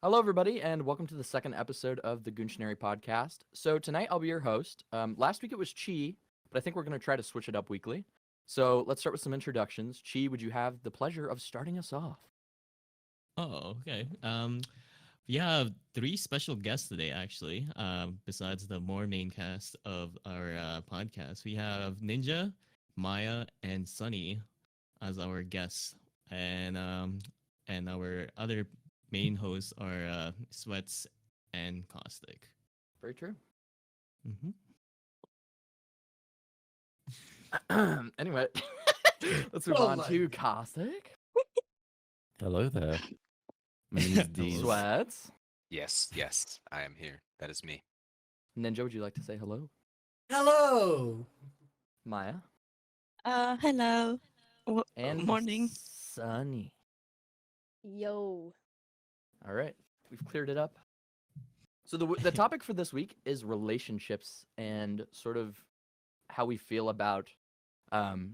Hello, everybody, and welcome to the second episode of the Goontionary podcast. So tonight I'll be your host. Last week it was Chi, but I think we're going to try to switch it up weekly. So let's start with some introductions. Chi, would you have the pleasure of starting us off? Oh, okay. We have three special guests today, actually. Besides the more main cast of our podcast, we have Ninja, Maya, and Sunny as our guests, and our other main hosts are Sweats and Caustic. Very true. Mm-hmm. Anyway, let's move on to Caustic. Hello there. My name is Deez. Sweats. Yes, I am here. That is me. Ninja, would you like to say hello? Hello. Maya. Hello. And Morning. Sunny. Yo. All right, we've cleared it up. So the topic for this week is relationships and sort of how we feel about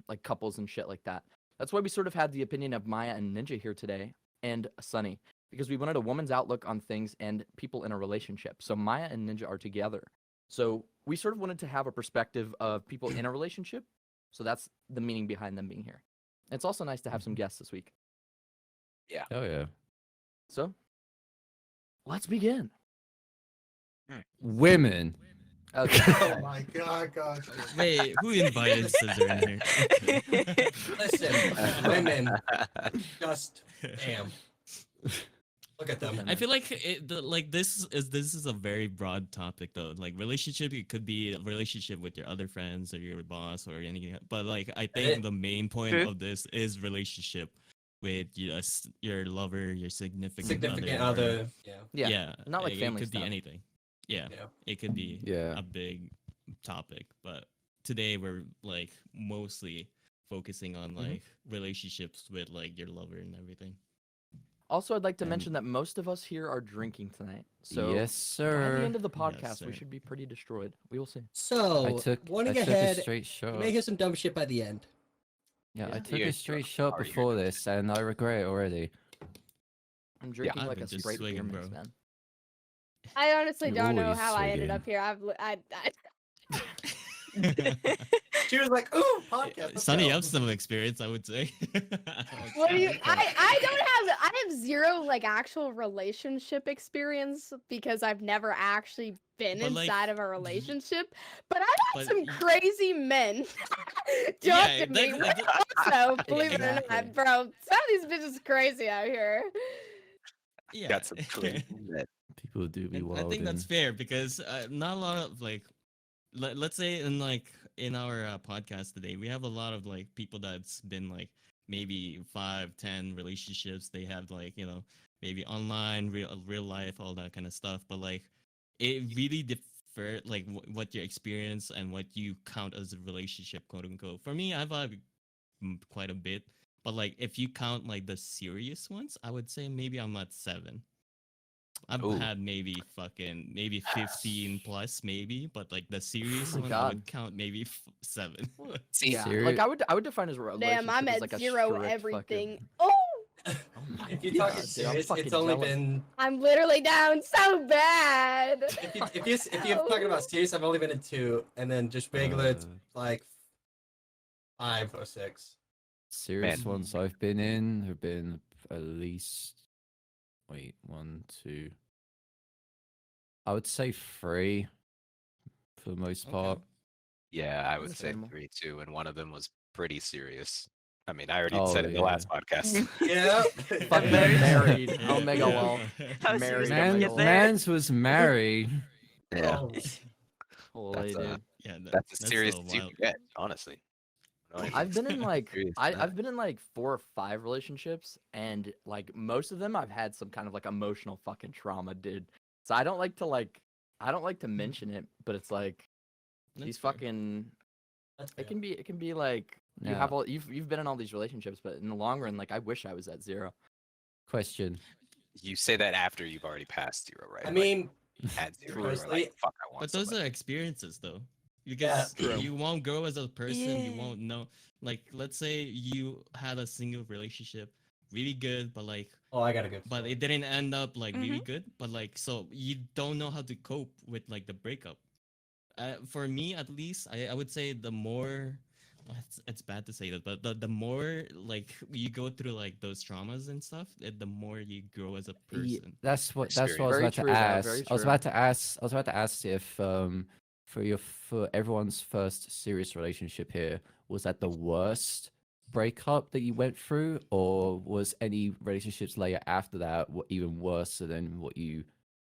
like couples and shit like that. That's why we sort of had the opinion of Maya and Ninja here today, and Sunny, because we wanted a woman's outlook on things and people in a relationship. So Maya and Ninja are together. So we sort of wanted to have a perspective of people in a relationship. So that's the meaning behind them being here. It's also nice to have some guests this week. Oh yeah. So let's begin. Women. Okay. Oh my god, gosh. Wait, who invited Scissor in here? Listen, women, just damn. Look at them. I feel like this is a very broad topic though. Like relationship, it could be a relationship with your other friends or your boss or anything. But like I think the main point of this is relationship with your lover, your significant other. Yeah. Yeah. Not like family It could stuff. be anything. Yeah. It could be Yeah. a big topic. But today we're like mostly focusing on like relationships with like your lover and everything. Also, I'd like to And- mention that most of us here are drinking tonight. So yes, by the sir. end of the podcast, we sir. should be pretty destroyed. We will see. I So, took warning a ahead, straight you shot. may hear some dumb shit by the end. Yeah, I Yeah. took You're a straight shot already before here. this, and I regret it already. I'm drinking I've like been a just Sprite beer swigging, mix, bro. man. I honestly You're don't know always how I ended swigging. up here. She was like, "Ooh, podcast." let's Sunny, go." you have some experience, I would say. What do you? I have zero like actual relationship experience because I've never actually been But, like, inside of a relationship. But I've had but some crazy men talk Yeah, to me. that- Also, believe it or Exactly. not, bro, some of these bitches crazy out here. yeah. Got some clean men. People do be And I wild. think that's fair because not a lot of like, let's say in our podcast today, we have a lot of like people that's been like maybe 5, 10 relationships. They have like maybe online, real life, all that kind of stuff. But like, it really differ like what your experience and what you count as a relationship, quote unquote. For me, I've had quite a bit. But like, if you count like the serious ones, I would say maybe I'm at 7. I've Ooh. had maybe 15 plus maybe, but like the serious Oh my one I God. would count maybe 7. See, Yeah, Seri- like I would define as a relationship Damn, I'm as at like a zero strict everything. Fucking... Oh, Oh my If you're God, talking dude, I'm serious, fucking it's only jealous. been. I'm literally down so bad. If you're talking about serious, I've only been in 2, and then just regular, it's like 5 or 6. Serious Man. ones I've been in have been at least 1, 2. I would say 3 for the most Okay. part. yeah, I would say Understandable. 3 too, and one of them was pretty serious. I mean, I already Oh, said it in the yeah. last podcast. Yeah. Fucking married. Omega lol. How Married serious Omega can we Man, get lol. there? man's was married. yeah, Oh, Holy that's dude. Yeah, that's as serious so as you wild. can get, honestly. No, I've been in like Serious I, as that. I've been in like 4 or 5 relationships, and like most of them I've had some kind of like emotional fucking trauma, dude. So I don't like to mention it, but it's like That's these fair. fucking that's it can be like you Yeah. have all you've been in all these relationships, but in the long run, like I wish I was at 0. Question. You say that after you've already passed 0, right? I Like, mean, at 0, you were personally- like, fuck, I want But those somebody. are experiences though. Because True. you won't grow as a person, you Yeah. won't know. Like, let's say you had a single relationship, really good, but like Oh, I got a good. but story. it didn't end up like really good. But like, so you don't know how to cope with like the breakup. For me, at least, I would say the more. It's bad to say that, but the more like you go through like those traumas and stuff, the more you grow as a person. That's what I was Experience. Very about to true, though, ask. very I was true. about to ask. I was about to ask if for everyone's first serious relationship here, was that the worst breakup that you went through, or was any relationships later after that even worse than what you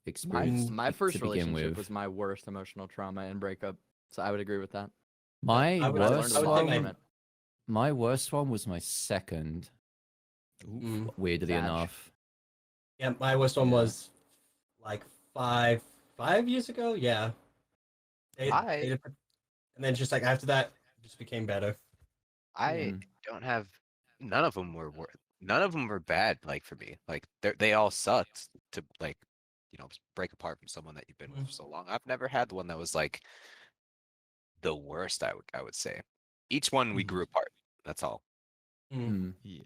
experienced My to first begin relationship with? was my worst emotional trauma and breakup, so I would agree with that. My I would- I I learned worst a would lot say from my- it. my worst one was my second. Oof. Mm. Weirdly Thatch. enough, Yeah, my worst one Yeah. was like 5 years ago. Yeah. I- And then just like after that, it just became better. I Mm. don't have. None of them none of them were bad. Like for me, like they all sucked to like, break apart from someone that you've been with for so long. I've never had one that was like the worst. I would say. Each one we Mhm. grew apart. That's all. Mm. Yeah.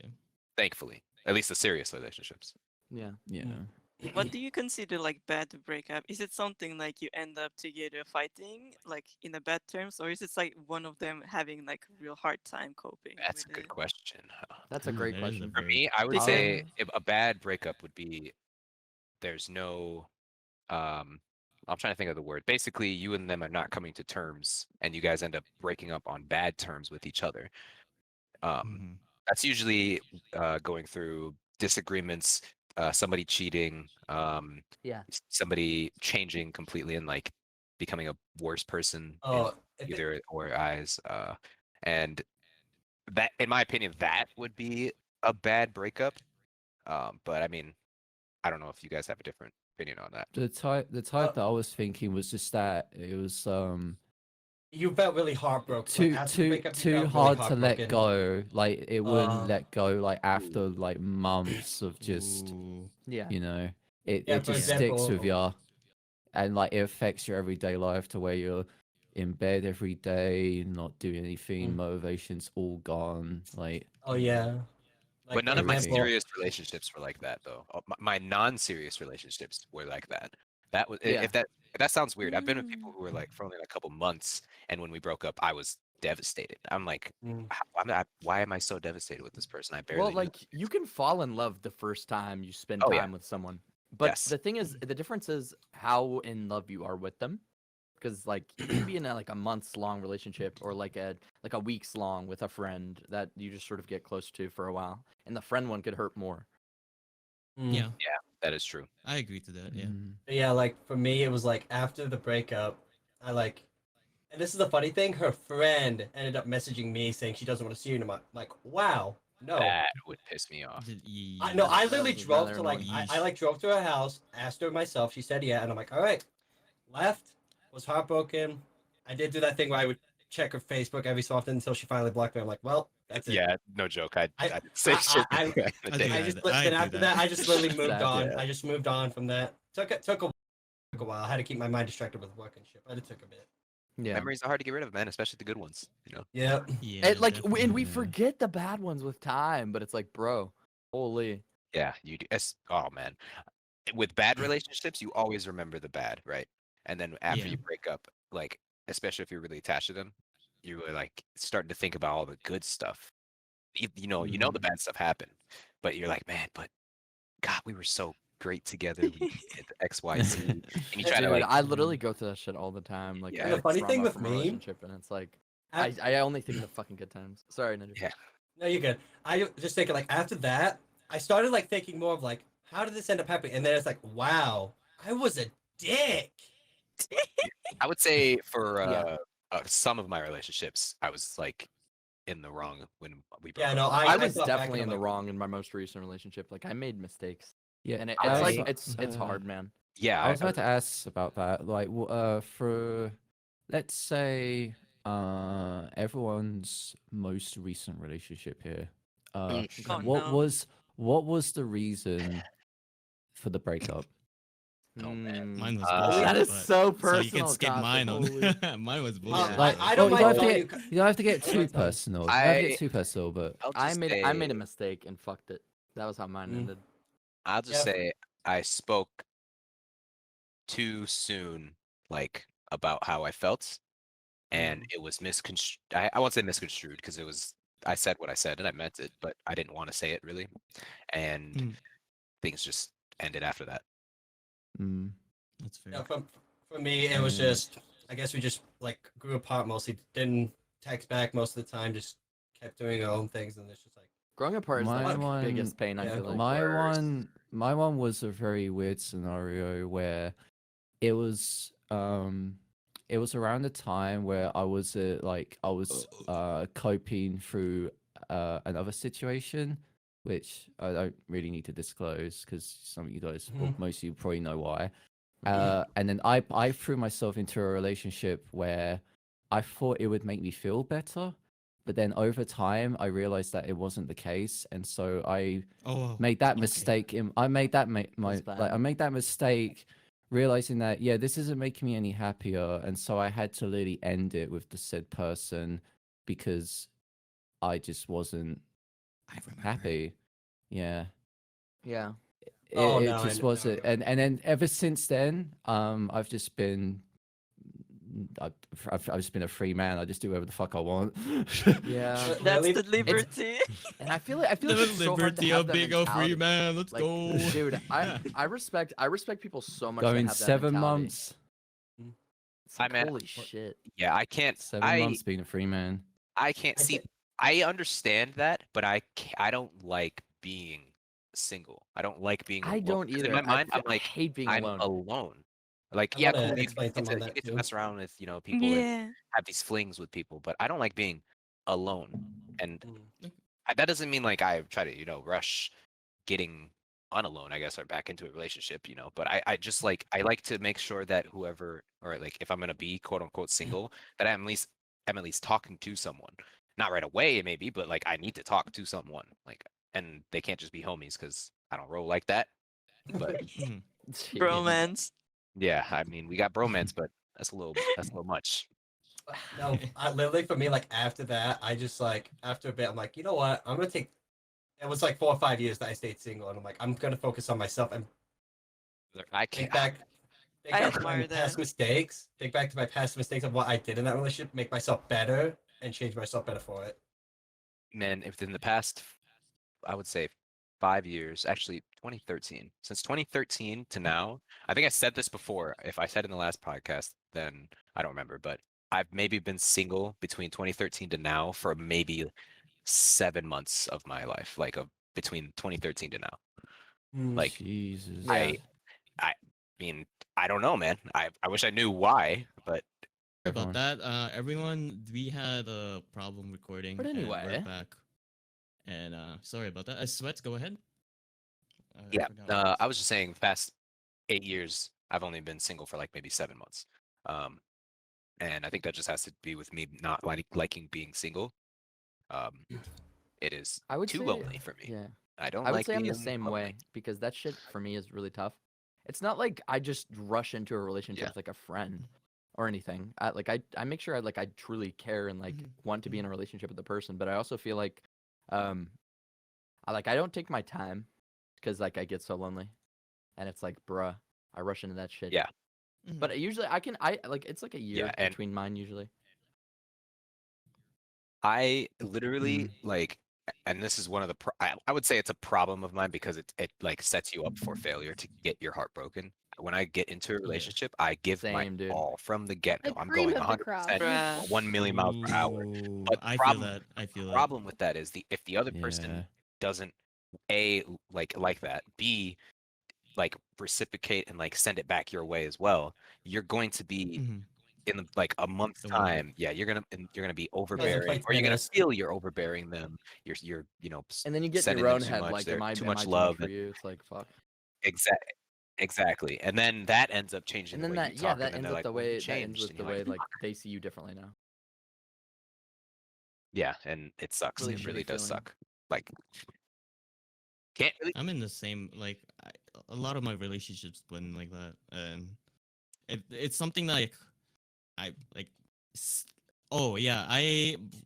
Thankfully, at least the serious relationships. Yeah. Yeah. What do you consider like bad breakup? Is it something like you end up together fighting, like in a bad terms, or is it like one of them having like a real hard time coping That's a with good it? question. That's a Ooh, great that is a question. For very- me, I would Because- say if a bad breakup would be there's no I'm trying to think of the word. Basically, you and them are not coming to terms and you guys end up breaking up on bad terms with each other. Mhm. That's usually going through disagreements, somebody cheating, Yeah. somebody changing completely and like becoming a worse person Oh, in if it- either or eyes. And that, in my opinion, that would be a bad breakup. But I mean, I don't know if you guys have a different opinion on that. The type that I was thinking was just that it was you felt really heartbroken. Like, after the breakup, you too felt really hard to let heartbroken. go. Like it wouldn't Uh, let go. Like after like months of just Ooh. Yeah. it Yeah, it for just sticks example- with you, and like it affects your everyday life to where you're in bed every day, not doing anything, motivation's all gone. Like Oh yeah. But none of my example- serious relationships were like that, though. My non-serious relationships were like that. That was Yeah. if that sounds weird. I've been with people who were like for only like a couple months, and when we broke up, I was devastated. I'm like, Mm. why am I so devastated with this person? I barely. Well, knew like them." you can fall in love the first time you spend Oh, time yeah. with someone. But Yes. the thing is, the difference is how in love you are with them. Because like you can be in like a months long relationship or like a weeks long with a friend that you just sort of get close to for a while, and the friend one could hurt more. Mm. Yeah, that is true. I agree to that. Yeah. mm, But yeah, like for me, it was like after the breakup, I like, and this is the funny thing. Her friend ended up messaging me saying she doesn't want to see you anymore. I'm like, wow, no. That would piss me off. I know. I That literally was drove rather to like annoying. I like drove to her house, asked her myself. She said yeah, and I'm like, all right. Left, was heartbroken. I did do that thing where I would check her Facebook every so often until she finally blocked me. I'm like, well, that's it. Yeah, no joke. I I- didn't say I- shit I- back in the I day. do I that. just I then do after that. that, I just literally moved Sad, on. yeah. I just moved on from that. Took a while. I had to keep my mind distracted with work and shit, but it took a bit. Yeah. Memories are hard to get rid of, man, especially the good ones. Yeah. Yeah. And like and we definitely. Yeah. forget the bad ones with time, but it's like, bro, holy. Yeah, you do. Oh man, with bad relationships, you always remember the bad, right? And then after Yeah. you break up, like especially if you're really attached to them, you were like starting to think about all the good stuff. You know the bad stuff happened, but you're like, man, but God, we were so great together. We did X, Y, Z, and you try to Dude, like, I literally go through that shit all the time. Like, Yeah. I And the have funny thing trauma with from a me- relationship, and it's like, Af- I only think of the fucking good times. Sorry, Ninja. Yeah. No, you're good. I just thinking like after that, I started like thinking more of like, how did this end up happening? And then it's like, wow, I was a dick. I would say for Yeah. some of my relationships, I was like in the wrong when we broke Yeah, up. no, I I was thought back definitely and in I'm the like, wrong in my most recent relationship. Like, I made mistakes, yeah. and it's I like was- it's hard, man. Yeah, I was about to ask about that. Like, for let's say, everyone's most recent relationship here. Oh, What no. was the reason for the breakup? Oh, man. Mm. Mine was Uh, bullshit. that is but- so So personal. you can skip Gossip, mine on. holy. Mine was Well, bullshit. Like, I don't you mind don't have to telling get you- you don't have to get I don't too mind telling you. personal. You don't have to get too personal, but I'll I just made say, I made a mistake and fucked it. That was how mine Mm. ended. I'll just Yeah. say I spoke too soon, like about how I felt, and it was misconstrued. I won't say misconstrued because it was I said what I said and I meant it, but I didn't want to say it really, and Mm. things just ended after that. Mm. That's fair. Yeah, for me, it was Yeah. just, I guess we just like grew apart mostly. Didn't text back most of the time. Just kept doing our own things, and it's just like, Growing apart is My the one, biggest pain. I yeah. feel like. my one was a very weird scenario where it was it was around the time where I was coping through another situation, which I don't really need to disclose because some of you guys, or most of you probably know why. And then I threw myself into a relationship where I thought it would make me feel better, but then over time I realized that it wasn't the case, and so I Oh, made that okay. mistake. I made that Feels bad. I made that mistake, realizing that yeah, this isn't making me any happier, and so I had to literally end it with the said person because I just wasn't I remember. happy. Yeah. Yeah. Oh, It no, just I wasn't, know. and then ever since then, I've just been, I've just been a free man. I just do whatever the fuck I want. Yeah. That's Really? the liberty. And I feel like The it's so hard to liberty have of that being a free mentality. man. Let's Like, go. dude, I respect people so much that Going have that 7 mentality. months, It's like, I mean, holy shit. yeah, I can't. 7 months being a free man. I can't I see. thi- I understand that, but I don't like being single. I don't like being I alone. don't 'Cause in either. my mind, I'm I like, hate being I'm alone. alone. Like, I yeah, want cool. to You explain something on you that get to too. mess around with people and Yeah. have these flings with people, but I don't like being alone. And Mm. that doesn't mean like I try to rush getting unalone, I guess, or back into a relationship, but I just like I like to make sure that whoever, or like if I'm gonna be quote unquote single, that I'm at least talking to someone. Not right away maybe, but like I need to talk to someone. Like, and they can't just be homies because I don't roll like that. But Mhm. Jeez. Bromance. yeah, I mean we got bromance, but that's a little much. No, literally for me, like after that, I just like after a bit, I'm like, you know what? I'm gonna take. It was like 4 or 5 years that I stayed single, and I'm like, I'm gonna focus on myself and I think can't. back, think I back to my admire past that. mistakes. Think back to my past mistakes of what I did in that relationship, make myself better, and change myself better for it. Man, if in the past, I would say 5 years, actually 2013, since 2013 to now, I think I said this before. If I said in the last podcast, then I don't remember, but I've maybe been single between 2013 to now for maybe 7 months of my life, like between 2013 to now. Like Jesus. Yeah. I mean, I don't know, man. I wish I knew why, but Sorry about Everyone. that. Everyone, we had a problem recording. But And anyway. we're back. And sorry about that. Sweats, go ahead. I yeah, forgot what I was just saying, the past 8 years, I've only been single for like maybe 7 months. And I think that just has to be with me not liking being single. It is I would too say, lonely for me. yeah. I don't I would like say I'm being the same lonely. way because that shit for me is really tough. It's not like I just rush into a relationship Yeah. with like a friend or anything. I make sure I truly care and like want to be in a relationship with the person, but I also feel like I don't take my time because like I get so lonely. And it's like, bruh, I rush into that shit. Yeah, Mhm. But usually it's like a year and- between mine usually. I literally like, and this is one of the I would say it's a problem of mine because it like sets you up for failure to get your heart broken. When I get into a Yeah. relationship, I give my Same, dude. all from the get go. The I'm cream going of the 100%, crop. Bruh. 1 million miles per hour. Ooh, But I feel problem that. I feel that. problem with that is if the other Yeah. person doesn't like that, B, like reciprocate and like send it back your way as well, you're going to be Mhm. in like a month's The one- time. Yeah, you're gonna be play overbearing, or you're gonna tennis. feel you're overbearing them. You're And then you get in sending your them own too head much. like, They're am I too am I much too love. much for you? It's like fuck. Exactly, and then that ends up changing And the then way that you talk, that and then ends they're up like, the "Well, you way that ends changed," with and the you're way like, like they see you differently now. yeah, and it sucks. Really It really shitty does feeling. suck. Like, can't really. I'm in the same like a lot of my relationships been like that, and it's something that I like. Oh yeah,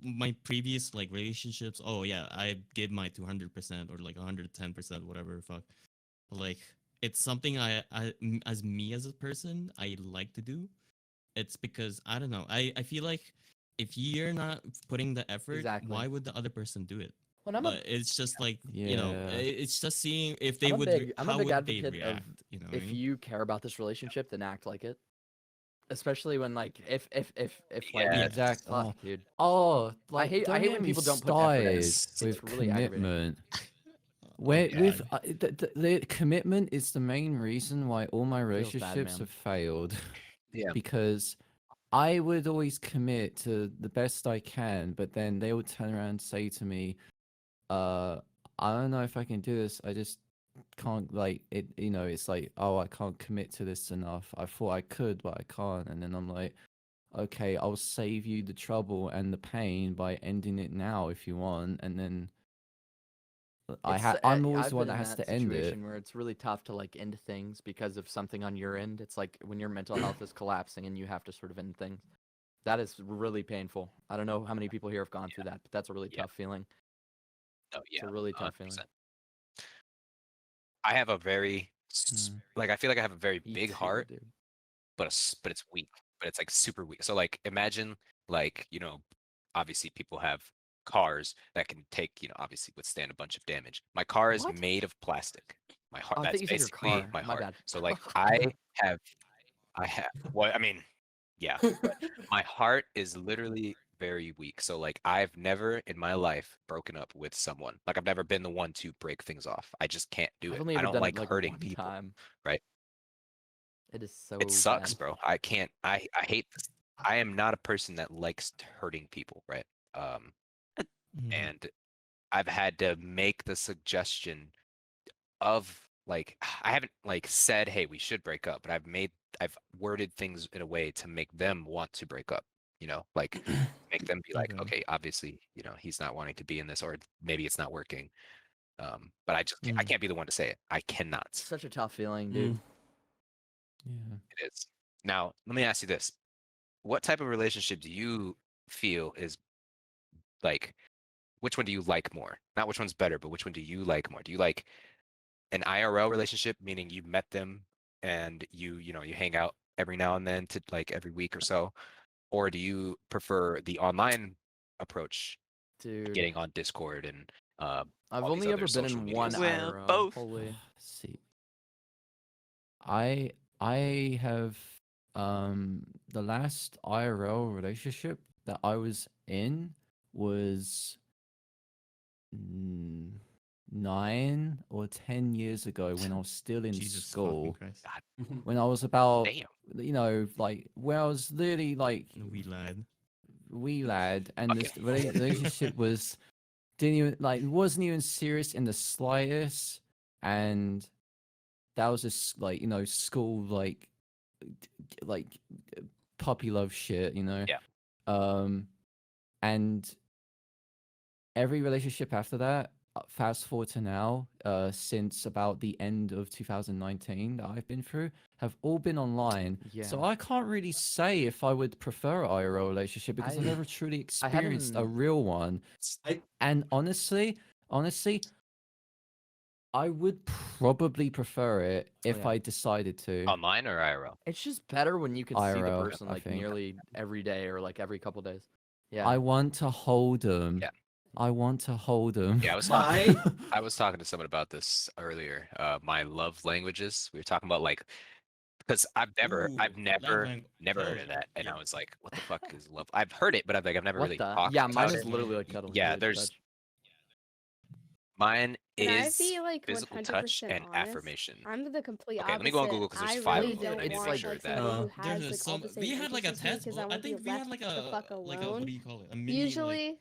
my previous like relationships. Oh yeah, I give my 200% or like 110%, whatever. Fuck. like it's something as me as a person I like to do. It's because I don't know. I feel like if you're not putting the effort, Exactly. why would the other person do it? When I'm But it's just like Yeah. it's just seeing if they I'm a would big how would they advocate of react. You know what I if mean? you care about this relationship, then act like it. Especially when like if like Yeah, Exact. fuck, dude. Oh, like hate- I don't hate get when me people don't put effort in. started It's with really aggravating. commitment. Oh, Where God. with the commitment is the main reason why all my Feels bad, relationships man. have failed. Yeah. Because I would always commit to the best I can, but then they would turn around and say to me, I don't know if I can do this. I just can't like it, it's like, oh, I can't commit to this enough. I thought I could, but I can't. And then I'm like, okay, I'll save you the trouble and the pain by ending it now if you want. And then I'm always I've the one been that in has that to end it. situation where it's really tough to like end things because of something on your end. It's like when your mental health is collapsing and you have to sort of end things. That is really painful. I don't know how many people here have gone through that, but that's a really Yeah. tough feeling. Oh It's yeah. a really tough feeling. 100%. I have a very like I feel like I have a very Me big too, heart, dude. but it's weak. But it's like super weak. So like imagine like, obviously people have cars that can take, obviously withstand a bunch of damage. My car is What? made of plastic. My heart Oh, I thought that's you said your basically car. my My heart. bad. So like I have well, I mean, yeah. My heart is literally very weak. So like I've never in my life broken up with someone. Like I've never been the one to break things off. I just can't do I've it. only I ever don't done it like like hurting one people, time. right? It is so It sucks, bad. bro. I can't I hate this. I am not a person that likes hurting people, right? Mhm. And I've had to make the suggestion of like I haven't like said, "Hey, we should break up," but I've worded things in a way to make them want to break up, like make them be like, Okay. "Okay, obviously, he's not wanting to be in this or maybe it's not working." But I can't be the one to say it. I cannot. It's such a tough feeling, dude. Yeah. It is. Now, let me ask you this. What type of relationship do you feel is like which one do you like more? Not which one's better, but which one do you like more? Do you like an IRL relationship, meaning you met them and you hang out every now and then to like every week or so? Or do you prefer the online approach, Dude. getting on Discord and I've all these only other ever been social in medias? one Well, IRL. both. Holy. See, I have the last IRL relationship that I was in was 9 or 10 years ago when I was still in Jesus school. fucking Christ. When I was about, Damn. like when I was literally like Wee lad. wee lad, and this Okay. relationship didn't even like wasn't even serious in the slightest, and that was just like school like puppy love shit, Yeah. and every relationship after that, fast forward to now, since about the end of 2019 that I've been through, have all been online. Yeah. So I can't really say if I would prefer an IRL relationship because I I- never truly I experienced a haven't- real one. I- And honestly, I would probably prefer it if yeah. I decided to. Online or IRL? It's just better when you can see the IRL, person I like think. nearly every day or like every couple days. Yeah. I want to hold them. Yeah. I want to hold them. Yeah, I was I I was talking to someone about this earlier. My love languages. We were talking about like because I've never Ooh, never love never heard of that, and I was like, what the fuck is love? I've heard it, but I've never What really the? talked Yeah, mine about is it. literally like cuddling. Yeah, really there's touch. mine Can I is be like physical 100% touch and honest? affirmation. I'm the complete Okay, opposite. let me go on Google 'cause there's I 5 really of them. don't I need to want make sure like that- somebody who There's has like all the same we had like a interests as me test. because I I want to think be we had left like the fuck a alone. what do you call it? A mini Usually,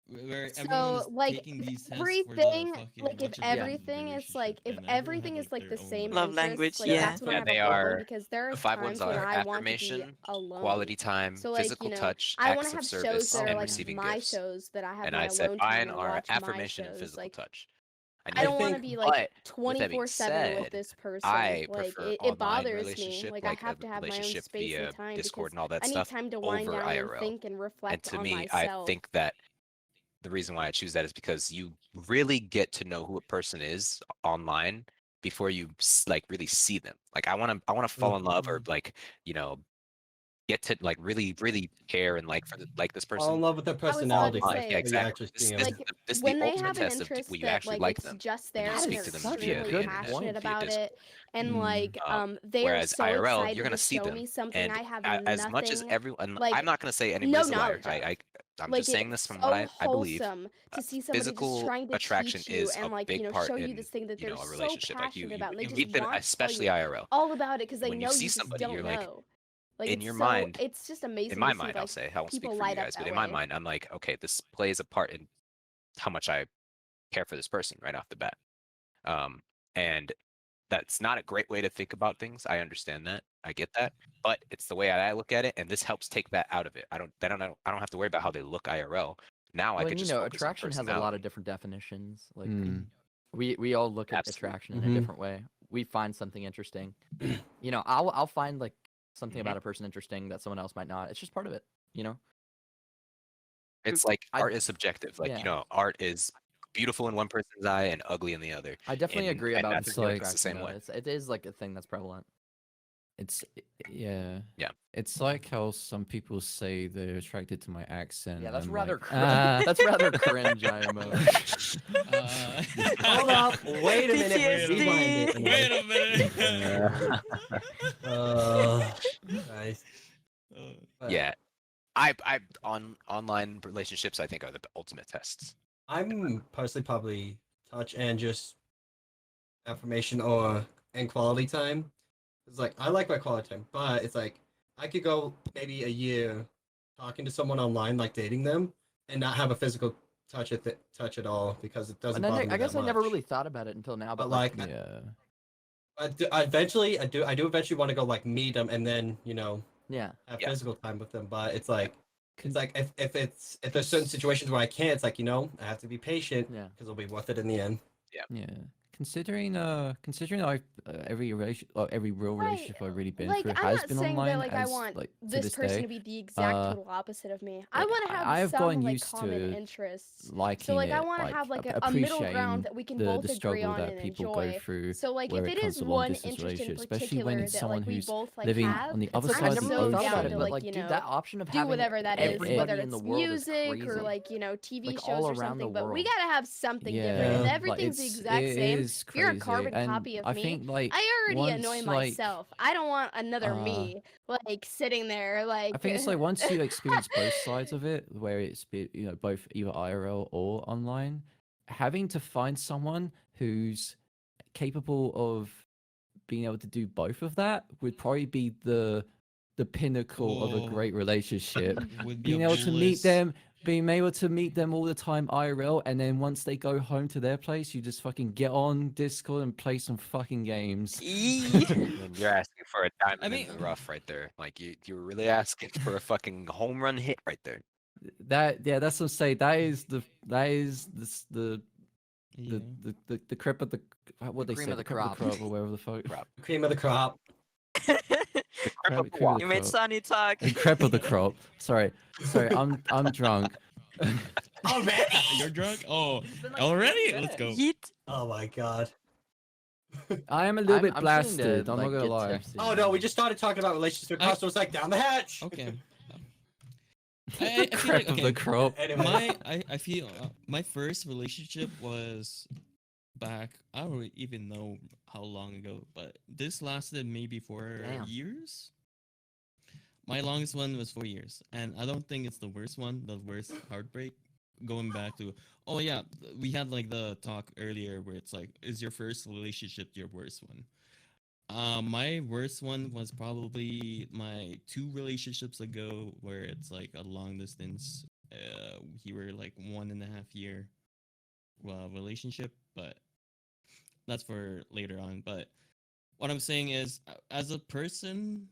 where everyone so is like taking these tests everything, for the fucking like if what you do in the everything is like relationship, if and everyone everything had, is like their the own, same Love interests, language, like yeah. that's when I Yeah, have they a problem are because there are the 5 ones times when are I want to be affirmation, alone. quality time, So like physical touch, I want acts to of have shows service, that are and like receiving my gifts. shows that I have And my I said alone time mine and are watch my affirmation and shows. physical Like touch. I don't I want to think- be like But with that being 24/7 with said, this person. I Like prefer it online bothers me. relationship, Like I like a have to have my own relationship space via and time Discord because and all that I need stuff time to wind over down and IRL. think and And reflect to on me, I myself. think that the reason why I choose that is because you really get to know who a person is online before you like really see them. Like I want to fall in love, or like, you know, get to like really care and like like this Fall person in love with their about to personality say- first yeah, before you exactly. actually see them. This is the when they ultimate have an test of interest will you that actually like like it's them just when there you and speak they're to them such a via extremely the good internet, point. passionate via about Discord. it, and Mm. like they are Whereas so IRL, excited you're gonna to see show them, me something and I have as much as nothing everyone, like I'm not gonna say no anybody's a liar. knowledge of. I'm Like just saying it's this from so what I believe. wholesome to see somebody just Physical trying to attraction teach you is a and like big part show you in, this thing that you they're know, a so relationship. Like passionate about, and they you just meet them, want to tell especially you IRL. all about it because And they when you know see you just somebody, don't you're like, know. Like in it's your so mind, it's just in amazing my to see mind, I'll like say, I won't speak people for you light up guys, but that in my way. mind, I'm like, okay, this plays a part in how much I care for this person right off the bat. And that's not a great way to think about things. I understand that. I get that. But it's the way I look at it, and this helps take that out of it. I don't have to worry about how they look IRL. Now I Well, could and you just know, focus on attraction has a lot personality. of different definitions. Like Mm. we all look at Absolutely. attraction in Mhm. a different way. We find something interesting. You know, I'll find like something Mhm. about a person interesting that someone else might not. It's just part of it, you know? It's like I art is subjective. Like, you yeah. know, art is beautiful in one person's eye and ugly in the other. I definitely agree And about that's It's physical like- it's the attraction same though. way. It is like a thing that's prevalent. It's yeah. Yeah. It's like how some people say they're attracted to my accent. Yeah, that's and rather like, that's rather cringe, IMO. Hold up, wait a minute, PTSD. rewind it. Wait a minute. Nice. Yeah. Online relationships, I think, are the ultimate tests. I'm personally probably touch and just affirmation and quality time. It's like I like my quality time, but it's like I could go maybe a year talking to someone online, like dating them, and not have a physical touch at all because it doesn't And then bother me I guess that I never much. really thought about it until now, But but like like, yeah. I do eventually want to go like meet them and then yeah. have Yeah. physical time with them. But it's like if there's certain situations where I can't, it's like I have to be patient Yeah. because it'll be worth it in the end. Yeah. Considering I've every real Right, relationship I've really been like through I'm has not been saying online that like I as want like to this this person day. to be the exact Uh, total opposite of me. I like, want to have I have some gotten like used common to interests. So liking like I it, want to like have like a middle appreciating ground that we can the both agree struggle on that and people go enjoy. through So like where if it it comes is to long one distance interest in relationships, especially when particular it's that someone like we who's both like living have, on the it's other It's like like I side I'm of never the really so thought ocean. about down it, to but like like, dude, that option of do having whatever that is, everybody whether in the it's world is music or crazy. like TV Like, shows all or around the something. But we world. gotta have something different. If Yeah, like everything's the it exact same, is if you're a crazy, carbon and copy of I me, think like I already once annoy like myself. I don't want another uh me like sitting there like I think it's like once you experience both sides of it, where it's both either IRL or online, having to find someone who's capable of being able to do both of that would probably be the pinnacle of a Oh, great relationship. would be a Being able to meet bliss. them, being able to meet them all the time IRL, and then once they go home to their place, you just fucking get on Discord and play some fucking games. Eee. And you're asking for a diamond I mean- in the rough right there. Like you're really asking for a fucking home run hit right there. That's what I'm saying. That is the Yeah. the crap of the what The they cream say of the crap of the crop. crop or whatever the fuck. Crop. Cream of the crop. The crap of the Cream of wop. You made crop. Sunny talk. The crap of the crop. Sorry, I'm drunk. Already? You're drunk? Oh, It's been, like, already? 30 Let's go. Yeet. Oh my god. I am a little bit I'm starting blasted. to, I'm like, not gonna get lie. tipsy Oh no, we just started talking about relationships with I- so it's like down the hatch. Okay. The I feel crap like, of the okay, crop. Anyway. I feel my first relationship was back. I don't even know how long ago, but this lasted maybe 4 Damn. years. My longest one was 4 years, and I don't think it's the worst one. The worst heartbreak. Going back to, oh yeah, we had like the talk earlier where it's like, is your first relationship your worst one? My worst one was probably my 2 relationships ago, where it's like a long distance. We were like 1.5 year relationship, but that's for later on. But what I'm saying is, as a person,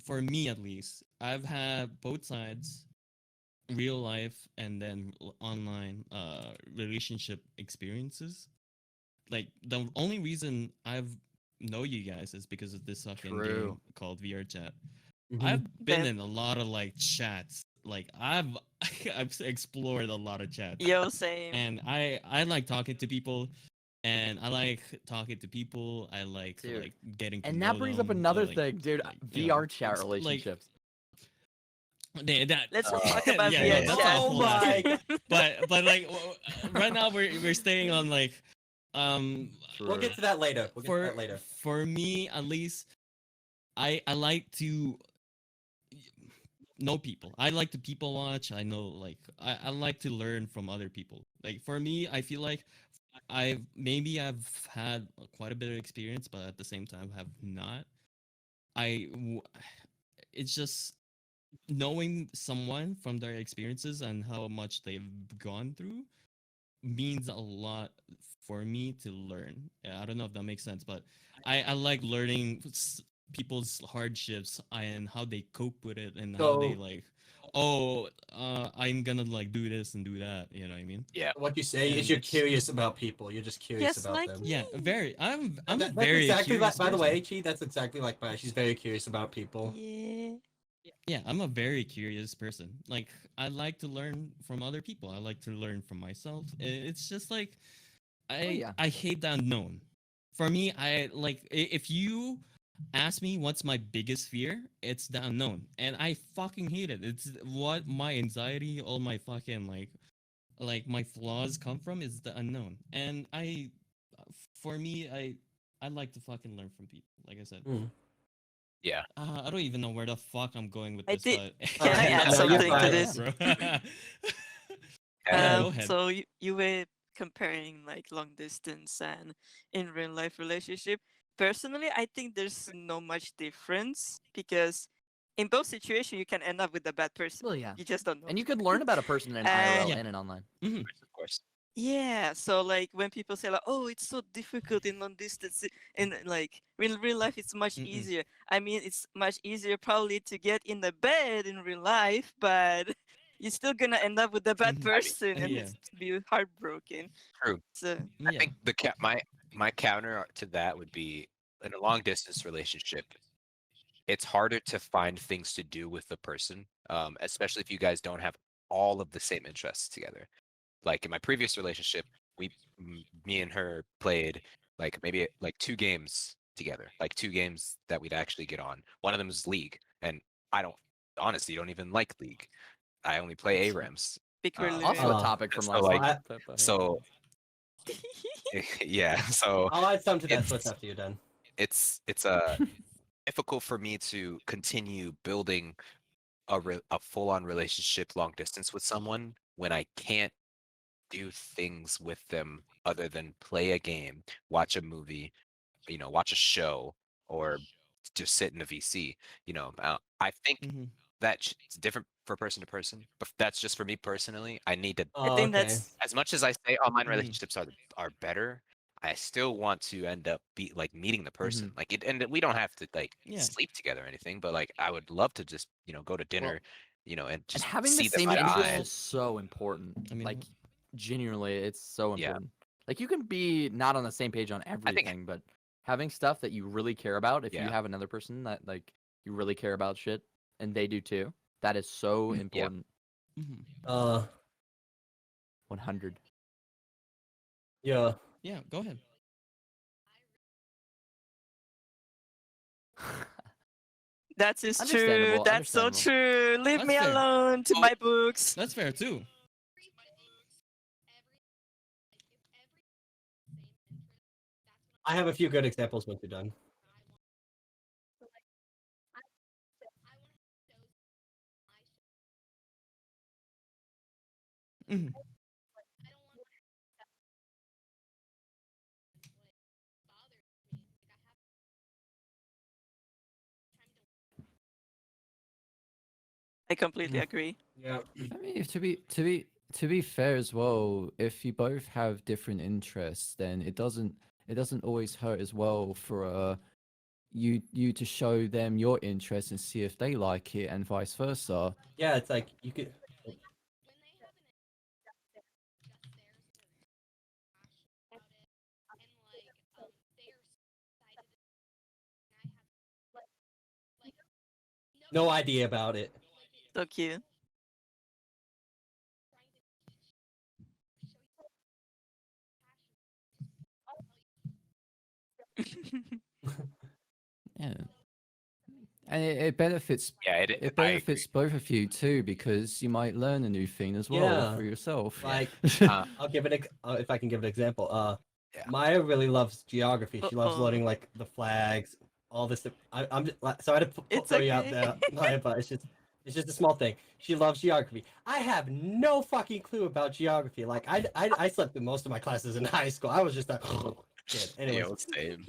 for me at least, I've had both sides, real life and then online relationship experiences. Like the only reason I've know you guys is because of this fucking game True. called VR Chat. Mhm. I've been Then- in a lot of like chats. Like I've I've explored a lot of chats. Yo, same. And I like talking to people. and I like talking to people. I like Dude. like getting to And know that brings up them, another like, thing, dude. like, you know, VR chat it's like- relationships. that Let's Oh, talk about yeah, VR yeah, that's a chat. Oh whole ass- my! but like right now we're staying on like um We'll get to that later. We'll get to for that later. for me at least, I like to know people. I like to people watch. I know, like, I like to learn from other people. Like for me, I feel like I've had quite a bit of experience, but at the same time have not. It's just knowing someone from their experiences and how much they've gone through means a lot for me to learn. I don't know if that makes sense, but I like learning people's hardships and how they cope with it and how they So- like, I'm gonna like do this and do that. You know what I mean? yeah. What you say And is you're it's- curious about people. You're just curious Yes, about like them. me. Yeah, very. I'm That's very exactly curious like. By the way, person. Chi, that's exactly like Maya. She's very curious about people. Yeah. Yeah, I'm a very curious person. Like, I like to learn from other people. I like to learn from myself. It's just like yeah. I hate the unknown. For me, I like if you ask me what's my biggest fear, it's the unknown, and I fucking hate it. It's what my anxiety, all my fucking like my flaws come from is the unknown. And for me, I like to fucking learn from people. Like I said. Mm. Yeah. I don't even know where the fuck I'm going with I this, did- but Can I add No, you're something to fine. this? bro. And Go ahead. So you were comparing like long distance and in real life relationship. Personally, I think there's no much difference because in both situations you can end up with a bad person. Well, yeah. You just don't know. And you could learn about a person in And- IRL Yeah. and in online. Mhm. of course. Yeah, so like when people say like, "Oh, it's so difficult in long distance," in like in real life, it's much Mm-mm. easier. I mean, it's much easier probably to get in the bed in real life, but you're still gonna end up with a bad Mhm. person and yeah. it's be heartbroken. True. So I Yeah. think my counter to that would be in a long distance relationship. It's harder to find things to do with the person, especially if you guys don't have all of the same interests together. Like in my previous relationship, me and her played like maybe like 2 games together, like 2 games that we'd actually get on. One of them is League, and I don't even like League. I only play ARAMs. speak for Also Also a Uh, topic from so, last like, week. So yeah, so I'll add some to that It's- switch after you're done. it's difficult for me to continue building a full-on relationship long distance with someone when I can't do things with them other than play a game, watch a movie, watch a show, or just sit in a VC. I think Mhm. that's different for person to person, but that's just for me personally. I need to, I Oh, think okay. that's as much as I say online Mhm. relationships are better, I still want to end up like meeting the person. Mhm. Like it, and we don't have to like Yeah. sleep together or anything, but like I would love to just go to dinner, and And just having see the them same eye to interests eye. is so important. I mean, like, genuinely, it's so Yeah. important. Like, you can be not on the same page on everything, but having stuff that you really care about, if you Yeah. have another person that, like, you really care about shit, and they do too, that is so Yeah. important. Mhm. 100. Yeah. Yeah. Go ahead. that is true. Understandable, That's so understandable. true. Leave That's me fair. alone to Oh. my books. That's fair too. I have a few good examples once you're done. Mhm. I completely Mm. agree. Yeah. I mean, to be fair as well, if you both have different interests, then it doesn't always hurt as well for you to show them your interest and see if they like it and vice versa. Yeah, it's like you could. No idea about it. So cute. Yeah. And it benefits Yeah, it I agree. benefits both of you too, because you might learn a new thing as well Yeah. for yourself. Like, Uh, I'll give it if I can give an example. Yeah. Maya really loves geography. She loves Uh-oh. learning like the flags, all this stuff. I'm just sorry to It's throw you out okay. there, Maya, but it's just a small thing. She loves geography. I have no fucking clue about geography. Like I slept through most of my classes in high school. I was just a kid. Anyways, Yo, same.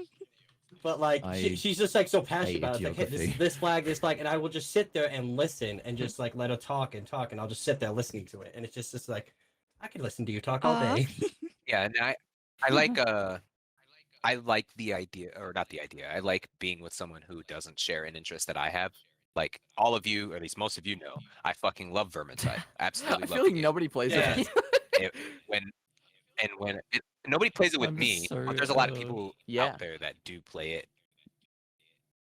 but like I she's just like so passionate hated about it. It's like, hey, geography. this flag, and I will just sit there and listen and just like let her talk and talk, and I'll just sit there listening to it, and it's just like I can listen to you talk all Aw. day. Yeah, and I like I like the idea, or not the idea. I like being with someone who doesn't share an interest that I have. Like all of you, or at least most of you know, I fucking love Vermintide. Absolutely I love feel the like game. nobody plays Yeah. with me. It, when nobody plays it with I'm me, so but there's a lot of people Yeah. out there that do play it.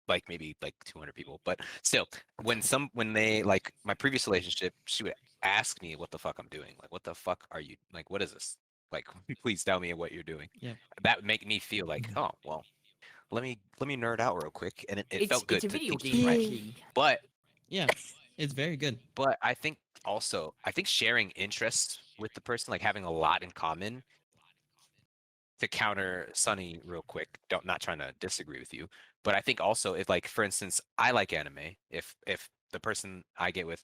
Like maybe like 200 people, but still, when they like my previous relationship, she would ask me what the fuck I'm doing. Like, what the fuck are you like? What is this? Like, please tell me what you're doing. Yeah. That would make me feel like, oh well, let me nerd out real quick, and it felt good It's a to video think game, right. Richie. But Yeah, it's very good. I think also sharing interests with the person, like having a lot in common, to counter Sunny real quick. Not trying to disagree with you, but I think also if like for instance I like anime, if the person I get with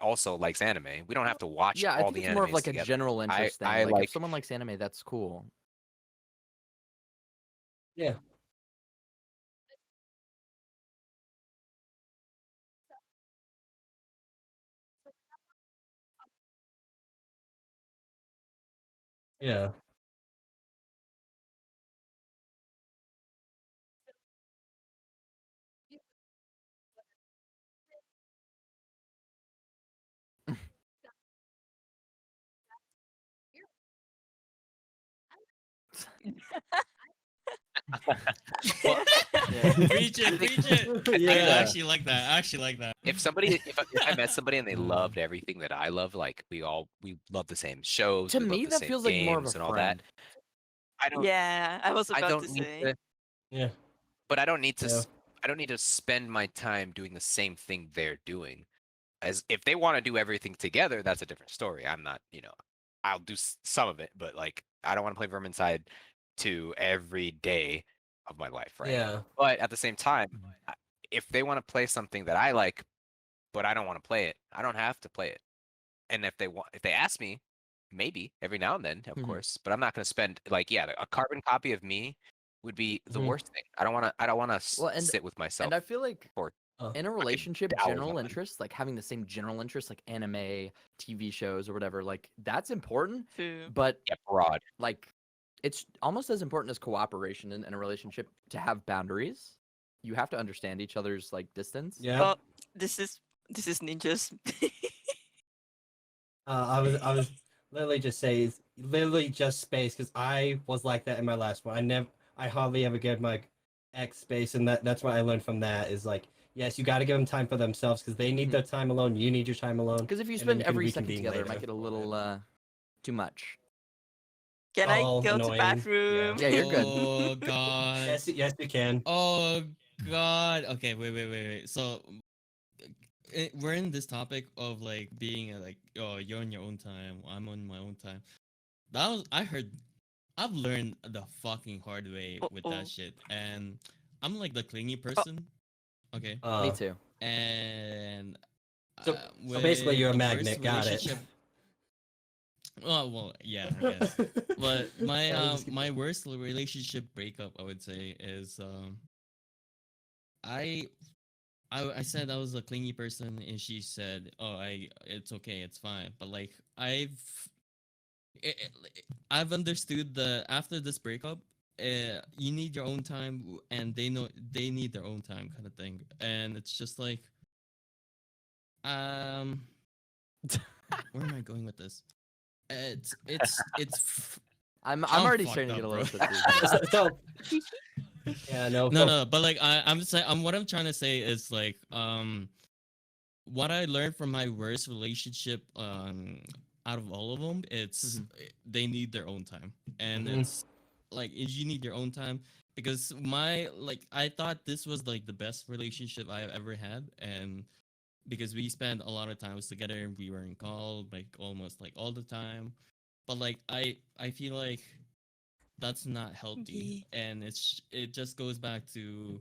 also likes anime, we don't have to watch Yeah, I all think the it's more of animes like a together. general interest thing. I Like like if someone likes anime, that's cool. Yeah. Yeah. well, Yeah. Preach it, preach it. I Yeah. actually like that. I actually like that. if I met somebody and they Uh. loved everything that I love, like we love the same shows, To we love me, the that same feels like more of a games and all that. friend. Yeah, I was I about to don't need say. to Yeah. but I don't need to Yeah. I don't need to spend my time doing the same thing they're doing. As if they want to do everything together, that's a different story. I'm not, I'll do some of it, but like I don't want to play Vermintide 2 every day of my life, right? Yeah. But at the same time, if they want to play something that I like, but I don't want to play it, I don't have to play it. And if they ask me, maybe every now and then, of Mhm. course, but I'm not going to spend like a carbon copy of me would be the Mhm. worst thing. I don't want to Well, and sit with myself and I feel like for in a relationship, hours on general end. interests, like having the same general interests, like anime, TV shows, or whatever, like that's important. True. But Yeah, broad. like, it's almost as important as cooperation in a relationship to have boundaries. You have to understand each other's like distance. Yeah. Oh, this is ninjas. I was literally just space because I was like that in my last one. I hardly ever give my ex space, and that's what I learned from that is like, yes, you got to give them time for themselves because they need Mhm. their time alone. You need your time alone. Because if you and then spend you can every second reconvene together, it might later. get a little too much. Can I Oh, go to annoying. bathroom? Yeah, you're good. Oh god. Yes, you can. Oh god. Okay, wait. So we're in this topic of like being like, oh, you're on your own time, I'm on my own time. I've learned the fucking hard way with Uh-oh. that shit, and I'm like the clingy person. Okay, Me too. and So with basically, you're a the magnet. worst Got it. relationship. Oh well, yeah, I guess. But my Sorry, just keep my going. worst relationship breakup, I would say, is I I said I was a clingy person, and she said, "Oh, it's okay, it's fine." But like I've understood that after this breakup, you need your own time, and they know they need their own time, kind of thing. And it's just like, um, where am I going with this? I'm I'm already fucked starting to get up, a little bro. tipsy. So, yeah, no. No, but like I'm saying, what I'm trying to say is like what I learned from my worst relationship out of all of them, it's Mhm. they need their own time, and Mhm. like you need your own time because my like I thought this was like the best relationship I've ever had, and because we spent a lot of times together, we were in call like almost like all the time, but like I feel like that's not healthy, and it just goes back to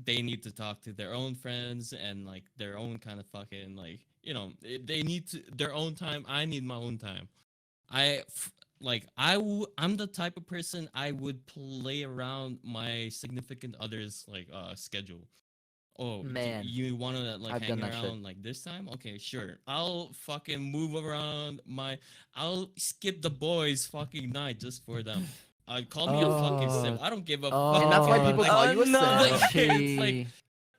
they need to talk to their own friends and like their own kind of fucking like they need to their own time. I need my own time. I f- like I'm the type of person I would play around my significant other's like schedule. Oh, Man, you want to like I've done hang that shit. around like this time? Okay, sure. I'll fucking move around I'll skip the boys fucking night just for them. Call me a fucking simp. I don't give a fuck. And that's why people Like, call Oh, you a no. simp. it's like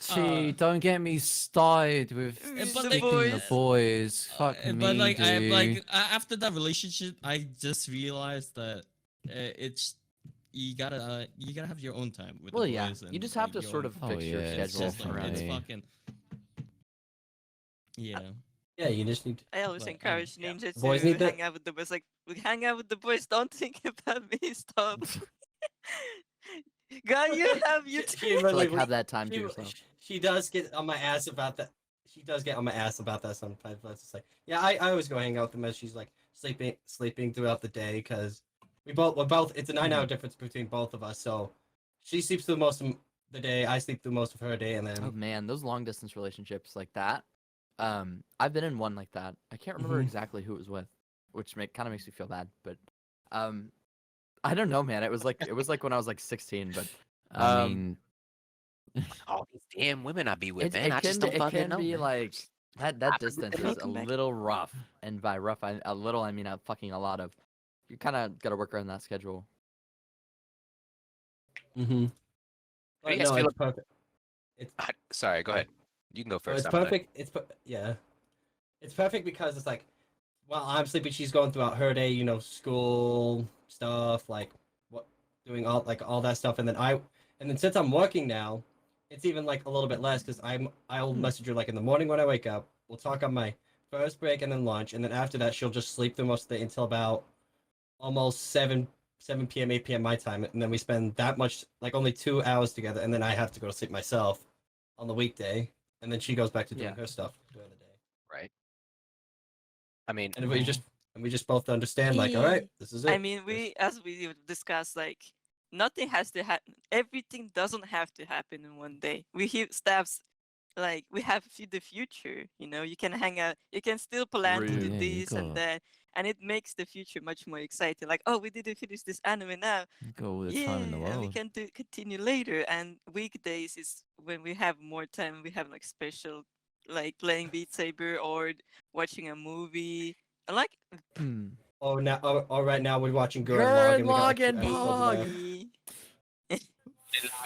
Chi, don't get me started with but The like skipping the boys. boys. Fuck but me, like I like dude. after that relationship, I just realized that it's you gotta have your own time with Well, the yeah, boys you and just have like to your sort own. of Oh, fix your yeah, It's schedule just like it's around. definitely. fucking yeah. Yeah, you just need. I always But, encourage yeah. Ninja Boys to need that. hang out with the boys. Like, we hang out with the boys. Don't think about me. Stop. God, you have you. She To like really, have that time to she, yourself. she does get on my ass about that. She does get on my ass about that sometimes. But it's just like, yeah, I always go hang out with them as she's like sleeping throughout the day because we're both. It's a 9 hour difference between both of us, so she sleeps through most of the day. I sleep through most of her day, and then Oh man, those long distance relationships like that. I've been in one like that. I can't remember Mhm. exactly who it was with, which kind of makes me feel bad. But um, I don't know, man. It was like when I was like 16. But I um, mean, All these damn women I be with, it man. I just don't it fucking can know, be man. like that distance is a Welcome back. little rough, and by rough a little I mean a fucking a lot of. You kind of got to work around that schedule. Mm-hmm. How do But you guys no, feel? it's perfect. It's Sorry, go sorry. ahead. You can go No, first. it's I'm done. perfect. Yeah, it's perfect because it's like while I'm sleeping, she's going throughout her day. School stuff, like what doing all that stuff, and then since I'm working now, it's even like a little bit less because I'll message her like in the morning when I wake up. We'll talk on my first break and then lunch, and then after that she'll just sleep through most of the day until about almost 7 p.m. 8 p.m. my time, and then we spend that much like only 2 hours together, and then I have to go to sleep myself on the weekday, and then she goes back to doing Yeah. her stuff during the day. Right. I mean, And we just both understand like, all right, this is I it. mean, as we discussed, like nothing has to happen. Everything doesn't have to happen in one day. We hit steps like we have the future. You can hang out. You can still plan to True. do yeah, you this and got that, and it makes the future much more exciting. Like, oh, we didn't finish this anime now. all the Yeah, time in the and we world. can continue later. And weekdays is when we have more time. We have like special, like playing Beat Saber or watching a movie. I like Hmm. Or right now we're watching Gurren Gurren Lagann. We got like 2 Lagann episodes Pog. left.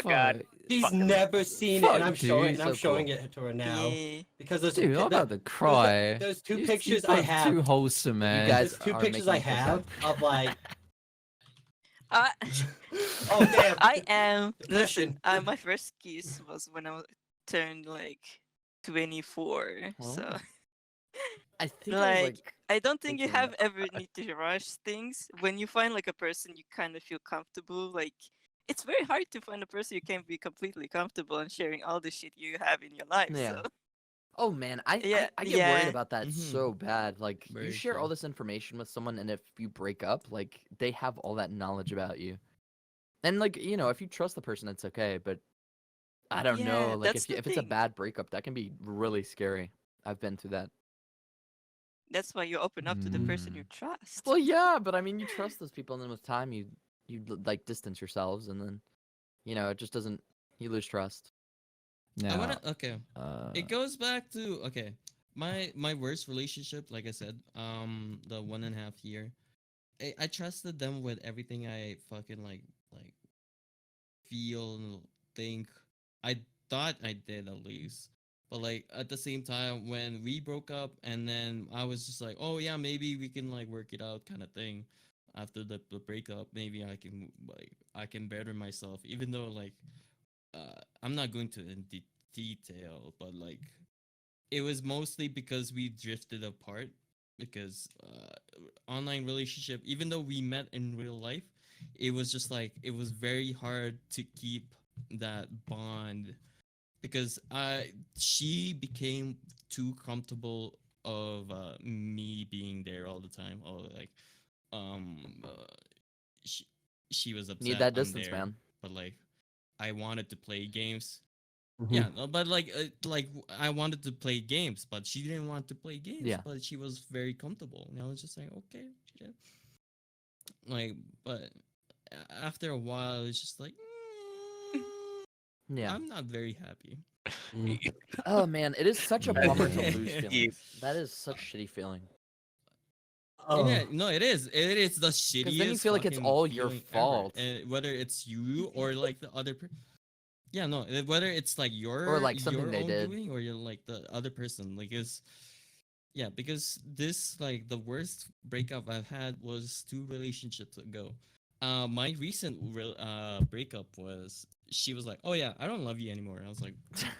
oh God, Fuck, She's fucking never seen it, and fuck, I'm showing dude. and I'm So cool. showing it to her now yeah. because there's Dude, I'm about to there's, cry. there's two You pictures I both have. too wholesome, man. You guys There's two are pictures making I me feel sad. have of like. I Oh damn! I am. Depression. Listen, my first kiss was when turned like 24. So Oh. I think I was like I don't think you 18. have ever need to rush things. When you find like a person you kind of feel comfortable, like it's very hard to find a person you can be completely comfortable and sharing all the shit you have in your life. Yeah. So Oh man, Yeah, I get worried yeah. about that Mhm. so bad. Like you Very share all true. this information with someone, and if you break up, like they have all that knowledge about you. And like if you trust the person, it's okay. But I don't know. Yeah, Like that's the if it's a thing. bad breakup, that can be really scary. I've been through that. That's why you open up to the person you Mm. trust. Well, yeah, but I mean, you trust those people, and then with time, like distance yourselves, and then it just doesn't. You lose trust. I Now, wanna okay. uh, It goes back to okay. My worst relationship, like I said, the 1.5 year. I trusted them with everything I fucking like feel, think. I thought I did at least. But like at the same time when we broke up and then I was just like, oh yeah, maybe we can like work it out kind of thing. After the breakup, maybe I can better myself, even though like I'm not going to in detail, but like it was mostly because we drifted apart because online relationship, even though we met in real life, it was just like it was very hard to keep that bond because she became too comfortable of me being there all the time. Oh, like um uh, she she was upset Need that I'm distance, there, man. but like I wanted to play games. Mhm. Yeah, no, but like I wanted to play games, but she didn't want to play games. Yeah. But she was very comfortable, and I was just like, okay, yeah. Like, but after a while, it's just like, Yeah. I'm not very happy. Mm. Oh man, it is such a bummer to lose Yeah. feelings. That is such a shitty feeling. Oh. Yeah, no, it is. It is the shittiest. Because then you feel like it's fucking all your feeling ever. fault. And whether it's you or like the other person. Yeah, no, whether it's like like, something your they own did. doing or you're like the other person, like is yeah, because this like the worst breakup I've had was 2 relationships ago. My recent breakup was she was like, "Oh yeah, I don't love you anymore." I was like,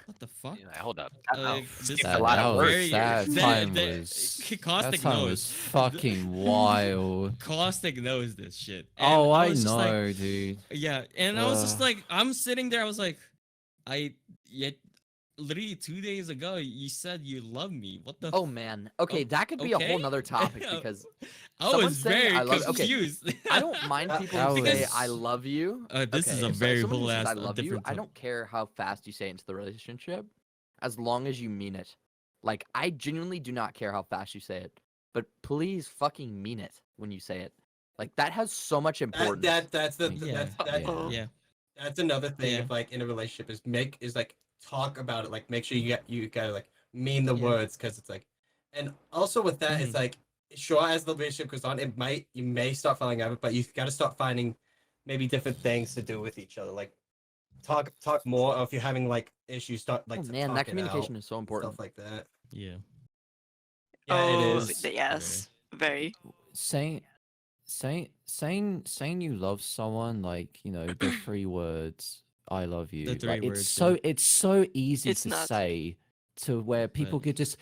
"What the fuck?" Yeah, hold up. Like, this Seems is a lot of work. very that the- time the- was caustic that time knows. was fucking wild. Caustic knows this shit. And Oh, I was just like, know, dude. yeah, and I was just Ugh. like, I'm sitting there. I was like, yet literally 2 days ago you said you love me. What the? Oh man. Okay, Oh, that could be a whole okay. nother topic because I someone was saying very I love- okay, confused. I don't mind people That who say was- I love you. This is Okay, a if very someone who whole says ass I love you, different I don't care how fast you say it into the relationship, as long as you mean it. Like I genuinely do not care how fast you say it, but please fucking mean it when you say it. Like that has so much importance. That's the Yeah, that's yeah. that's another thing Yeah. of like in a relationship is like talk about it, like make sure you gotta like mean the Yeah. words, because it's like, and also with that it's Mhm. like, sure, as the relationship goes on, you may start falling out of it, but you gotta start finding maybe different things to do with each other, like talk more, or if you're having like issues, start like Oh to man, talk that it communication out, is so important. stuff like that. Yeah. Yeah, it Oh, is. yes, very. saying saying you love someone, like, you know, the 3 words I love you, three like words, it's so easy It's to not. say, to where people But- could just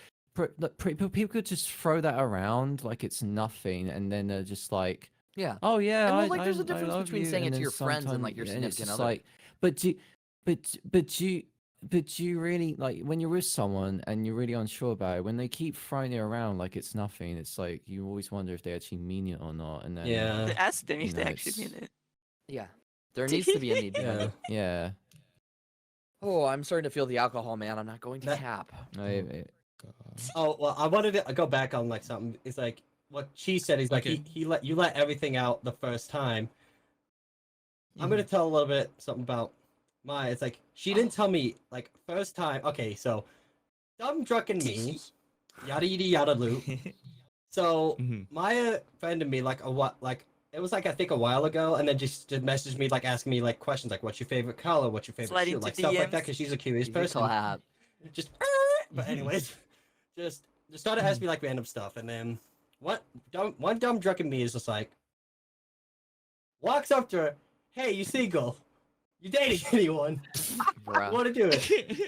people could just throw that around like it's nothing, and then they're just like, Yeah. oh yeah, And well, I, like, there's a I difference love between you, saying it and to then your friends and, like, your sometime- and it's significant just other. like, but you really, like, when you're with someone and you're really unsure about it, when they keep throwing it around like it's nothing, it's like you always wonder if they actually mean it or not, and then Yeah. Ask them you if they know, actually it's- mean it. Yeah. There needs to be a need behind Yeah. it. yeah. Oh, I'm starting to feel the alcohol, man. I'm not going to That- cap. I- Oh well, I wanted to go back on like something. It's like what she said is like Okay. he let you let everything out the first time. I'm gonna tell a little bit something about Maya. It's like she didn't tell me like first time. Okay, so dumb drunken me, yada yada yada loop. So Mhm. Maya friended me like it was like I think a while ago, and then just messaged me like asking me like questions like what's your favorite color, what's your favorite Slide shoe, into like stuff like that, DMs. because she's a curious Easy person. clap. Just but anyways, just started asking me like random stuff, and then one dumb drunken me is just like walks up to her, hey, you single? You dating anyone? Bruh. Want to do it?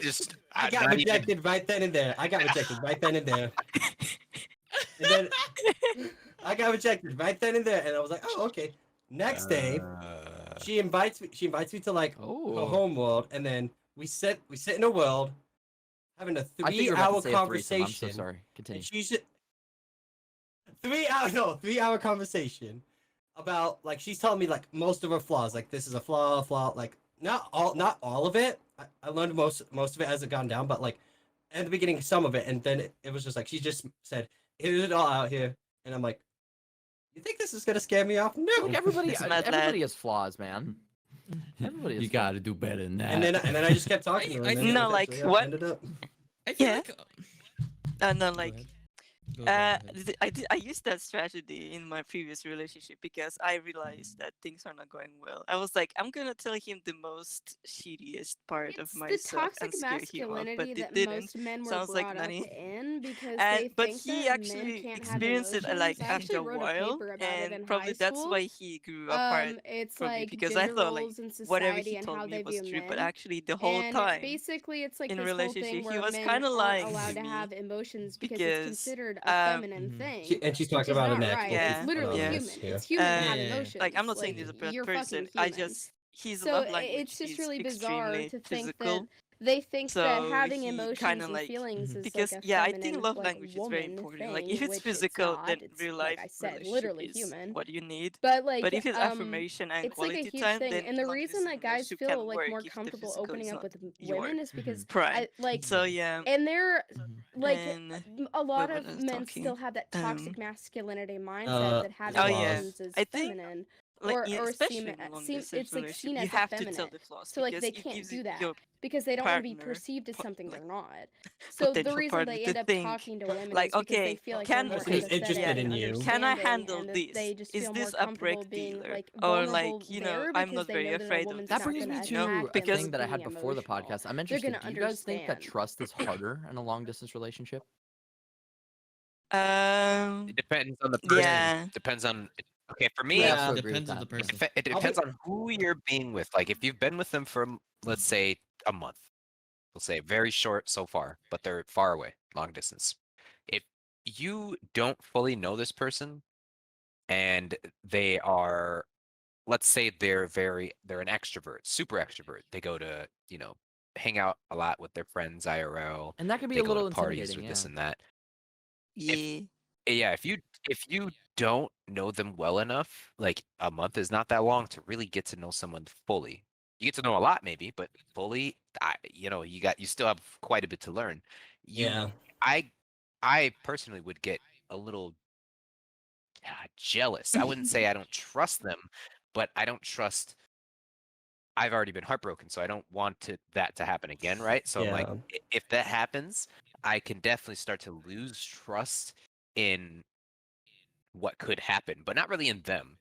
Just I got not even- rejected right then and there. And then I got rejected right then and there, and I was like, oh, okay. Next day, she invites me to like her Oh. home world, and then we sit in a world having a I thought you were about 3-hour to say a threesome. conversation. I'm so sorry. Continue. And she's 3-hour conversation about like she's telling me like most of her flaws. Like this is a flaw, like not all of it. I learned most of it as it gone down, but like at the beginning some of it, and then it was just like she just said, here's it all out here, and I'm like, you think this is gonna scare me off? No. Like everybody, It's mad everybody lad. has flaws, man. Everybody has you gotta do better than that. And then I just kept talking to her. I And then No, like, eventually what? Ended up. I feel Yeah. like No, Go like ahead. Go ahead. I used that strategy in my previous relationship because I realized that things are not going well. I was like, I'm gonna tell him the most shittiest part of It's the myself toxic and scare him off, but masculinity it that didn't. most men were Sounds like brought up Nani. in because And they but think he that actually men can't have experienced it emotions. like I after actually a wrote while, a paper about it in and probably high that's school. why he grew apart It's from me like because I gender thought like roles in whatever society he and told how me they was view true, but men. actually the whole And time basically, it's like in this whole relationship, thing he where was men kind of aren't lying allowed to to me have emotions because because it's considered considered a Um, feminine Mhm. thing. And she's which talking is about not an right. actual Yeah, It's literally yeah. anonymous human. here. It's human to have Yeah, yeah, yeah. emotions. like I'm not saying Like, he's a bad you're person. fucking I human. just his So love language it's just is really bizarre extremely to think physical. that they think that So having he emotions kind of and like feelings Mhm. is because like a yeah, I think feminine, love like language is very woman important. Like thing, if it's which physical, it's then not. It's real like life I said, relationship literally is human. what you need. But like But if it's affirmation and it's like a quality huge time, thing, then and the long reason distance that guys relationship feel can like work more if the comfortable physical opening is up not with your women is because prime. like So yeah, and they're like and a lot what of was I men talking? still have that toxic masculinity mindset that The having Oh yeah, flaws. emotions is I think feminine like or especially in long distance it's like relationship, seen you as have to tell effeminate. the flaws So like because they it can't gives do that your because they don't want to be partner perceived as something like they're not. So the potential reason partner they to end up think talking to women like, is because they okay, feel like they're can more Who's okay, interested empathetic in and you. can I understanding, handle and that this? they just Is feel more this a comfortable break being dealer? like Or vulnerable like, you know, there I'm because not they very know that a afraid of woman's That this not brings gonna me you know, to attack a them because thing for that I being had before the emotional. podcast. I'm They're interested. gonna Do you guys think that understand. trust is harder in a long distance relationship? It depends on the person. yeah. Depends on. Okay, for I me, Yeah. also agree with Depends on the that. person. it I'll be depends on who you're being with. Like, if you've been with them for, let's say, a month, we'll say very short so far, but they're far away, long distance. If you don't fully know this person and they are, let's say they're an extrovert, super extrovert. They go to, hang out a lot with their friends IRL. And that can be They a go to little parties intimidating, or this yeah. and that. Yeah. Yeah, if you don't know them well enough, like a month is not that long to really get to know someone fully. You get to know a lot maybe, but fully, you still have quite a bit to learn. You, Yeah. I, I personally would get a little jealous. I wouldn't say I don't trust them, but I don't trust. I've already been heartbroken, so I don't want that to happen again, right? So I'm like, Yeah. if that happens, I can definitely start to lose trust in what could happen, but not really in them.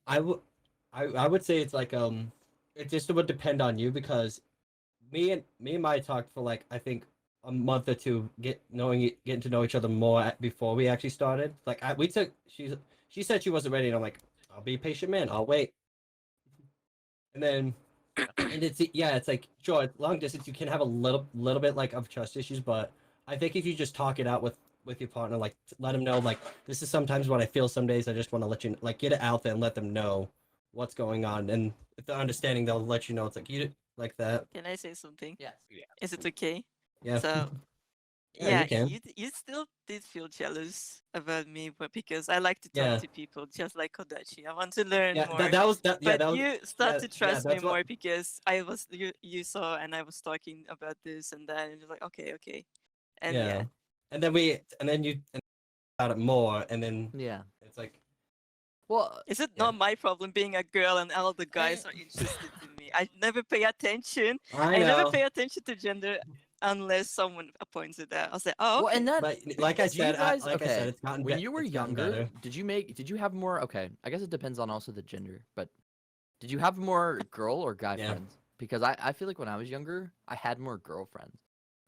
I would say it's like it just would depend on you because me and Mai talked for like I think a month or two getting to know each other more before we actually started. Like we took she said she wasn't ready and I'm like I'll be a patient man. I'll wait. And then and it's like sure long distance you can have a little bit like of trust issues, but I think if you just talk it out with your partner, like let them know like this is sometimes what I feel some days. I just want to let you like get it out there and let them know what's going on, and with the understanding they'll let you know it's like you like that. Can I say something? Yes. Yeah. Is it okay? Yeah. So Yeah, you yeah, can. you still did feel jealous about me, but because I like to talk Yeah. to people just like Kodachii. I want to learn Yeah, more. that was that. Yeah, But that was. you start to Yeah, trust me that's what. more because I was you saw and I was talking about this and that and you're like okay. And Yeah, yeah. and then you about it more, and then Yeah. it's like Well, Is it Yeah. not my problem being a girl and all the guys Eh. are interested in me? I never pay attention. I I never know, pay attention to gender unless someone points it out. I'll say, oh, well, okay. and that but like I do you said, guys like I said, okay? it's gotten When you were it's gotten younger, better. did you have more? Okay, I guess it depends on also the gender, but did you have more girl or guy Yeah. friends? Because I feel like when I was younger, I had more girlfriends,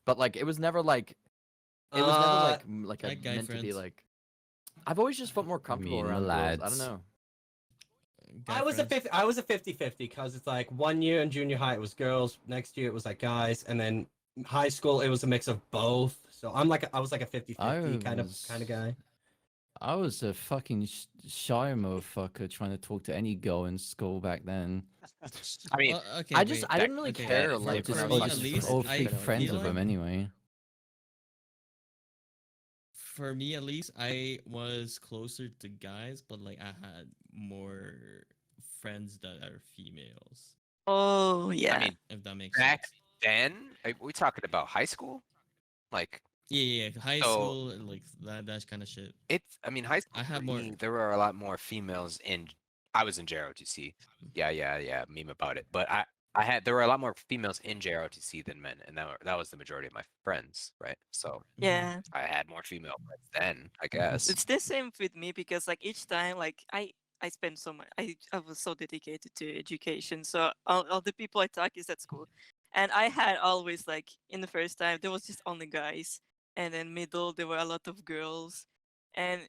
but like it was never like it was never like like I a had guy meant to be friends. like. I've always just felt more comfortable mean, the around girls. I don't lads. know. Guy I was friends. a 50-50 because it's like 1 year in junior high it was girls, next year it was like guys, and then high school it was a mix of both. So I was like a 50-50 kind of guy. I was a fucking shy motherfucker trying to talk to any girl in school back then. I mean, Well, okay, I just wait. I didn't really Okay, care for, like when for I Just was me at talking to least, all girls, I big didn't really friends feel with care. them like anyway. for me at least, I was closer to guys, but like I had more friends that are females. Oh, yeah. I mean, If that makes back sense. then, we talking about high school? Like, Yeah, high So- school, like that kind of shit. I mean, high school I for had more. me, there were a lot more females I was in JROTC. Yeah, meme about it. But there were a lot more females in JROTC than men, and that was the majority of my friends, right? So Yeah. I had more female friends then, I guess. It's the same with me because like each time like I spent so much I was so dedicated to education. So all the people I talk is at school. And I had always like in the first time there was just only guys. And then middle there were a lot of girls. And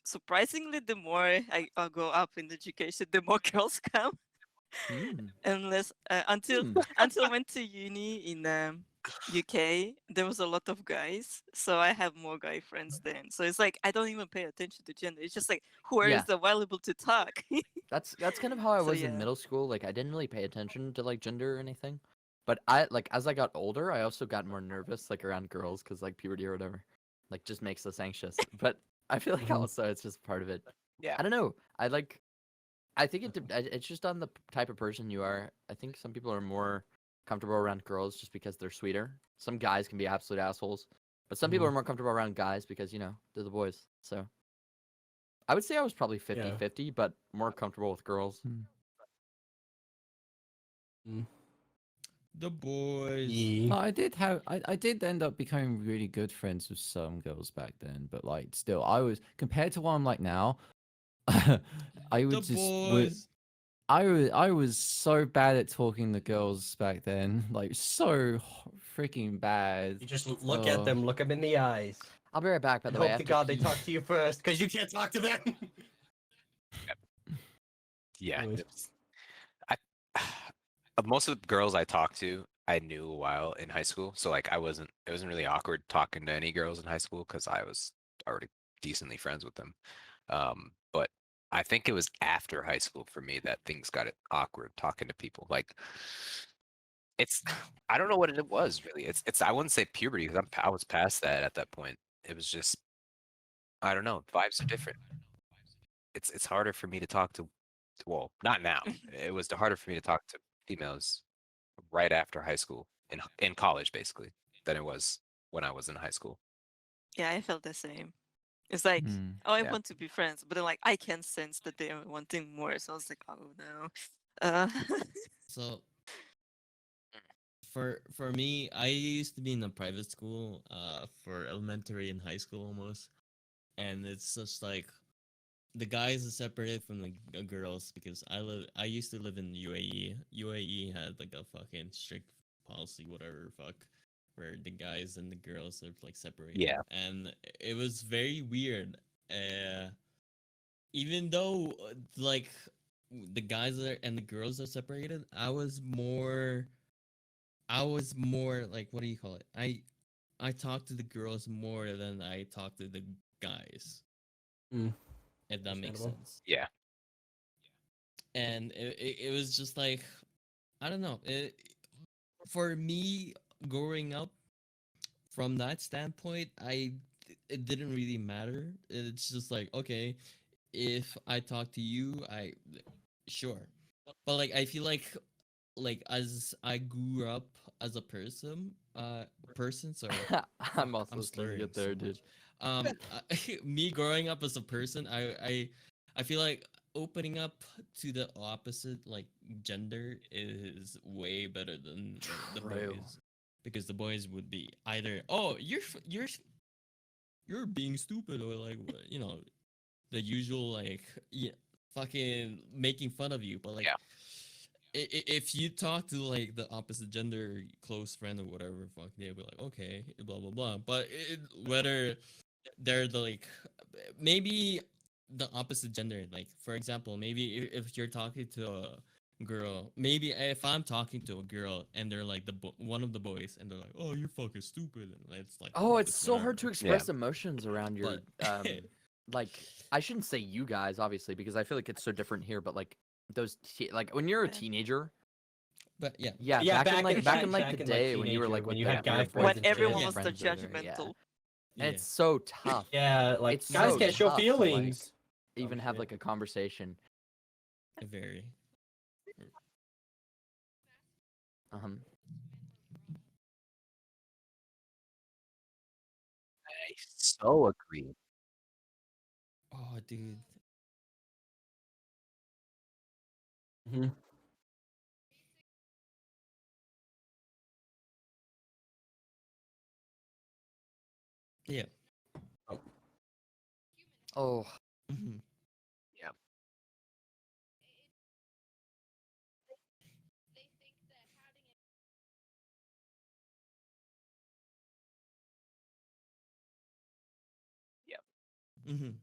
surprisingly the more I go up in education, the more girls come. Hmm. Unless until Hmm. until I went to uni in UK, there was a lot of guys, so I have more guy friends then. So it's like I don't even pay attention to gender. It's just like whoever Yeah. is available to talk. That's kind of how I So was in yeah. middle school. Like I didn't really pay attention to like gender or anything. But I like as I got older, I also got more nervous like around girls because like puberty or whatever, like just makes us anxious. But I feel like Mhm. also it's just part of it. Yeah. I don't know. I think it's just on the type of person you are. I think some people are more comfortable around girls just because they're sweeter. Some guys can be absolute assholes, but some people Mhm. are more comfortable around guys because they're the boys. So I would say I was probably Yeah. 50-50, but more comfortable with girls. The boys. Yeah. I did end up becoming really good friends with some girls back then, but like still I was compared to what I'm like now, I The would just boys. I was so bad at talking to girls back then, like so freaking bad. You just look at them, look them in the eyes, I'll be right back. By and the way, I hope to have God they pee. talk to you first, because you can't talk to them. Yeah. Anyways. I most of the girls I talked to, I knew a while in high school. So like it wasn't really awkward talking to any girls in high school because I was already decently friends with them. But I think it was after high school for me that things got awkward talking to people. Like it's I don't know what it was really. It's I wouldn't say puberty because I was past that at that point. It was just I don't know. Vibes are different. It's harder for me to talk to well, not now. It was harder for me to talk to females right after high school in college basically than it was when I was in high school. Yeah, I felt the same. It's like, Mm. oh, I Yeah. want to be friends, but then like I can sense that they are wanting more. So I was like, oh no. Uh, So for me, I used to be in a private school, for elementary and high school almost, and it's just like the guys are separated from the girls because I used to live in UAE. UAE had like a fucking strict policy, whatever fuck, where the guys and the girls are like separated. Yeah. And it was very weird. Even though like the guys are and the girls are separated, I was more like, what do you call it? I talked to the girls more than I talked to the guys. Mm. If that makes Understandable. sense. Yeah. And it was just like, I don't know. For me, growing up from that standpoint, it didn't really matter. It's just like, okay, if I talk to you, I sure. But like I feel like as I grew up as a person, sorry. I'm Fuck, also I'm starting to slurring get so there, dude. much. Me growing up as a person, I feel like opening up to the opposite like gender is way better than the True. boys, because the boys would be either, oh, you're being stupid, or like the usual like, yeah, fucking making fun of you. But like, Yeah. if you talk to like the opposite gender close friend or whatever, fuck, they'll be like, okay, blah blah blah. But whether they're the like, maybe the opposite gender, like for example, maybe if you're talking to a girl, maybe if I'm talking to a girl and they're like one of the boys, and they're like, oh, you're fucking stupid, and it's like, Oh, it's so whatever. hard to express emotions around your But like I shouldn't say you guys obviously because I feel like it's so different here, but like like when you're a Yeah. teenager, but yeah, yeah, back in like the in, day when you were teenager, like when with you like had guy your friends when and everyone shit. was the friends or whatever, yeah. judgmental. And it's so tough. Yeah, like It's guys so can't show tough to, like, feelings. even have like a conversation. very. Um, I so agree. Oh, dude. Mhm. Yeah. oh, Mhm. Yeah. Yeah. Mhm.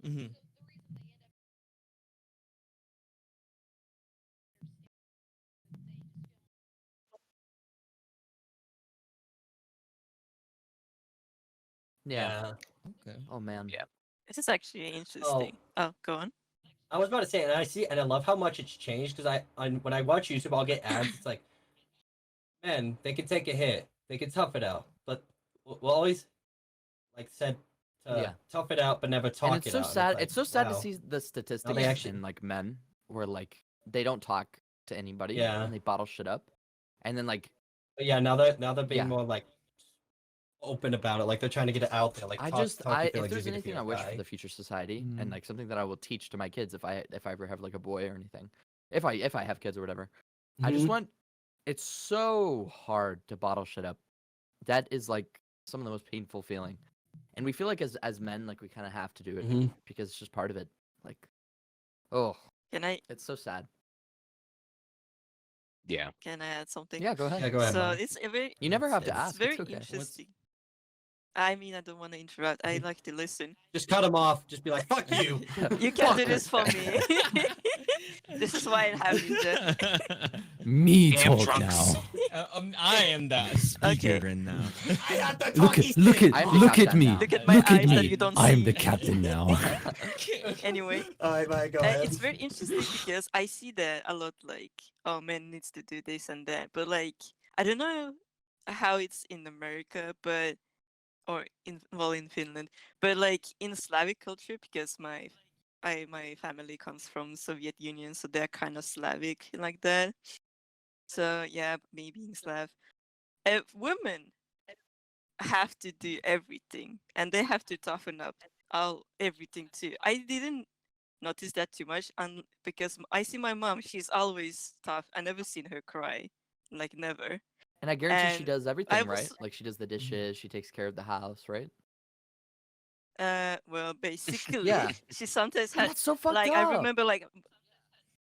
Hmm. Yeah. Okay. Oh man. Yeah. This is actually interesting. Oh, go on. I was about to say, and I see, and I love how much it's changed because when I watch YouTube, I'll get ads. It's like, man, they can take a hit, they can tough it out, but we'll always like said to Yeah. tough it out, but never And talk it's it so out. And sad. like, It's so sad to wow. see the statistics actually- in like men where like they don't talk to anybody Yeah. and they bottle shit up, and then like But yeah, now they're being Yeah. more like open about it. Like they're trying to get it out there. Like I talk just your if feelings there's even if anything you're I a wish for guy. the future society and Mm. like something that I will teach to my kids if I ever have like a boy or anything, if I have kids or whatever, I just Mhm. want. It's so hard to bottle shit up. That is like some of the most painful feeling, and we feel like as men like we kind of have to do it Mhm. because it's just part of it. Like, oh, Can I it's so sad. Yeah. add something? Yeah, go ahead. Yeah, go ahead, So Mom. it's a very You never have to it's ask. very It's okay. interesting. I mean, I don't want to interrupt. I like to listen. Just cut him off. Just be like, fuck you. You can do Fuck. this for me. This is why I have you there. Me Damn talk drunks. now. I am the speaker in now. I got the Look talkie at look stick. at I'm the look at captain me. now. Look at my Look at eyes that me. you don't I'm the see. captain now. Anyway, All right, go ahead. it's very interesting because I see that a lot. Like, oh, man needs to do this and that. But like, I don't know how it's in America, but or in Finland, but like in Slavic culture, because my family comes from Soviet Union, so they're kind of Slavic like that. So yeah, me being Slav, women have to do everything, and they have to toughen up all everything too. I didn't notice that too much, and because I see my mom, she's always tough. I never seen her cry, like never. And I guarantee she And does I everything, was right? Like she does the dishes, she takes care of the house, right? well, basically, Yeah. she sometimes And had that's so fucked like up. I remember like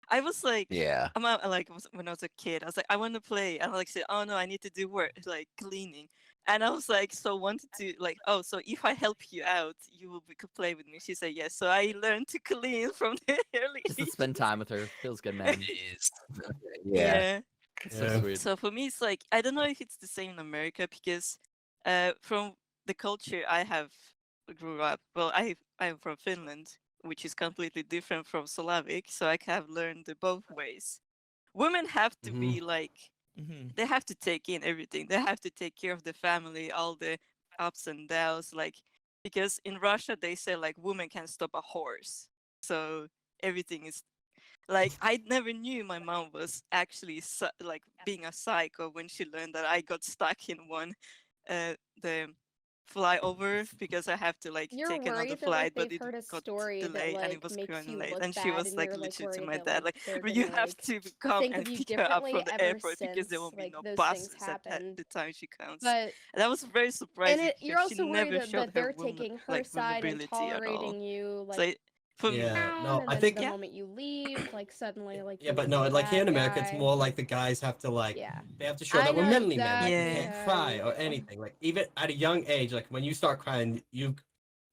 I was like Yeah. when I was a kid, I was like I want to play, and I like said, oh no, I need to do work like cleaning, and I was like so wanted to like oh so if I help you out, you will could play with me. She said yes, so I learned to clean from the early Just to age. spend time with her feels good, man. It is. Yeah. Yeah. It's Yeah. so sweet. So for me, it's like I don't know if it's the same in America because, from the culture I have grew up. Well, I'm from Finland, which is completely different from Slavic, so I have learned it both ways. Women have to be like Mhm. they have to take in everything. They have to take care of the family, all the ups and downs. Like because in Russia they say like women can stop a horse, so everything is like I never knew my mom was actually like being a psycho when she learned that I got stuck in the flyover because I have to like You're take another worried that flight, like but they've it heard a got story that delayed and it like was makes going you late. look And she bad, was and like you're like literally to worried my that dad, like like, they're "But you gonna have like to come think and of you pick her up differently from the ever airport because there since will be like no those buses things at the happened. time she comes." But And that was very and surprising you're because she also worried never showed that they're her woman taking her like side and vulnerability at all. tolerating you So like for me, Yeah. down, No, and I then think. the yeah, moment you leave, like suddenly like Yeah, you're but the no, like here in bad America, it's guy. more like the guys have to like Yeah, they have to show I that we're know manly men. Like we Yeah. can't exactly how cry you or feel. anything. Like even at a young age, like when you start crying,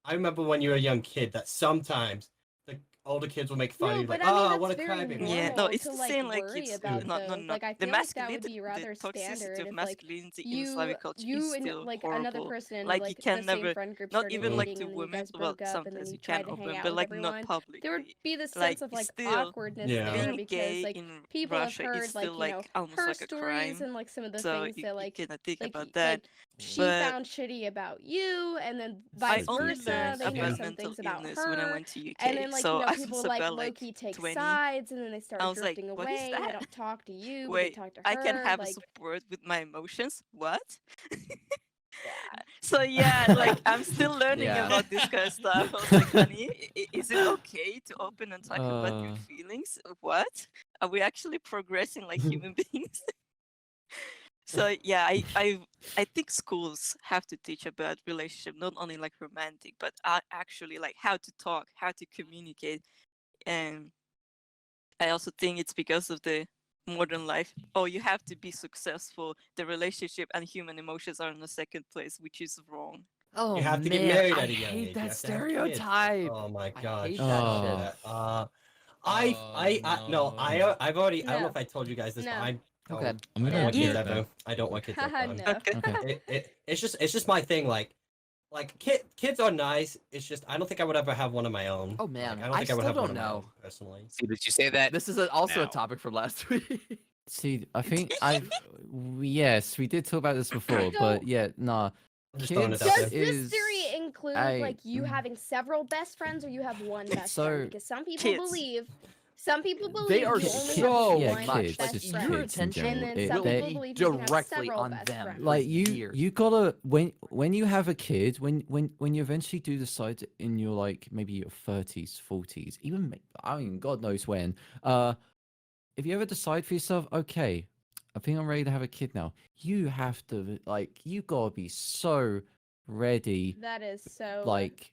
I remember when you were a young kid that sometimes the older kids will make fun of No, you, like, but I mean oh, that's what a very crybaby. yeah, no, normal it's to the like same like worry it's about not those. Like I the feel like that would masculinity, be the rather toxicity standard of if like masculinity in you Slavic culture is you and still like another horrible. person Like like you can the same never, friend group not started even like dating, to and then you women. guys Well, broke up, and then sometimes you you can tried to hang open, out but with like not everyone. There would publicly. be this Like sense of like still, awkwardness Yeah. there being because gay like in people have Russia is heard still like like almost her like a stories crime. and like some of the So things that you cannot think like about that. she But found shitty about you, and then I vice only versa. learned They hear about some mental things about illness when I her, went to UK. and then like So I people was like about like low-key take 20. sides, and then they start I was like, drifting what is away. They that? don't talk to you, but they Wait, talk to I can her. have a Like support with my emotions? What? yeah, So yeah, like I'm still learning Yeah. about this kind of stuff. I was like, honey, is it okay to open and talk about your Uh, feelings? What? Are we actually progressing like human beings? So yeah, I think schools have to teach about relationship, not only like romantic, but actually like how to talk, how to communicate. And I also think it's because of the modern life. Oh, you have to be successful. The relationship and human emotions are in the second place, which is wrong. Oh You have to get man, married I at a young hate age. that You have to have kids. stereotype. Oh my I gosh. hate that love shit. that. Oh, I've already. I don't know No. if I told you guys this, but No. I don't. Okay. I'm I gonna don't want kids admit ever. that. I don't want kids ever. Haha, no. Okay. It's just my thing. Like kids are nice. It's just I don't think I would ever have one of my own. Oh Like, man, I don't think I would still have one don't of my own know. personally. See, but you say that. This is also a now. topic from last week. See, I think yes, we did talk about this before, but So- yeah, nah. I'm just throwing Kids it out Does there. this is theory include I- like you having several best friends or you have one best friend? So- Because some people Kids. believe They are you only so have yeah, one much. kids, best just friend. your kids in attention And general. then It- some they- people believe you can have directly several on best them. friends. like years. you gotta when you have a kid when you eventually do decide in your like maybe your 30s 40s even I mean god knows when if you ever decide for yourself, okay, I think I'm ready to have a kid now, you have to like you gotta be so ready That is so like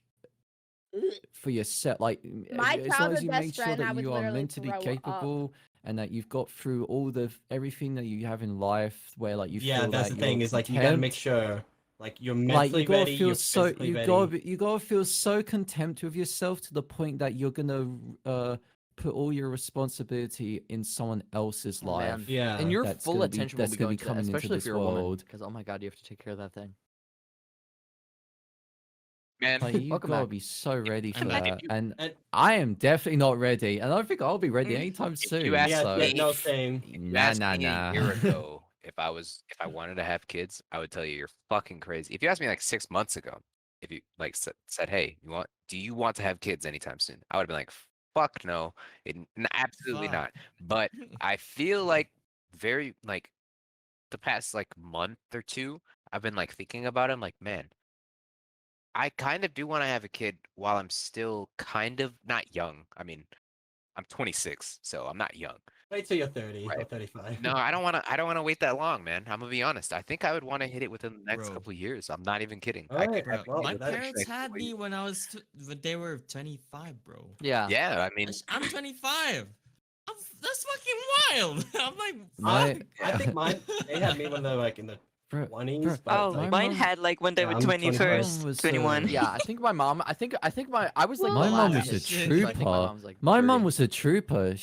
for yourself like My as long childhood as you best make sure friend, I that would you are literally mentally throw up. capable and that you've got through all the everything that you have in life where like you Yeah, feel that's that the thing. you're Is like you gotta make content, sure, like you're like mentally you gotta ready. feel You're so physically you ready. you gotta feel so contempt with yourself to the point that you're gonna put all your responsibility in someone else's Oh, life. man. Yeah. And your that's full gonna be- attention will that's be gonna going be to that, coming into especially if this you're a woman. world. Because oh my god, you have to take care of that thing. Man, Like you Welcome gotta back. be so ready I'm for back. that, and And- I am definitely not ready, and I don't think I'll be ready Mm. anytime If you soon. ask Yeah, So yeah, no, same. if you nah, asked nah, me nah. a year ago if I wanted to have kids, I would tell you you're fucking crazy. If you asked me like 6 months ago, if you like said, hey, do you want to have kids anytime soon? I would have been like, fuck no, absolutely Fuck. not. But I feel like very like the past like month or two, I've been like thinking about it. I'm like, man, I kind of do want to have a kid while I'm still kind of not young. I mean, I'm 26, so I'm not young. Wait till you're 30 or Right. 35. No, I don't want to. I don't want to wait that long, man. I'm gonna be honest. I think I would want to hit it within the next Bro. couple of years. I'm not even kidding. All I right, could, Bro, well, my with that parents expect had what me you- when I was when they were 25, bro. Yeah. yeah, I mean, I'm 25. That's fucking wild. I'm like, My- fuck. I think mine. They had me when they're like in the Bro, 20s. bro, But Oh, my mine mom- had like when they Yeah, were I'm 25. 21st, was, 21. Yeah, I think my mom. I think I was like Well, the my mom last was a kid, so I think my trooper. mom's like My mom 30. was a trooper.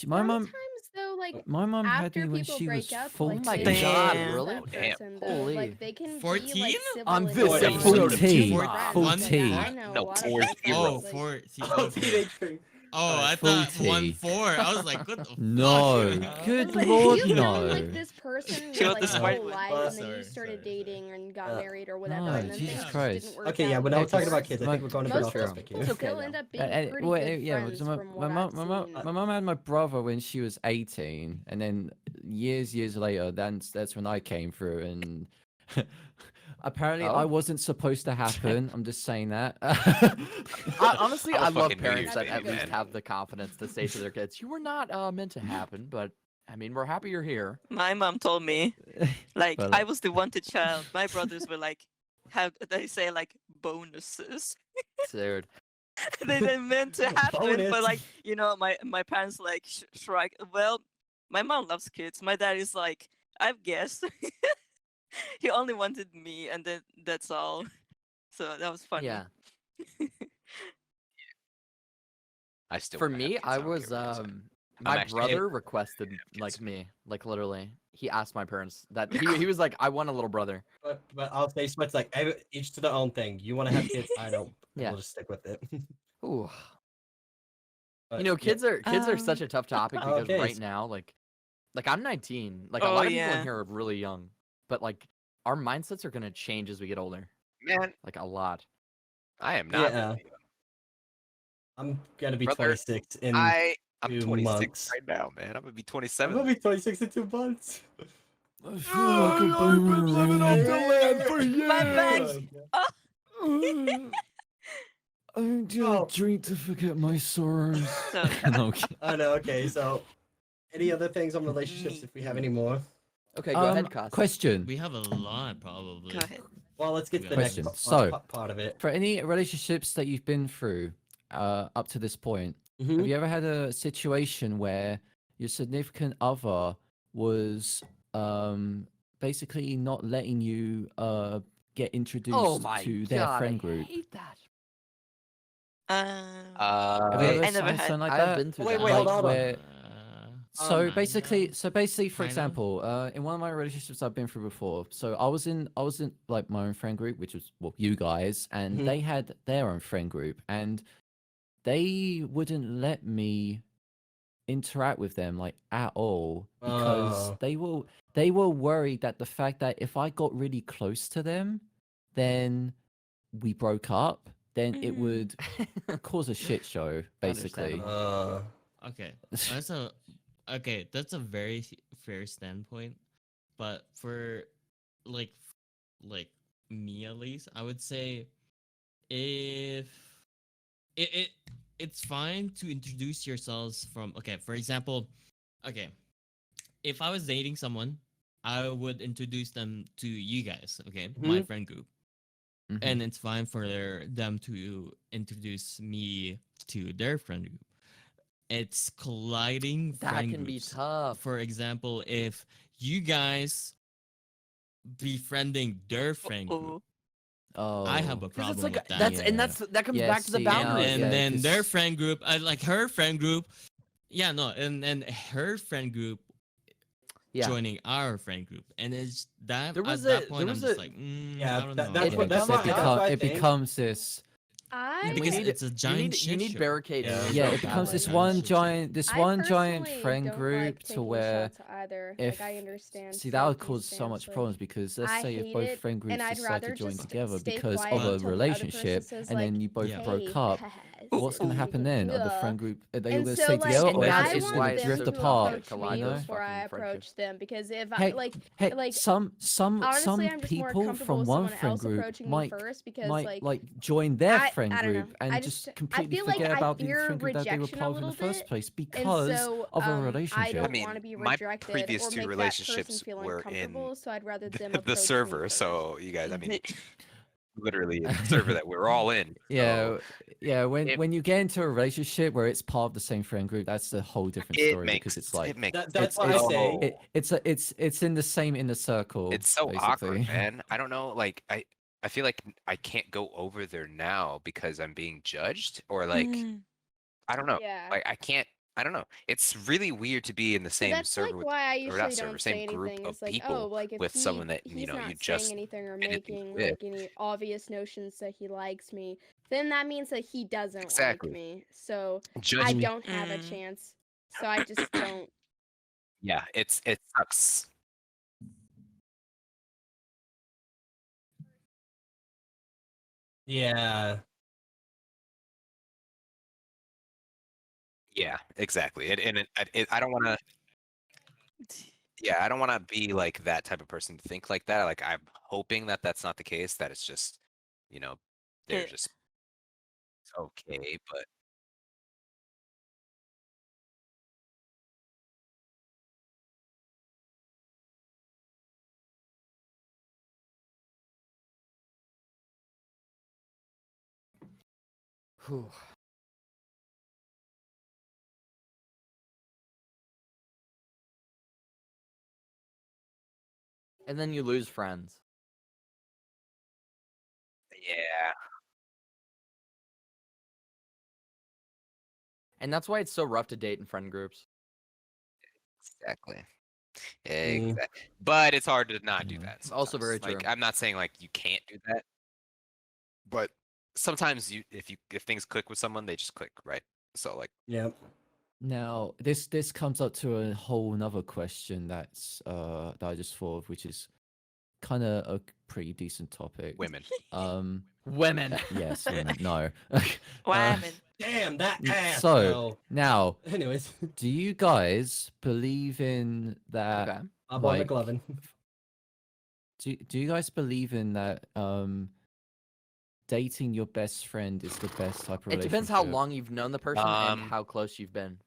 My mom, Sometimes though, like my mom had after me when people she was break up, 14. like my they God, divorce really? that Oh, damn. person, though. Holy. Like they can be 14? like civil On and this normal episode of 14. friends. Like, 14. I know No, a lot of 40. best friends, Oh, like, 4. oh, teenage dream. Oh, I thought 40. 1-4. I was like, what the No, fuck? good Like, lord, you've known no. like this person She your, was like the your whole smart one. life, Well, and then you sorry, started sorry. dating and got Uh, married or whatever, no, and then Jesus things just Christ. didn't work Okay, out. yeah, we're Hey, not talking about afterwards. kids. I my- think we're going a bit Most off True. topic people here. still end up being And- pretty well, good yeah, friends because from what I've seen. my mom had my brother when she was 18, and then years later, that's when I came through, and apparently I Oh. wasn't supposed to happen. I'm just saying that. Honestly, I'm a I love fucking New parents Year's that baby, at least man. have the confidence to say to their kids, "You were not meant to happen, but I mean, we're happy you're here." My mom told me, like, But, I was the wanted child. My brothers were like, how they say, like, bonuses. Dude, They didn't meant to happen, Bonus. but like, you know, my parents like shrug. Well, my mom loves kids. My dad is like, I've guessed. He only wanted me, and then that's all. So that was funny. yeah. I still For wanna have me, kids, I don't was care what you say. my actually- brother requested kids. like me, like literally. He asked my parents that he was like, "I want a little brother." But I'll say so. It's like each to their own thing. You want to have kids? I don't. Yeah. We'll just stick with it. Ooh. But, You know, yeah. kids are such a tough topic because Okay, right so- now, like I'm 19. Like a Oh, lot of people yeah. in here are really young, but like our mindsets are gonna change as we get older. Man, Like a lot. I am not. Yeah. really young. I'm gonna be Brother, 26 in. I'm 2 26 months. right now, man. I'm gonna be I'm 27. gonna be 26 in 2 months. I feel like a boomer living right off the now. land for My years. bags. I need Oh. a drink to forget my sorrows. So No, okay. I know. Okay, so any other things on relationships? If we have any more, Okay, go ahead, Costa. Question. We have a lot, probably. go ahead. well, let's get to the Question. next So- part of it. For any relationships that you've been through up to this point, Mhm. have you ever had a situation where your significant other was basically not letting you get Oh introduced my to their god, friend I group? hate that. Have you Wait, ever I never seen had. something like I've that? been through Wait, that. wait, hold Like on. where so Um, basically, for kinda. example, in one of my relationships I've been through before, so I was in like my own friend group, which was well you guys, and Mhm. they had their own friend group, and they wouldn't let me interact with them like at all because Oh. they were worried that the fact that if I got really close to them, then we broke up, then it Mhm. would cause a shit show, basically. Understandable. Okay, that's a That's a very fair standpoint, but for like like me at least, I would say if it, it it's fine to introduce yourselves from okay, for example, okay, if I was dating someone, I would introduce them to you guys, okay, my Mhm. friend group, Mhm. and it's fine for them to introduce me to their friend group. It's colliding That friend can be groups. tough. For example, if you guys befriending their friend group, Oh. I have Oh, a Because it's problem like with that. that's and Yeah. that comes Yeah, back to the see, now, boundaries. And yeah, then their 'cause- friend group, like her friend group, yeah, no, and her friend group Yeah. joining our friend group, and it's that There was at that a- point there I'm was just a- like, Yeah, I don't that- know. that's yeah, what- that's so what- that's what I it think. becomes this. I because need- it's a giant you shit need show. barricades. Yeah. Yeah, so it becomes badly. this Yeah, one shit show. giant personally friend don't group like to taking where shots either. if Like I understand. see that would Safety cause so much stance, like, problems because let's I say if hate both it, friend groups and I'd decide rather to join just together stay because quiet of a until the other person relationship says, and then like, you both Yeah. broke "Hey, up, what's gonna see, happen then? Are the yeah." friend group are they all And gonna so, stay like, together, or And is that it is just why gonna it's them drift so to tough apart? to approach collide me know? those before I fucking approach friendships. them, because if Hey, I like, hey, like some honestly, I'm just more people comfortable from with one someone friend else group approaching me might first because, like, join their I friend don't know. group and I just I completely feel like forget I about the fear friend group that they were rejection a part of in the little first bit, place and because so of a I relationship. don't mean, want to be my rejected previous or two make that person relationships feel were in uncomfortable. So I'd rather them the approach me server. first. So you guys, I mean, literally in the server that we're all in. Yeah, So yeah. if When you get into a relationship where it's part of the same friend group, that's a whole different it story makes because it's like it makes That's it's what I it's say. it's in the same inner circle. it's so basically. awkward, man. I don't know. Like I feel like I can't go over there now because I'm being judged, or like Mm. I don't know. Yeah. Like I can't. I don't know. It's really weird to be in the So same that's server like with, why I or usually not server, don't same say group anything. of It's like, oh, people like if with someone that he's you know you not just saying anything or ended things making with. like any obvious notions that he likes me, then that means that he doesn't Exactly. like me. So I Judging. don't have a Mm. chance. So I just don't. Yeah, it sucks. Yeah. Yeah, exactly. I don't want to. Yeah, I don't want to be like that type of person to think like that. Like I'm hoping that that's not the case. That it's just, you know, they're Yeah. just okay. But Whew. And then you lose friends. yeah, And that's why it's so rough to date in friend groups. exactly. Mm. Exactly. But it's hard to not do Yeah. that. Also very sometimes. Like true. I'm not saying like you can't do that, but sometimes if things click with someone, they just click, right? So like Yep. Now, this comes up to a whole nother question that's that I just thought of, which is kind of a pretty decent topic. women. Women. Yes, women. No. Women. Damn that ass. So though. now, Anyways, do you guys believe in that? Okay. I'm on Like, McLovin. Do you guys believe in that? Dating your best friend is the best type of It relationship. depends how long you've known the person and Um, how close you've been.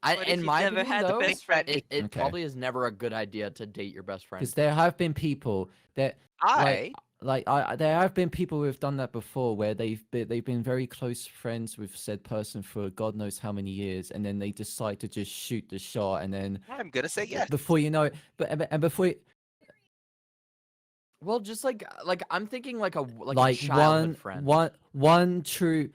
What if In you've my never opinion, had a though, best friend? it Okay. probably is never a good idea to date your best friend. Because there have been people that there have been people who have done that before, where they've been very close friends with said person for God knows how many years, and then they decide to just shoot the shot, and then I'm gonna say yes. before you know it, and before Well, just like I'm thinking like a Like childhood friend. one true.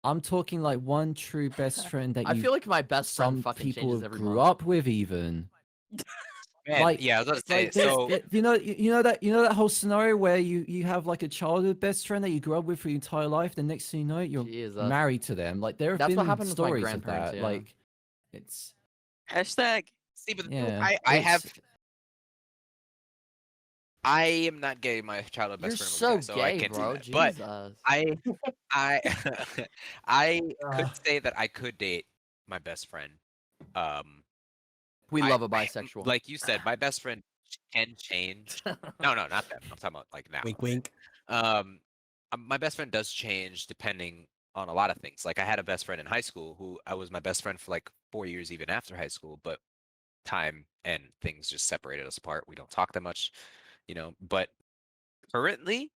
I'm talking like one true best friend that I you feel like my best friend some fucking people changes every grew month. up with even. Man, Like- yeah, I was gonna say. Like there's, So you know that whole scenario where you have like a childhood best friend that you grew up with for your entire life. The next thing you know, you're Jesus. married to them. Like there have That's what been happened with my stories of grandparents, that. yeah. Like it's Hashtag. see, but yeah. I it's- have. I am not gay. My childhood You're best friend was so gay, so I gay, can't bro. say that. Jesus. But I I could Uh, say that I could date my best friend. We I- love a I- bisexual. Like you said, my best friend can change. No, not that. I'm talking about like now. wink, wink. My best friend does change depending on a lot of things. Like I had a best friend in high school who I was my best friend for like 4 years even after high school, but time and things just separated us apart. We don't talk that much, but currently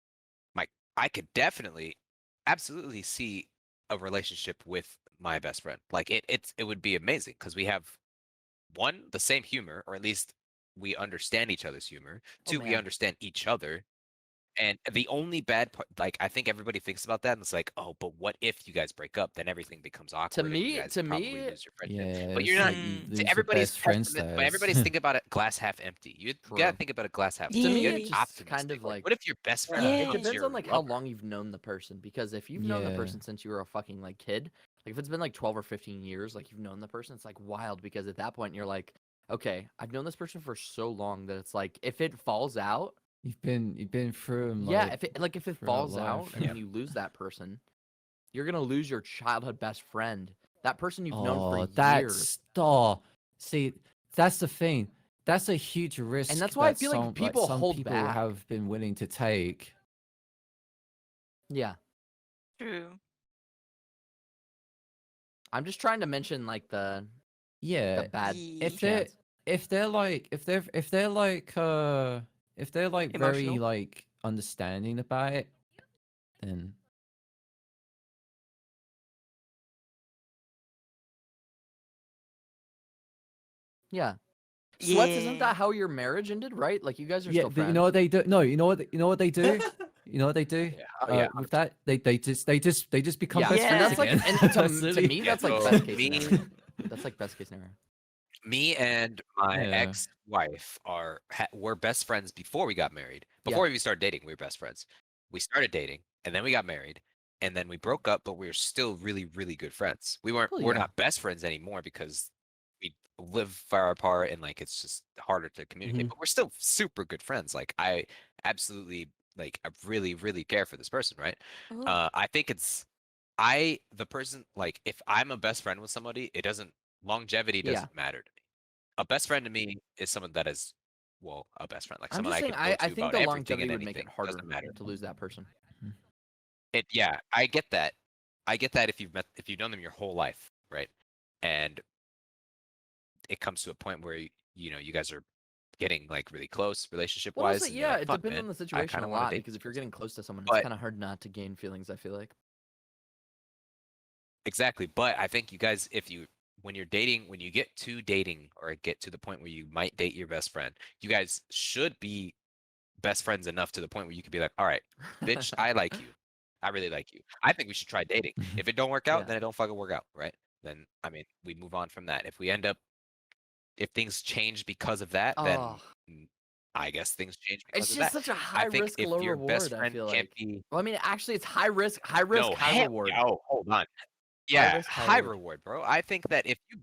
I could definitely absolutely see a relationship with my best friend. Like it would be amazing because we have one, the same humor, or at least we understand each other's humor. Oh, Two, we man. understand each other. And the only bad part, like I think everybody thinks about that, and it's like, oh, but what if you guys break up? Then everything becomes awkward. and you me- guys to probably me- lose your friendship. Yeah, But you're it's not. like you Mm. lose See, the everybody's best friend pessimist, but status. everybody's thinking about it glass half empty. You gotta True. think about it glass half To full. me, You it gotta just be optimistic. kind of like- what if your best friend Yeah. It becomes depends your on like how lover? long you've known the person. Because if you've known the Yeah. person since you were a fucking like kid, like if it's been like 12 or 15 years, like you've known the person, it's like wild because at that point you're like, okay, I've known this person for so long that it's like if it falls out, You've been through 'em, yeah, like, if it throughout falls life. out and Yeah. then you lose that person, you're gonna lose your childhood best friend. That person you've known for years. See, that's the thing. That's a huge risk. that's why I that feel like some, people some hold people back. have been willing to take. Yeah. True. I'm just trying to mention like the Yeah, bad if Yeah. they're chance. if they're like very Emotional? like understanding about it, then Yeah. Sweats, isn't Yeah. that how your marriage ended, right? Like you guys are yeah, still but friends. you know what they do? No, you know what they do? You know what they do? Yeah. Oh, yeah. With that, they just become yeah, best Yeah. and friends that's like, again. and to Silly. me, that's Yeah, like so best case me- scenario. That's like best case scenario. Me and my Yeah. ex-wife were best friends before we got married. Before we started dating, we were best friends. We started dating, and then we got married, and then we broke up, but we were still really, really good friends. Well, We're yeah. not best friends anymore because we live far apart, and like it's just harder to communicate. Mhm. But we're still super good friends. Like I absolutely I really, really care for this person, right? Oh. I think the person, like if I'm a best friend with somebody, longevity Yeah. doesn't matter to me. A best friend to me is someone that is, well, a best friend, like I'm someone just I saying, could go I to think about the everything longevity and would make it anything. harder Doesn't matter. to lose that person. Yeah, I get that. I get that if you've known them your whole life, right? And it comes to a point where you guys are getting like really close relationship Well, wise. also, yeah, it depends on the I situation kinda a wanna lot date because if you're this getting close to someone, But- it's kind of hard not to gain feelings. I feel like. Exactly, but I think you guys, when you're dating, when you get to dating or get to the point where you might date your best friend, you guys should be best friends enough to the point where you could be like, all right, bitch, I like you. I really like you. I think we should try dating. If it don't work out, Yeah. then it don't fucking work out, right? Then I mean, we move on from that. If things change because of that, then Oh, I guess things change because it's of just that. such a high I think risk, if low your best reward. I friend feel can't like. be Well, I mean, actually, it's high risk, no, high hell, reward. yo, hold on. Yeah, risk, high high reward. reward, bro. I think that if you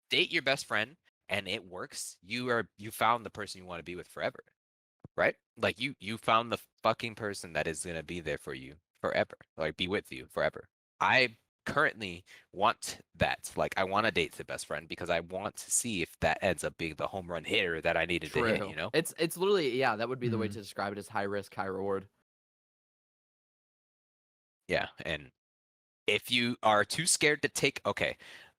date your best friend and it works, you found the person you want to be with forever, right? Like you found the fucking person that is gonna be there for you forever, like be with you forever. I currently want that. Like I want to date the best friend because I want to see if that ends up being the home run hitter that I needed to hit. True. You know? It's literally, yeah, that would be the way Mhm. to describe it as high risk, high reward. Yeah, and if you are too scared to take, okay,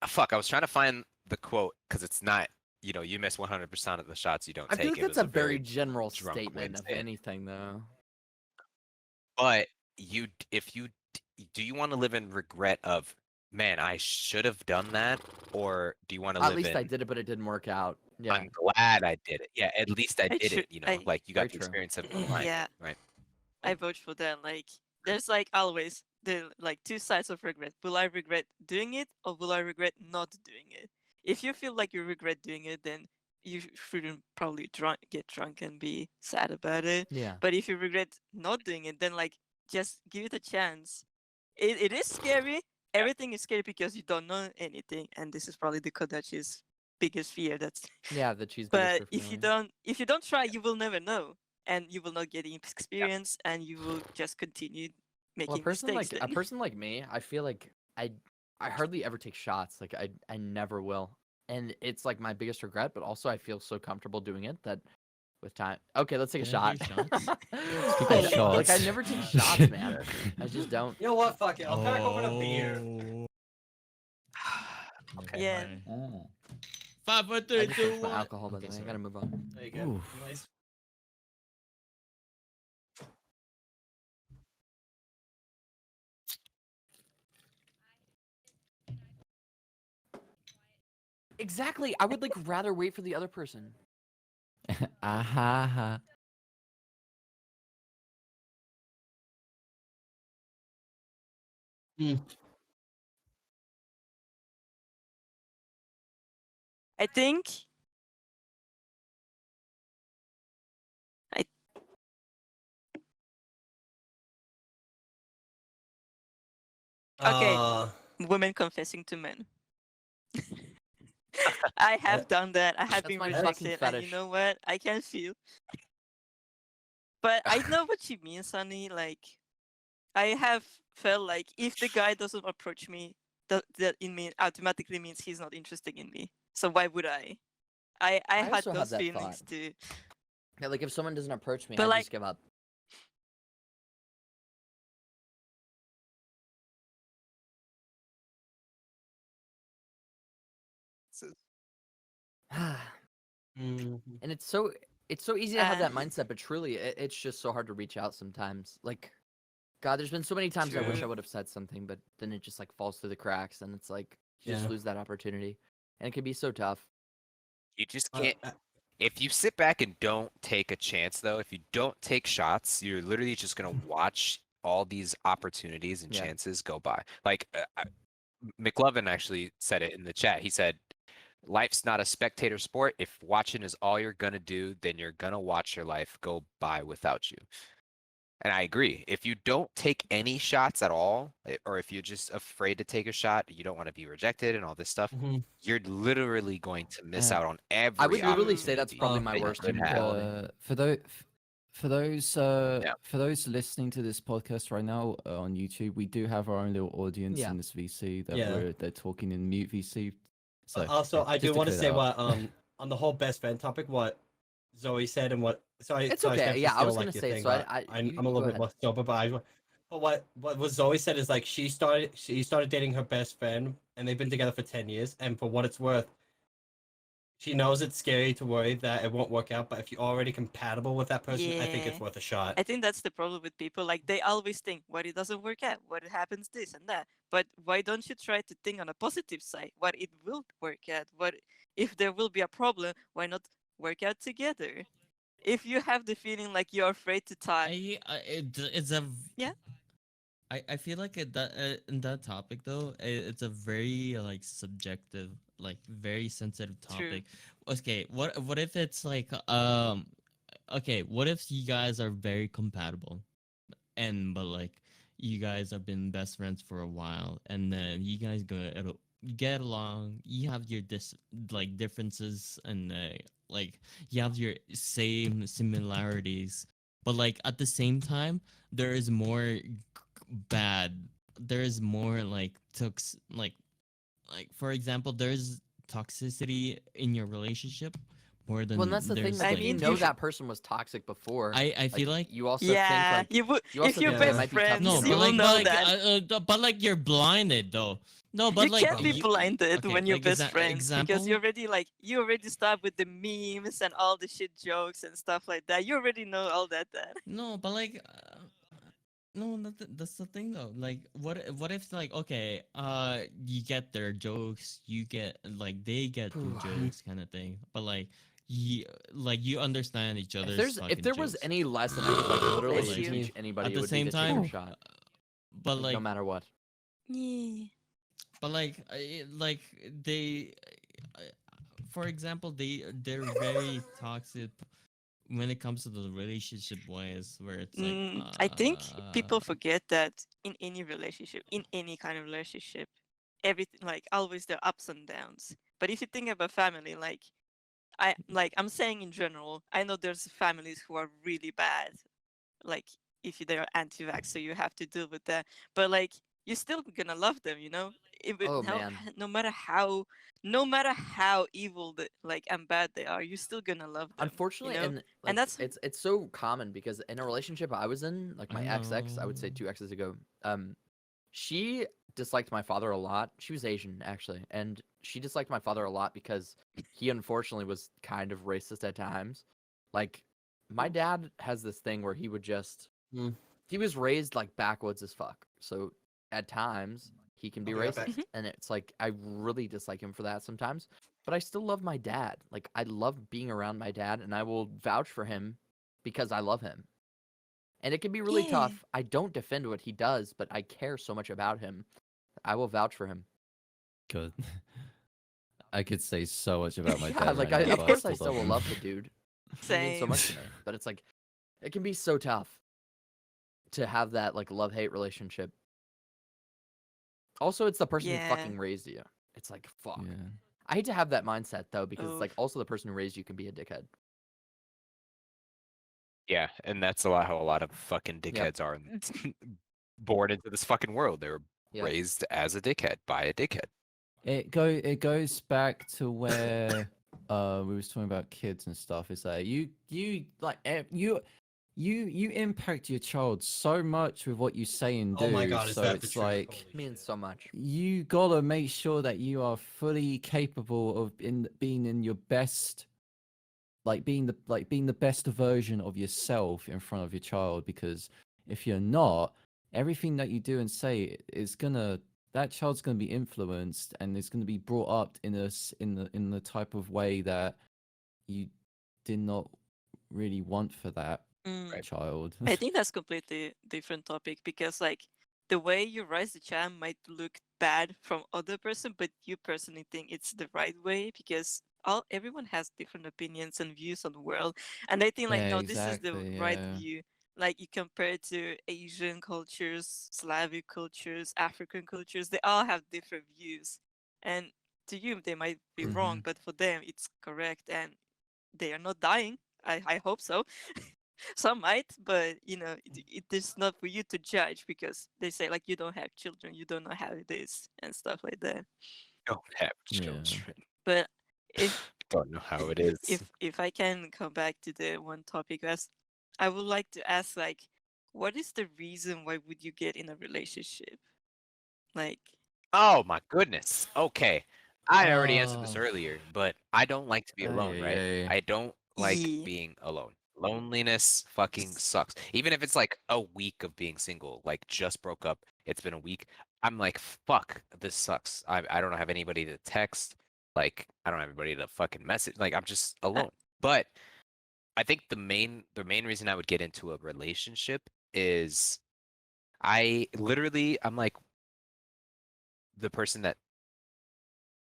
fuck, I was trying to find the quote because it's not, you miss 100% of the shots you don't I take. feel like It that's was a very general drunk way to statement of say it. anything, though. But do you want to live in regret of man, I should have done that, or do you want to At live least in? I did it, but it didn't work out. Yeah, I'm glad I did it. Yeah, at least I I did tr- it. You know, I like you very got the true. experience of applying yeah, it, right? I vote for that. Like, there's like always the like two sides of regret. Will I regret doing it, or will I regret not doing it? If you feel like you regret doing it, then you shouldn't probably get drunk and be sad about it. yeah. But if you regret not doing it, then like just give it a chance. It is scary. Everything is scary because you don't know anything, and this is probably the Kodachi's biggest fear. That's Yeah, the cheese biggest but fear for me. if you don't try, you will never know, and you will not get any experience, and you will just continue Well, making mistakes. a Then. person like me, I feel like I hardly ever take shots. Like I never will. And it's like my biggest regret, but also I feel so comfortable doing it that with time. Okay, let's take a Can I shot. take shots? Speaking I of don't- like I shots. never take shots, man. I just don't. You know what? Fuck it. I'll crack open a beer. Okay. Yeah. Alright. 5, 4, I 3, just 2, finished my 1. alcohol, by the Okay, way. I sorry. gotta move on. There you go. Oof. Nice. Exactly. I would like rather wait for the other person. Aha. I think. I Okay. Women confessing to men. I have done that. I have That's been my fucking rejected, and you fetish. know what? I can feel. But I know what you mean, Sunny. Like, I have felt like if the guy doesn't approach me, that automatically means he's not interested in me. So why would I? I had also have those that feelings thought. too. Yeah, like if someone doesn't approach me, But I like- just give up. Mhm. And it's so easy to have that Uh, mindset, but truly it's just so hard to reach out sometimes. Like God, there's been so many times I wish I True. would have said something, but then it just like falls through the cracks and it's like you just Yeah. lose that opportunity. And it can be so tough. You just Uh, can't. If you sit back and don't take a chance, though, if you don't take shots, you're literally just gonna watch all these opportunities and Yeah. chances go by. Like McLovin actually said it in the chat. He said, "Life's not a spectator sport. If watching is all you're gonna do, then you're gonna watch your life go by without you." And I agree. If you don't take any shots at all, or if you're just afraid to take a shot, you don't want to be rejected and all this stuff, Mhm. you're literally going to miss out on every I would literally say that's opportunity probably Uh, my that you worst could human have. quality. For those listening to this podcast right now on YouTube, we do have our own little audience Yeah. in this VC that Yeah. they're talking in mute VC. So Also, I just do to want to clear say that up. what on the whole best friend topic, what Zoe said and what sorry, It's sorry, okay, Steph, yeah, I still was like gonna your say, thing, so but I- I'm you a go little bit ahead. more sober, but what Zoe said is like she started dating her best friend and they've been together for 10 years, and for what it's worth, she knows it's scary to worry that it won't work out, but if you're already compatible with that person, I think it's Yeah. worth a shot. I think that's the problem with people. Like they always think, what it doesn't work out, what happens this and that. But why don't you try to think on a positive side? What it will work out? What if there will be a problem? Why not work out together? If you have the feeling like you're afraid to tie, It's a Yeah. I feel like in that topic though, it's a very like subjective, like very sensitive True. topic. Okay, what if it's like okay, what if you guys are very compatible, but like you guys have been best friends for a while, and then you guys get along, you have your like differences, and like you have your same similarities, but like at the same time there is more bad, there is more like like for example there's toxicity in your relationship more than Well, and that's the thing. there's Like, I if you mean, know you that person was toxic before, I feel like you also yeah, think like you would. you If also you're think they Yeah. best might be tough friends, no, together. you but will like, know but that. like you're blinded though. No, but You like can't be blinded okay, when you're like best friends because example. you already start with the memes and all the shit jokes and stuff like that. You already know all that. No, but like no, that's the thing though. Like, what if like, okay, you get their jokes, you get like they get your jokes, kind of thing. But you understand each If other's there's fucking if there was jokes. any lesson I could like literally Bless you. teach anybody, At it the would be same to take your time, shot, but like, no matter what. Yeah. but like they, uh, for example, they're very toxic when it comes to the relationship wise, where it's like, I think people forget that in any relationship, in any kind of relationship, everything like always there are ups and downs. But if you think about family, I'm saying in general, I know there's families who are really bad. Like if they're anti-vax, so you have to deal with that. But like you're still gonna love them, you know. Oh man. No matter how evil and bad they are, you're still gonna love them. Unfortunately, and And like that's it's so common because in a relationship I was in, like my ex, I would say know. 2 exes ago, she disliked my father a lot. She was Asian actually, and she disliked my father a lot because he unfortunately was kind of racist at times. Like my dad has this thing where he would just Mm. he was raised like backwoods as fuck. So at times he can be I'll be right back. racist, and it's like I really dislike him for that sometimes. But I still love my dad. Like I love being around my dad, and I will vouch for him because I love him. And it can be really Yeah. tough. I don't defend what he does, but I care so much about him. I will vouch for him. Good. I could say so much about my Yeah, dad. like right now, of but course I still still will him. love the dude. He means so much to me. But it's like it can be so tough to have that like love-hate relationship. Also, it's the person who Yeah. fucking raised you. It's like fuck. Yeah. I hate to have that mindset though, because it's Oof. like also the person who raised you can be a dickhead. Yeah, and that's a lot how a lot of fucking dickheads are born into this fucking world. They were Yep. raised as a dickhead by a dickhead. It goes back to where we was talking about kids and stuff. It's like you impact your child so much with what you say and do. Oh my god, is so that the it's truth? like Holy Means shit. so much. you gotta make sure that you are fully capable of being in your best, being the best version of yourself in front of your child. Because if you're not, everything that you do and say is gonna that child's gonna be influenced and is gonna be brought up in the type of way that you did not really want for that Mm. child. I think that's completely different topic because the way you raise the child might look bad from other person, but you personally think it's the right way because everyone has different opinions and views on the world, and I think Yeah, no, this is the exactly. right Yeah. view. Like you compare it to Asian cultures, Slavic cultures, African cultures, they all have different views, and to you they might be wrong, Mhm. but for them it's correct, and they are not dying. I hope so. Some might, but it is not for you to judge because they say like you don't have children, you don't know how it is and stuff like that. Don't have Yeah. children. But if Don't know how it is. if I can come back to the one topic, I would like to ask like, what is the reason why would you get in a relationship? Like, Oh my goodness. Okay. I already answered this Oh. earlier, but I don't like to be alone, right? Ay. I don't like yeah, being alone. Loneliness fucking sucks. Even if it's like a week of being single, like just broke up, it's been a week. I'm like, fuck, this sucks. I don't have anybody to text. Like, I don't have anybody to fucking message. Like, I'm just alone. But I think the main reason I would get into a relationship is I'm like the person that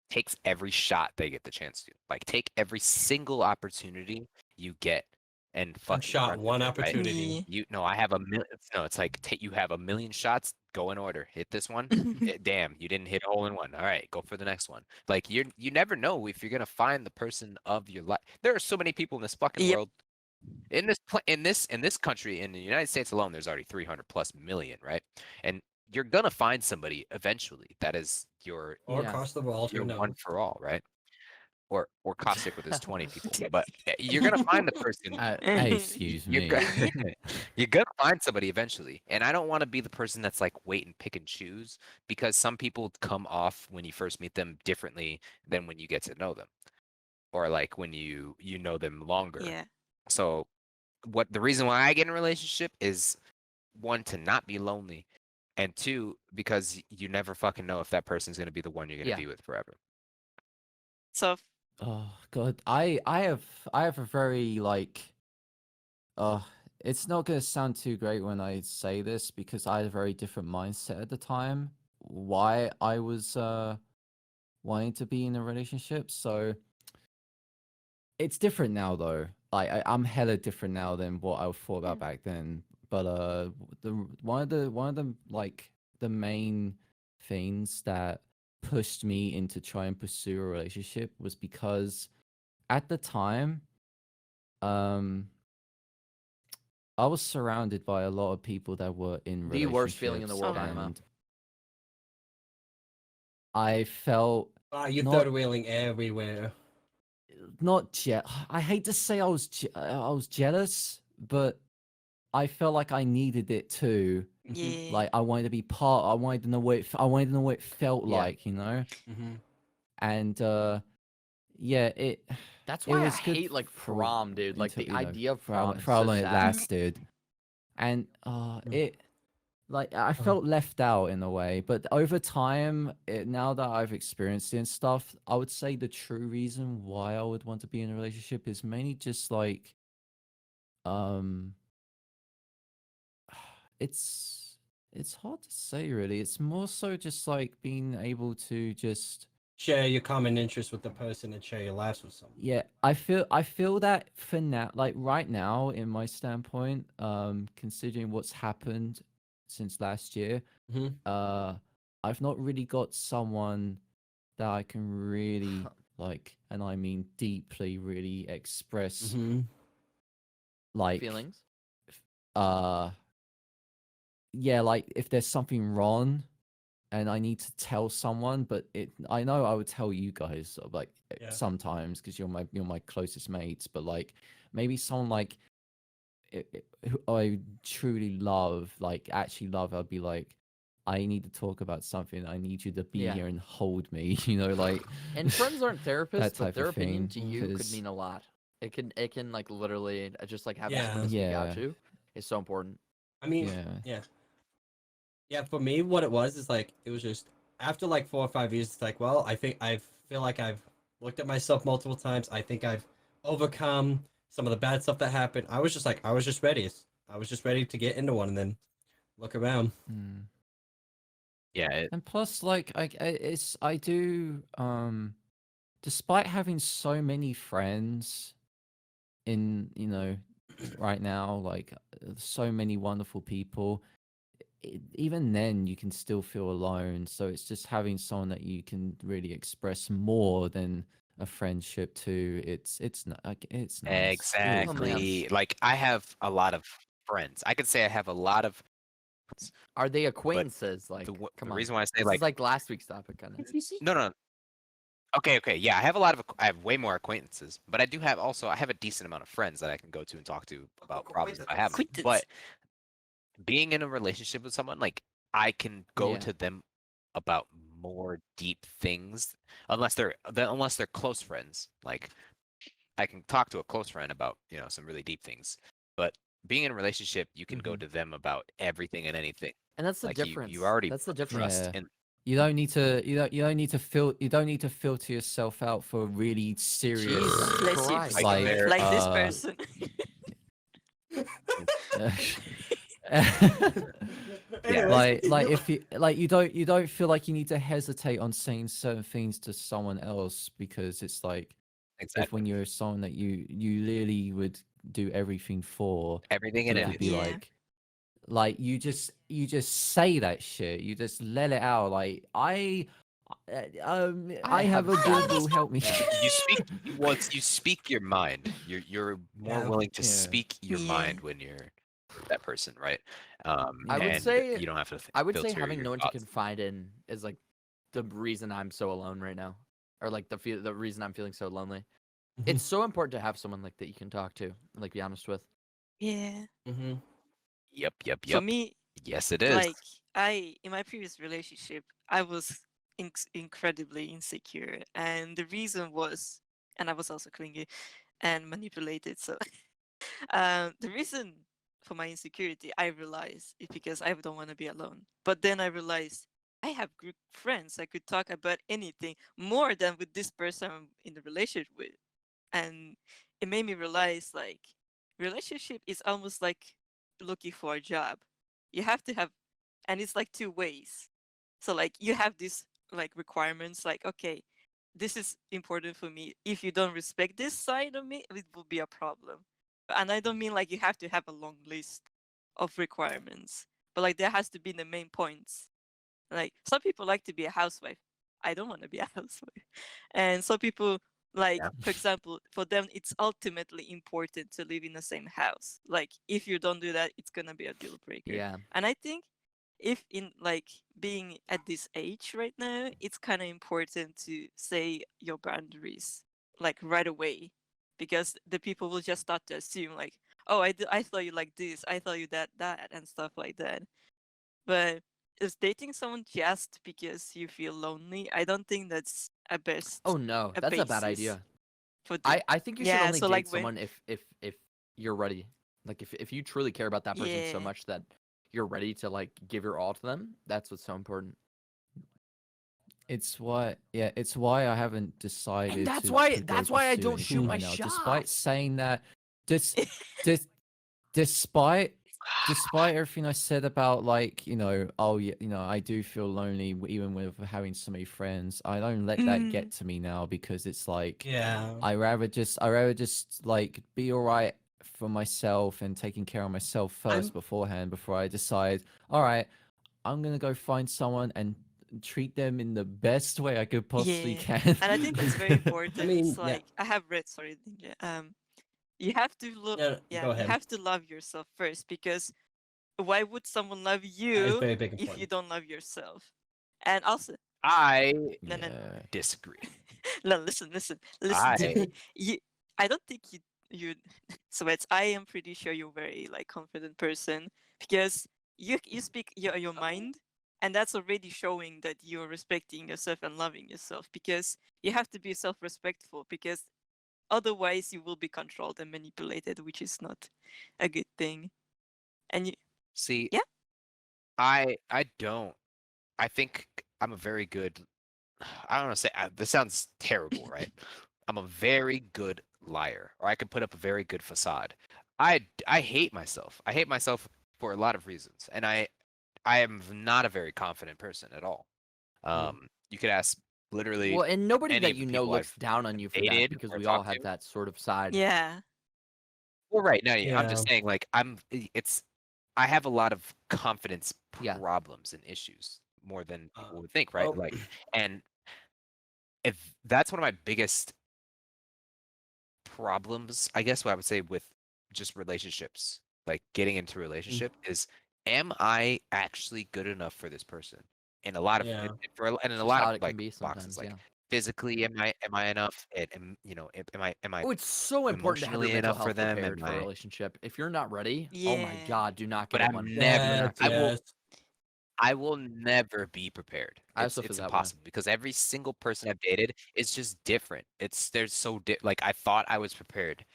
takes every shot they get the chance to. Like take every single opportunity you get and fucking shot, run with one it, right? opportunity. yeah. I have a million. No, it's like you have a million shots. Go in order. Hit this one. Damn, you didn't hit a hole in one. All right, go for the next one. Like you never know if you're gonna find the person of your life. There are so many people in this fucking Yep. world. In this country, in the United States alone, there's already 300 plus million, right? And you're gonna find somebody eventually that is your Or Yeah. across the world, your who one knows? for all, right? Or Caustic with his 20 people. But you're gonna find the person. Hey, excuse You're me. you're gonna find somebody eventually. And I don't want to be the person that's like wait and pick and choose because some people come off when you first meet them differently than when you get to know them, or like when you know them longer. Yeah. So what the reason why I get in a relationship is one, to not be lonely, and two, because you never fucking know if that person's gonna be the one you're gonna Yeah. be with forever. So Oh God, I have a very like, it's not gonna sound too great when I say this because I had a very different mindset at the time. Why I was wanting to be in a relationship, so it's different now though. Like I'm hella different now than what I thought about back then. But the one of the like the main things that pushed me into try and pursue a relationship was because at the time, um, I was surrounded by a lot of people that were in The worst feeling in the relationships, world, Emma. and I felt You not third wheeling everywhere. not I hate to say I was jealous, but I felt like I needed it too. yeah, Like I wanted to be part. I wanted to know what I wanted to know what it felt Yeah. like, you know. Mm-hmm. And yeah, That's it why I was good hate like for prom, dude. Like until, the you know, idea of for how, prom is for how so long it sad. lasted, and it like I felt left out in a way. But over time, now that I've experienced it and stuff, I would say the true reason why I would want to be in a relationship is mainly just like um it's hard to say really. It's more so just like being able to just Share your common interest with the person and share your laughs with someone. yeah, I feel that for now, like right now in my standpoint, considering what's happened since last year, Mm-hmm. I've not really got someone that I can really like, and I mean deeply really express Mm-hmm. like Feelings. uh yeah, like if there's something wrong and I need to tell someone, but I know I would tell you guys like Yeah. sometimes because you're my closest mates, but like maybe someone like who I truly love, like actually love, I'd be like, I need to talk about something. I need you to be Yeah. here and hold me, you know, like And friends aren't therapists, that but type their of opinion thing. to you could 'Cause- mean a lot. It can like literally just like having someone Yeah. to speak out Yeah. to is so important. I mean, yeah. yeah. For me, what it was is like it was just after like 4 or 5 years. It's like, well, I feel like I've looked at myself multiple times. I think I've overcome some of the bad stuff that happened. I was just like, I was just ready. I was just ready to get into one and then look around. Mm. Yeah, And plus, like, I do despite having so many friends in right now, like so many wonderful people, even then you can still feel alone. So it's just having someone that you can really express more than a friendship to. It's nice. It is nice. exactly. Like I have a lot of friends. I could say I have a lot of friends, Are they acquaintances? Like, the come the on. reason why I say This like is like last week's topic, kind of. no. Okay, yeah, I have way more acquaintances, but I have a decent amount of friends that I can go to and talk to about problems if I have them. But being in a relationship with someone, like I can go Yeah. to them about more deep things, unless they're close friends. Like I can talk to a close friend about some really deep things, but being in a relationship, you can go to them about everything and anything. And that's the Like difference. you already That's the put difference. trust Yeah. in. You don't need to you don't need to filter yourself out for really serious Jesus Bless you. Christ. Like, like there- like this person. Anyways. like if you don't feel like you need to hesitate on saying certain things to someone else because it's like if Exactly. when you're someone that you literally would do everything for, Everything you in could it. be Yeah. like you just say that shit, you just let it out like I have a boo-boo, help me. You speak once you speak your mind. You're more Yeah. willing to Yeah. speak your Yeah. mind when you're with that person, right? I would and say- you don't have to. I would say filter having your no one to thoughts. confide in is like the reason I'm so alone right now, or like the reason I'm feeling so lonely. It's so important to have someone like that you can talk to, and, like be honest with. Yeah. Mm-hmm. Yep. For me, Yes, it is. like in my previous relationship, I was incredibly insecure, and the reason was, and I was also clingy and manipulated. So, the reason for my insecurity, I realize it's because I don't want to be alone. But then I realized I have group friends. I could talk about anything more than with this person I'm in the relationship with. And it made me realize like relationship is almost like looking for a job. You have to have, and it's like two ways. So like you have these like requirements like, okay, this is important for me. If you don't respect this side of me, it will be a problem. And I don't mean like you have to have a long list of requirements, but like there has to be the main points. Like some people like to be a housewife. I don't want to be a housewife. And some people like, Yeah. for example, for them it's ultimately important to live in the same house. Like if you don't do that, it's gonna be a deal breaker. Yeah. And I think if in like being at this age right now, it's kind of important to say your boundaries like right away, because the people will just start to assume like, oh, I thought you like this, I thought you that and stuff like that. But is dating someone just because you feel lonely? I don't think that's a best Oh no, a that's a bad basis idea. for I think you should yeah. only So date like someone if you're ready. Like if you truly care about that person so yeah. much that you're ready to like give your all to them, that's what's so important. It's why I haven't decided And that's to why go that's why I pursue don't anything shoot my right now. shot. Despite saying that, dis, dis, despite everything I said about like oh yeah, I do feel lonely even with having so many friends. I don't let that get to me now because it's like Yeah. I rather just like be all right for myself and taking care of myself 1st beforehand before I decide, all right, I'm gonna go find someone and treat them in the best way I could possibly Yeah. can. And I think that's very important. I mean, It's like I have read, sorry, Ninja, you have to look, yeah, yeah, go you ahead. have to love yourself first, because why would someone love That is you very big if you important. don't love yourself? And also, I no, no, Yeah. disagree. no, listen to I me. I don't think you. So it's. I am pretty sure you're very like confident person, because you speak your mind, and that's already showing that you're respecting yourself and loving yourself. Because you have to be self-respectful, because otherwise you will be controlled and manipulated, which is not a good thing. And you, see. yeah, I don't. I think I'm a very good. I don't want to say this sounds terrible, right? I'm a very good liar, or I can put up a very good facade. I hate myself. I hate myself for a lot of reasons, and I am not a very confident person at all. You could ask literally Well, and nobody any that of the you know people I've looks down on you for that dated because or we all talked have to. that sort of side. yeah, Well, right. No, I'm Yeah. just saying, like, it's, I have a lot of confidence Yeah. problems and issues more than people would think, right? well- Like, and if that's one of my biggest problems, I guess what I would say with just relationships, like getting into a relationship, is am I actually good enough for this person? In a lot of Yeah. and in It's a just lot how of it can like be boxes, sometimes. like Yeah. physically, am I enough? And am I Oh, it's so important to have your emotionally mental enough for health them? prepared Am for a I? relationship. If you're not ready, oh my yeah. god, do not But get in I'm one. never. Do Yes, not get in one. yes. I will never be prepared. I also feel It's that way. impossible because every single person I've dated is just different. There's like I thought I was prepared,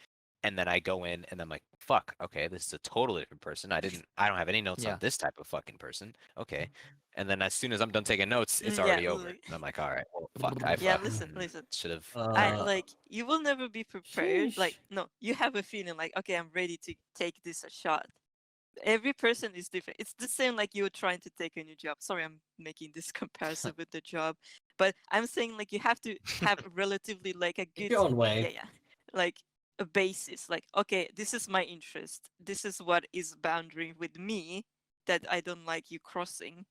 and then I go in and I'm like, fuck, okay, this is a totally different person. I don't have any notes Yeah. on this type of fucking person. Okay. And then as soon as I'm done taking notes, it's Yeah, already over. like- And I'm like, all right, well, fuck, I yeah. fucking Listen. should have. I Uh, like you will never be prepared. Like Sheesh. no, you have a feeling like okay, I'm ready to take this a shot. Every person is different. It's the same like you're trying to take a new job. Sorry, I'm making this comparison with the job, but I'm saying like you have to have relatively like a in good your own way. yeah, like a basis. Like okay, this is my interest. This is what is boundary with me that I don't like you crossing.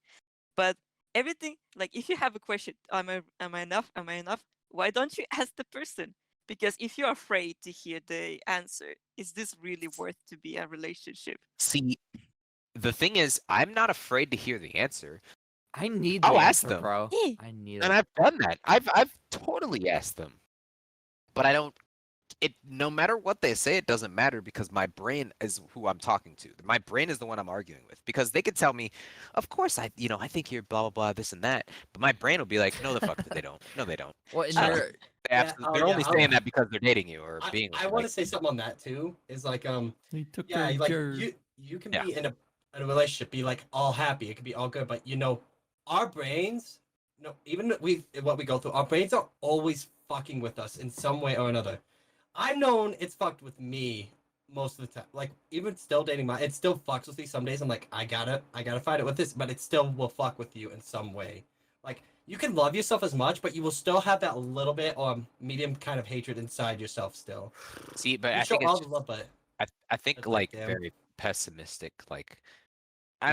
But everything like if you have a question, am I enough? Am I enough? Why don't you ask the person? Because if you're afraid to hear the answer, is this really worth to be a relationship? See, the thing is, I'm not afraid to hear the answer. I need the I'll ask answer, them. bro. Yeah. I need And it. I've done that. I've totally asked them. But I don't no matter what they say, it doesn't matter because my brain is who I'm talking to. My brain is the one I'm arguing with because they could tell me, of course I think you're blah blah blah this and that, but my brain will be like, no the fuck they don't. No they don't. Well, and Shut up. you're They're only saying that because they're dating you or being with I you. want to Like, say something on that too. Is like He took yeah, her like jerk. you can Yeah. be in a relationship, be like all happy, it can be all good, but our brains, even what we go through, our brains are always fucking with us in some way or another. I've known it's fucked with me most of the time. Like even still dating it still fucks with me some days. I'm like, I gotta fight it with this, but it still will fuck with you in some way. Like you can love yourself as much, but you will still have that little bit or medium kind of hatred inside yourself still. See, but You I show think it's all the just, love, but I think it's like, like damn. very pessimistic. Like Yeah.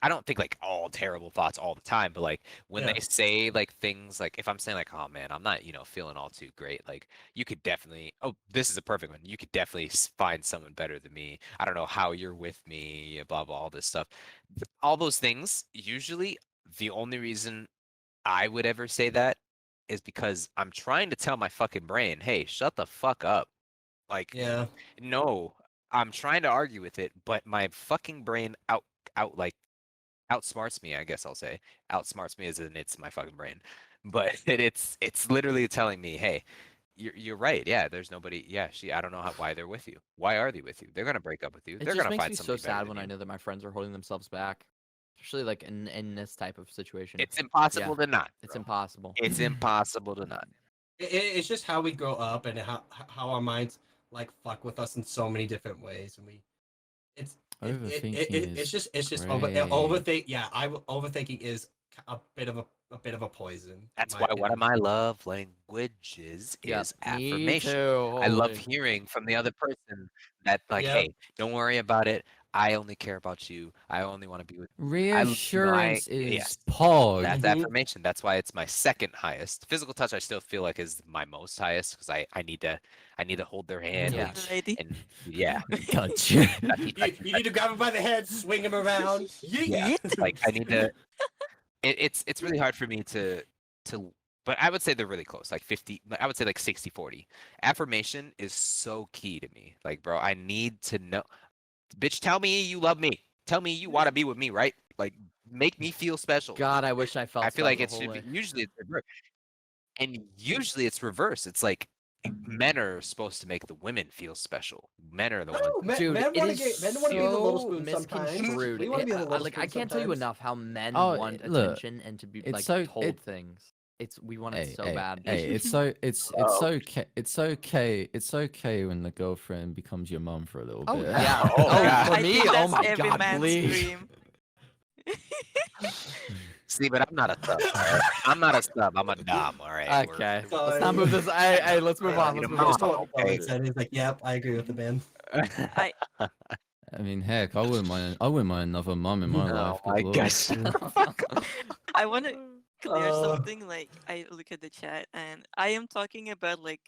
I don't think like all terrible thoughts all the time, but like when Yeah. they say like things like if I'm saying like, oh man, I'm not, feeling all too great, like you could definitely, oh, this is a perfect one. You could definitely find someone better than me. I don't know how you're with me, blah blah, all this stuff. All those things, usually the only reason I would ever say that is because I'm trying to tell my fucking brain, hey, shut the fuck up. Like, Yeah. no, I'm trying to argue with it, but my fucking brain like outsmarts me, I guess I'll say. Outsmarts me as in it's my fucking brain. But it's literally telling me, hey, you're right. Yeah, there's nobody. Yeah, I don't know why they're with you. Why are they with you? They're gonna break up with you. It They're just gonna makes find me so somebody better sad than when I you. know that my friends are holding themselves back, especially like in this type of situation. It's impossible to not. It's bro. impossible. It's impossible to not. It's just how we grow up and how our minds like fuck with us in so many different ways, and it's Overthinking is it's just great. overthink. Yeah, overthinking is a bit of a poison. in That's my why one of opinion. my love languages Yeah, is me affirmation. too. I love Holy. hearing from the other person that like, Yeah. hey, don't worry about it. I only care about you. I only want to be with you. Reassurance is Yes, pog. that's Mhm. affirmation. That's why it's my second highest. Physical touch I still feel like is my most highest because I need to hold their hand Yeah. The lady. and yeah. Gotcha. touchy, touchy, You need to grab him by the head, swing him around. yeah. Yeet. Like I need to it's really hard for me to but I would say they're really close, like 50, I would say like 60-40. Affirmation is so key to me. Like, bro, I need to know. Bitch, tell me you love me. Tell me you want to be with me, right? Like, make me feel special. God, I wish I felt. I feel like special, it should be holy. usually it's reverse. And usually it's reverse. It's like men are supposed to make the women feel special. Men are the ones. No, Dude, men it want is to be the little so spoon sometimes. misconstrued. We want to be the little Like spoon I can't tell you sometimes. enough how men Oh, want look, attention and to be it's like so- told it- things. We want it Hey, so hey, bad. hey, it's Oh. okay. It's okay when the girlfriend becomes your mom for a little Oh bit. yeah. Oh, Oh, God. for I me. think Oh that's my every God, man's please. dream. See, but I'm not a sub. All right? I'm not a sub. I'm a dom. All right. Okay. So, Let's not move this. Hey, let's move on. need Let's a move mom, on. okay? He's like, yep, I agree with the man. I I mean, heck, I wouldn't mind another mom in my life. Oh my Good gosh. lord. I want to clear Uh. something. Like I look at the chat, and I am talking about like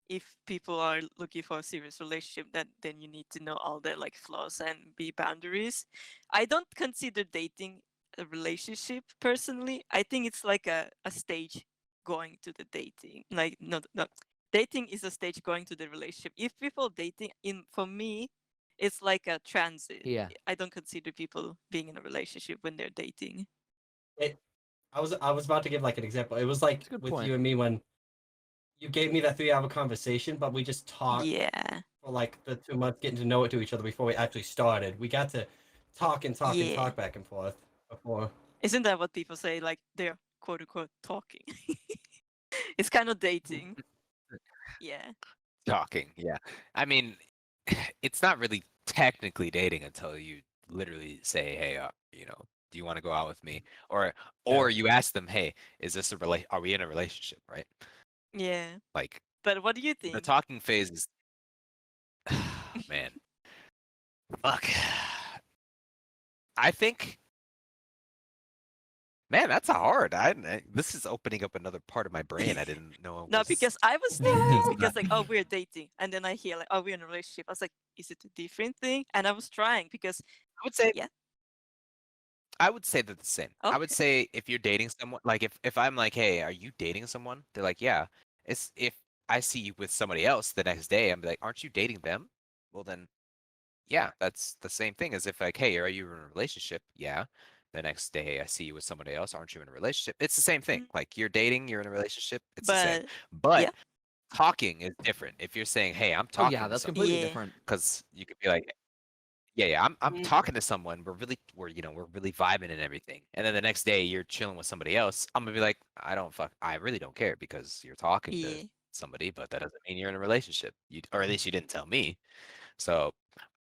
if people are looking for a serious relationship, that then you need to know all their like flaws and be boundaries. I don't consider dating a relationship personally. I think it's like a stage going to the dating. Like no, dating is a stage going to the relationship. If people dating for me, it's like a transit. Yeah. I don't consider people being in a relationship when they're dating. I was about to give like an example. It was like That's a good with point. you and me when you gave me that 3 hour conversation, but we just talked Yeah. for like the 2 months getting to know each other before we actually started. We got to talk and talk and Yeah. talk back and forth before. Isn't that what people say? Like they're quote unquote talking. It's kind of dating. Yeah. Talking, yeah. I mean, it's not really technically dating until you literally say, "Hey, do you want to go out with me?" Or you ask them, "Hey, is this are we in a relationship?" Right? Yeah. Like But what do you the think? talking phase is, man, fuck. I think, man, that's a hard. This is opening up another part of my brain I didn't know. No, was- because I was thinking because like, oh, we're dating, and then I hear like, oh, we're in a relationship. I was like, is it a different thing? And I was trying because I would say, yeah. I would say they're the same. I would Okay. say if you're dating someone, like if I'm like, hey, are you dating someone? They're like, yeah. It's if I see you with somebody else the next day, I'm like, aren't you dating them? Well then, yeah, that's the same thing as if like, hey, are you in a relationship? Yeah. The next day I see you with somebody else, aren't you in a relationship? It's the same thing. Mhm. Like you're dating, you're in a relationship, it's the same. But But yeah. talking is different. If you're saying, hey, I'm Oh talking yeah, to that's someone, completely Yeah. different. because you could be like, yeah. I'm Mm. talking to someone. We're really vibing and everything. And then the next day you're chilling with somebody else. I'm gonna be like, I really don't care because you're talking to Yeah. somebody, but that doesn't mean you're in a relationship. Or at least you didn't tell me. So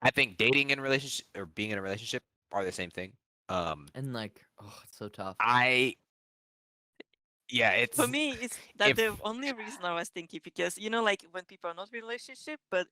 I think dating and relationship or being in a relationship are the same thing. And like, oh, it's so tough. I yeah, For it's me, it's that if the only reason I was thinking because like when people are not in relationship, but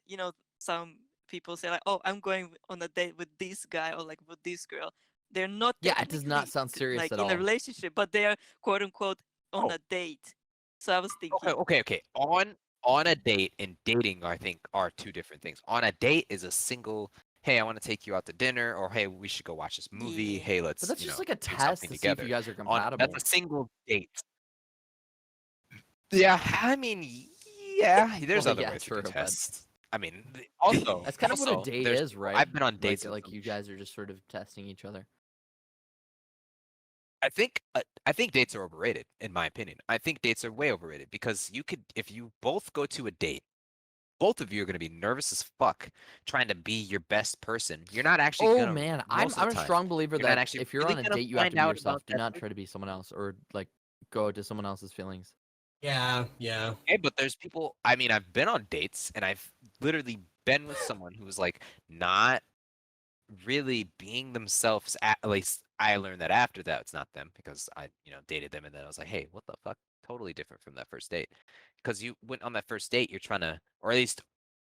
some people say like, oh, I'm going on a date with this guy or like with this girl. They're not Yeah, it does not technically sound serious like at in a all. relationship, but they are quote unquote on oh, a date. So I was thinking, okay. On a date and dating, I think, are two different things. On a date is a single, hey, I want to take you out to dinner, or hey, we should go watch this movie. yeah, Hey, But let's, that's just like a do test something to see if together. you guys are That's compatible. a single date. Yeah, I mean, yeah, there's Well, other yeah, ways to true, do but tests. I mean, also, that's kind of what a date there's is, people, right? I've been on dates with Like some. you guys are just sort of testing each other. I think dates are overrated, in my opinion. I think dates are way overrated because if you both go to a date, both of you are going to be nervous as fuck trying to be your best person. You're not actually Oh gonna man, most of I'm the a time. strong believer You're not that actually if you're really on a gonna date, you have to find be out yourself. about Do that not person. try to be someone else or like go to someone else's feelings. Yeah. Okay, but there's people. I mean, I've been on dates and I've literally been with someone who was like not really being themselves. At least I learned that after that it's not them because I dated them and then I was like, hey, what the fuck? Totally different from that first date. Because you went on that first date, you're trying to, or at least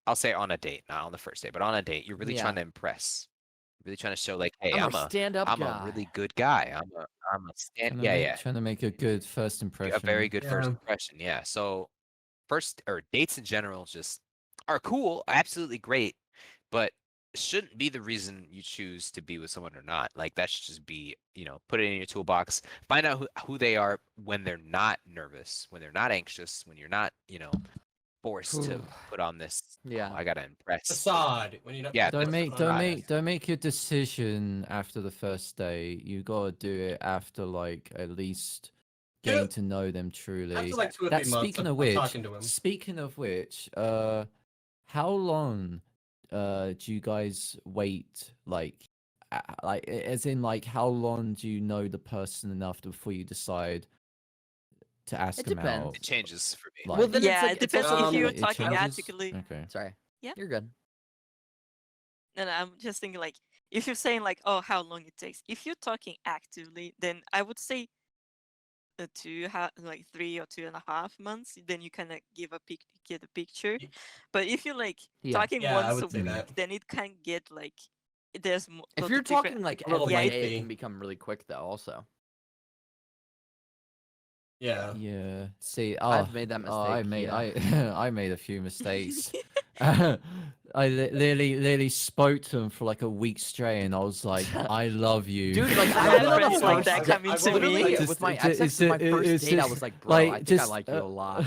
I'll say on a date, not on the first date, but on a date, you're really trying Yeah, to impress. Really trying to show like, hey, I'm a stand-up I'm a really guy. good guy. I'm a stand yeah. Trying to make a good first A very impression. good first Yeah. impression. Yeah. So first or dates in general just are cool, absolutely great, but shouldn't be the reason you choose to be with someone or not. Like that should just be, put it in your toolbox. Find out who they are when they're not nervous, when they're not anxious, when you're not, forced to Whew. put on this, oh, Yeah. I gotta impress. Facade. When you don't Yeah, put the facade on. Don't make your decision after the first day. You gotta do it after like at least getting to know them truly. After like 2 or 3 That months speaking of of which, talking to him. how long do you guys wait like as in like how long do you know the person enough before you decide to ask It them depends. out? it changes for me. Like, Well, then it's yeah, like it it's depends also if you're it talking changes? actively. Okay. sorry. Yeah. You're good. And I'm just thinking like if you're saying like, oh, how long it takes. If you're talking actively, then I would say like 3 or 2.5 months. Then you kind of get a picture. Y- But if you're like Yeah. talking Yeah, I once a would say week, that. then it can get like there's If lots you're of different. talking like A little every day, lengthy. it can become really quick though. Also, Yeah. Yeah. See, I've made that I mistake, made yeah. I made a few mistakes. I literally spoke to him for like a week straight, and I was like, "I love you, dude, like I I've had been on a friends like first that date. coming I've to always, me. like, Literally, with my ex, it's my first it's date, I just, was like, bro, I think I like you a uh, lot.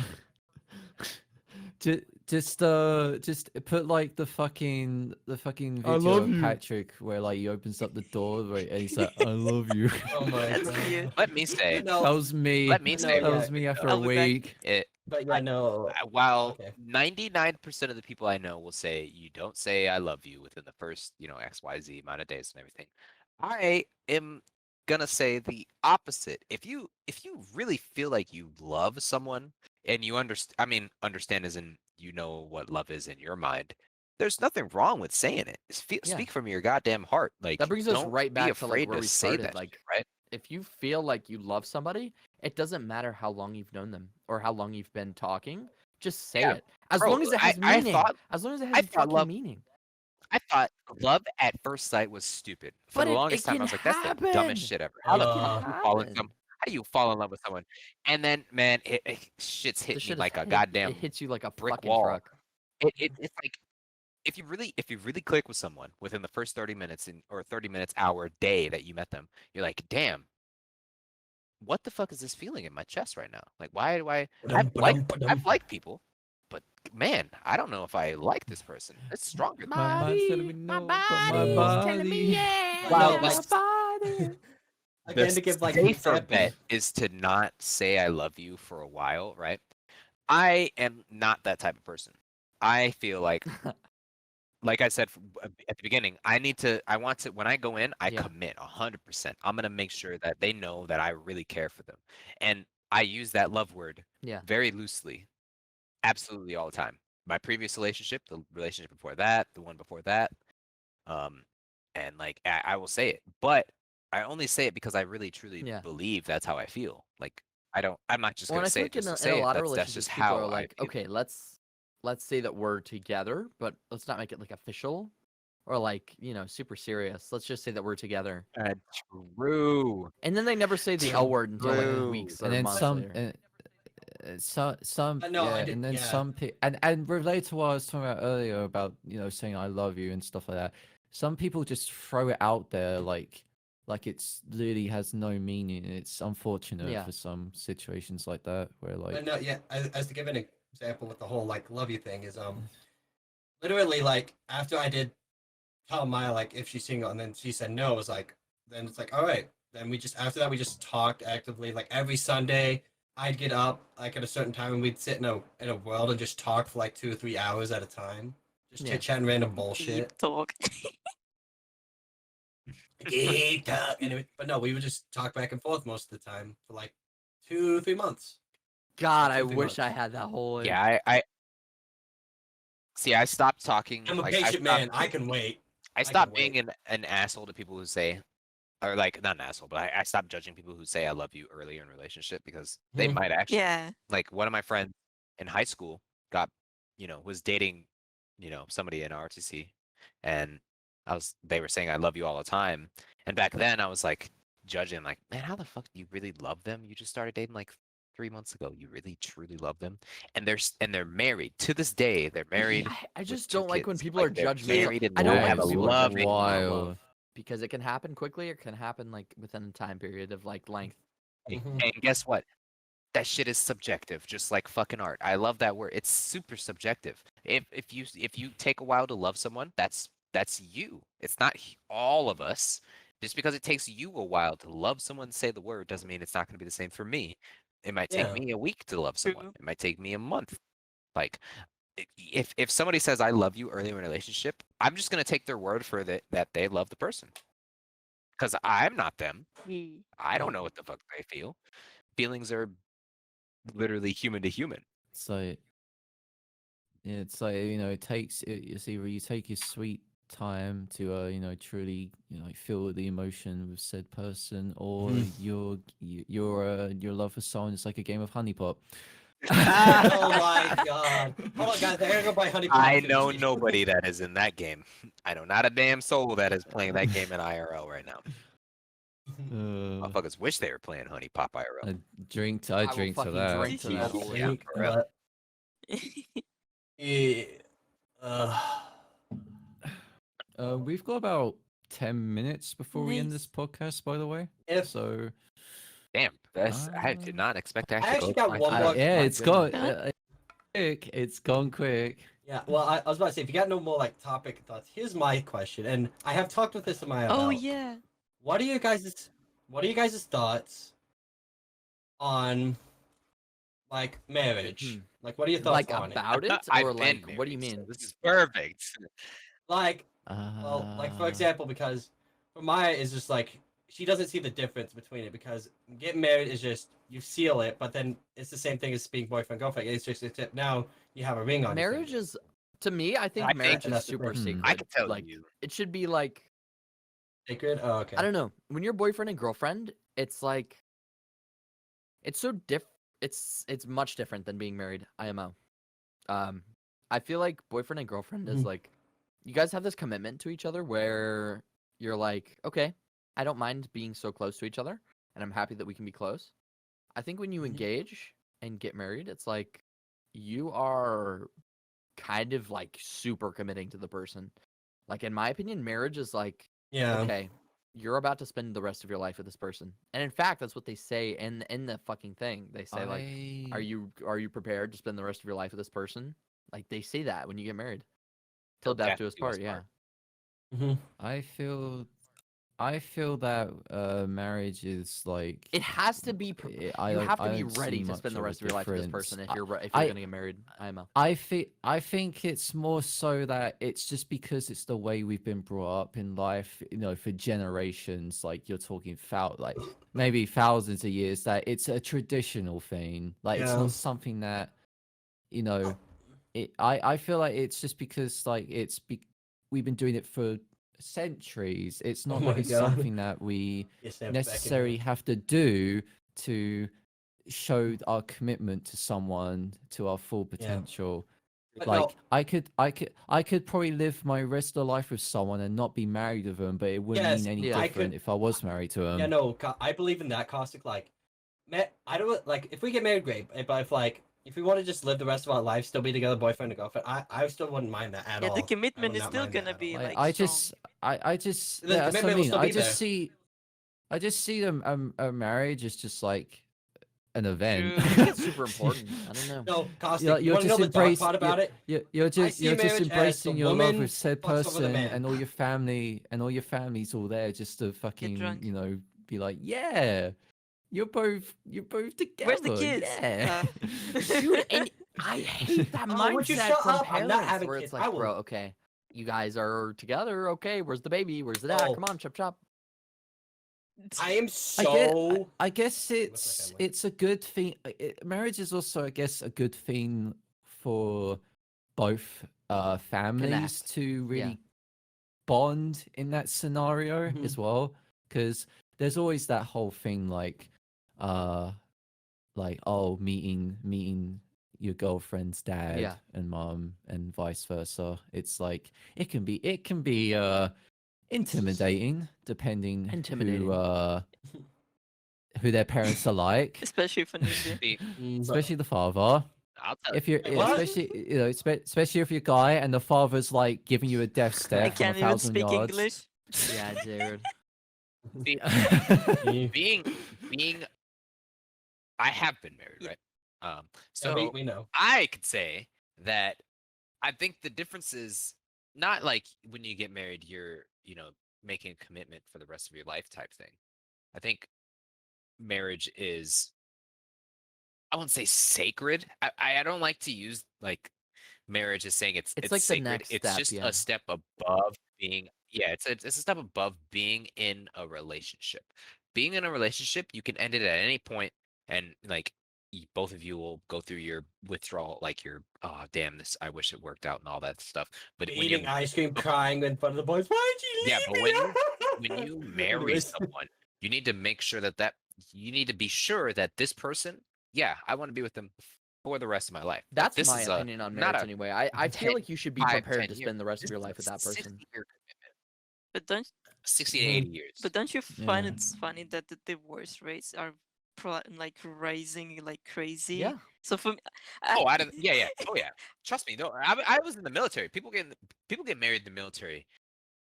just put like the fucking I video love of you. Patrick where like he opens up the door right, and he's like, "I love you." Oh my That's god. cute. Let me say, No, That was me. let me no, say That yeah. was me after a I'll be back. week. it. But yeah, no. While Okay. 99% of the people I know will say you don't say I love you within the first, XYZ amount of days and everything. I am gonna say the opposite. If you really feel like you love someone and you understand as in what love is in your mind, there's nothing wrong with saying it. Yeah. Speak from your goddamn heart. Like That brings us don't right be back to like afraid where to we say started. that Like, shit, right? if you feel like you love somebody, it doesn't matter how long you've known them or how long you've been talking. Just say Yeah, it. As bro, long as it has I meaning. thought As long as it I has thought fucking love meaning. I thought love at first sight was stupid. For But the it longest time, can I was like, that's the happen. dumbest shit ever. It can How happen. do you fall in love with someone? And then, man, shit's The hit me shit is like a hit. goddamn It hits you like a brick fucking wall. truck. It's like if you really click with someone within the first 30 minutes or 30 minutes, hour, day that you met them, you're like, damn, what the fuck is this feeling in my chest right now? Like, why do I've liked people, but man, I don't know if I like this person. It's stronger than that. My mind's telling me My no, but my body's telling me body. yeah. Wow, yeah, like- my body. Again, The to give like an safer example. bet is to not say I love you for a while, right? I am not that type of person. I feel like like I said at the beginning, I want to, when I go in, I Yeah. commit 100%. I'm gonna make sure that they know that I really care for them, and I use that love word Yeah. very loosely, absolutely all the time. My previous relationship, the relationship before that, the one before that, um, and like I will say it, but I only say it because I really truly Yeah. believe that's how I feel. Like I'm not just Well, and gonna I feel say it like in just a, to in a say it. lot of That's relationships, just people are how I like, feel. okay, let's say that we're together, but let's not make it like official or like super serious. Let's just say that we're together, True. and then they never say the L word until like True. weeks or And then months some, later. some, No, I yeah, did- and then yeah. some people, and related to what I was talking about earlier about saying I love you and stuff like that. Some people just throw it out there like it's literally has no meaning. It's unfortunate Yeah. for some situations like that where But like no, yeah. As to give an example with the whole like love you thing is literally like after I did tell Maya like if she's single and then she said no, it was like then it's like all right. Then we just after that we just talked actively like every Sunday. I'd get up like at a certain time and we'd sit in a world and just talk for like 2 or 3 hours at a time, just Yeah. chit chatting random Deep bullshit. talk. Deep talk. Anyway, but no, we would just talk back and forth most of the time for like 2 3 months. God, I 2 3 wish I months. had that whole. Yeah, I see. I stopped talking. I'm a Like patient man. I can wait. I can stopped wait. being an asshole to people who say, or like not an asshole, but I stopped judging people who say I love you earlier in a relationship because they Mhm. might actually. Yeah. Like one of my friends in high school got, was dating, somebody in RTC, and they were saying I love you all the time, and back then I was like judging, like, man, how the fuck do you really love them? You just started dating like 3 months ago. You really truly love them, and they're married to this day. They're married. I with just 2 don't like when kids. people Like are they're judgmental. married and I don't they like have a when people are loving judgmental about wild. love because it can happen quickly or can happen like within a time period of like length. Mhm. And guess what? That shit is subjective, just like fucking art. I love that word. It's super subjective. If you take a while to love someone, that's you. It's not all of us. Just because it takes you a while to love someone, say the word, doesn't mean it's not going to be the same for me. It might take Yeah. me a week to love someone. True. It might take me a month. Like if somebody says I love you early in a relationship, I'm just going to take their word for that they love the person. Because I'm not them. Yeah. I don't know what the fuck they feel. Feelings are literally human to human. So yeah, it's like it takes it's either you take your sweet time to truly feel the emotion with said person, or Mhm. your love for someone is like a game of honey pot. Oh my god. Hold on, guys. I gotta go buy honey pot. I know nobody that is in that game. I know not a damn soul that is playing that game in IRL right now. Motherfuckers wish they were playing Honey Pop IRL. I drink to I will that. fucking drink to that. Jeez. Holy Yeah, shit. for real. Yeah. Uh, We've got about 10 minutes before we end this Nice. podcast, by the way. if So Damn, I did not expect to I actually actually go got by one time. more- yeah, My it's gone goodness. quick. It's gone quick. yeah, well, I was about to say if you got no more like topic thoughts, here's my question, and I have talked with this in my Oh about. yeah. What are you guys' thoughts on like marriage? Hmm. Like, what are your thoughts Like on it? about it, I've or been like what do you married, so mean? this is perfect. Like, well, like for example, because for Maya is just like she doesn't see the difference between it because getting married is just you seal it, but then it's the same thing as being boyfriend girlfriend. It's just except now you have a ring on. your Marriage finger. is, to me, I think I marriage think- is super Hmm. sacred. I can tell like you. it should be like Sacred. Oh, okay. I don't know. When you're boyfriend and girlfriend, it's like it's so it's much different than being married, IMO. I feel like boyfriend and girlfriend is Mhm. like you guys have this commitment to each other where you're like, okay, I don't mind being so close to each other and I'm happy that we can be close. I think when you Mhm. engage and get married, it's like you are kind of like super committing to the person. Like in my opinion, marriage is like, Yeah. okay, you're about to spend the rest of your life with this person. And in fact, that's what they say in the fucking thing. They say like, are you prepared to spend the rest of your life with this person? Like they say that when you get married. Till death do us part, yeah. Mhm. I feel I feel that marriage is like It has to be. I You don't have to I be don't see ready to much spend the of a rest of your life with this difference. person if you're I gonna get married. IMO. I think it's more so that it's just because it's the way we've been brought up in life, you know, for generations. Like you're talking like maybe thousands of years. That it's a traditional thing. Like it's Yeah. not something that, you know. I feel like it's just because like we've been doing it for centuries. It's Oh not my like it's God. something that we Yes, they're necessarily have to do to show our commitment to someone to our full Yeah. potential. But Like no, I could probably live my rest of the life with someone and not be married with them, but it wouldn't yes, mean any Yeah. I different could. if I was married to them. Yeah, no, I believe in that caustic. Like, I don't like if we get married, great. But if we want to just live the rest of our life, still be together, boyfriend and girlfriend, I still wouldn't mind that at Yeah, all. the I commitment would is not still mind that gonna at be all. Like like strong. I just The yeah, that's what I commitment will mean. still be there. I just see a marriage as just like an event. True. I think it's super important. I don't know. No, caustic. You're You want to know just the dark embrace part about it? you're I see you're just marriage as the embracing your love woman with said fucks over the person man. and all your family's all there just to fucking, drunk. you know, be like, yeah, you're both together. Where's the kids? Yeah. Dude, and I hate that Oh, would you mindset shut from up? I'm parents not having where kids. it's I like, will. bro, okay, you guys are together, okay, where's the baby? Where's the dad? Oh. Come on, chop chop. I am I so. I guess with my it's family. a good thing. Marriage is also, I guess, a good thing for both families Connect. to Yeah. really bond in that scenario Mhm. as well, because there's always that whole thing uh oh, meeting your girlfriend's dad Yeah. and mom and vice versa. It's like it can be intimidating depending Intimidating. who their parents are like, Especially for ninja. See, especially the father. I'll tell If you're Wait, what? especially, you know, especially if you're a guy and the father's like giving you a death I stare from can't even 1,000 speak yards. English. Yeah, dude. see, Yeah, being I have been married, right? So we know. I could say that I think the difference is not like when you get married, you're, making a commitment for the rest of your life type thing. I think marriage is, I won't say sacred. I don't like to use like marriage as saying it's It's like the sacred. next It's step, just yeah. a step above being, yeah, it's a step above being in a relationship. Being in a relationship, you can end it at any point, and like both of you will go through your withdrawal, like your, oh damn, this, I wish it worked out and all that stuff. But when Eating you, ice cream, crying in front of the boys. Why'd you leave yeah, but me? when you marry Anyways. someone, you need to make sure that you need to be sure that this person, yeah, I want to be with them for the rest of my life. Like, That's this my is opinion on not marriage a anyway. I 10, feel like you should be 5, prepared 10 to years. spend the rest of This your is life a with that person. 60-year commitment, But don't 60 to Mhm. 80 years. but don't you Yeah. find it's funny that the divorce rates are like rising like crazy? Yeah. So for me, Oh, yeah. Oh, yeah. Trust me, though. I was in the military. People get married in the military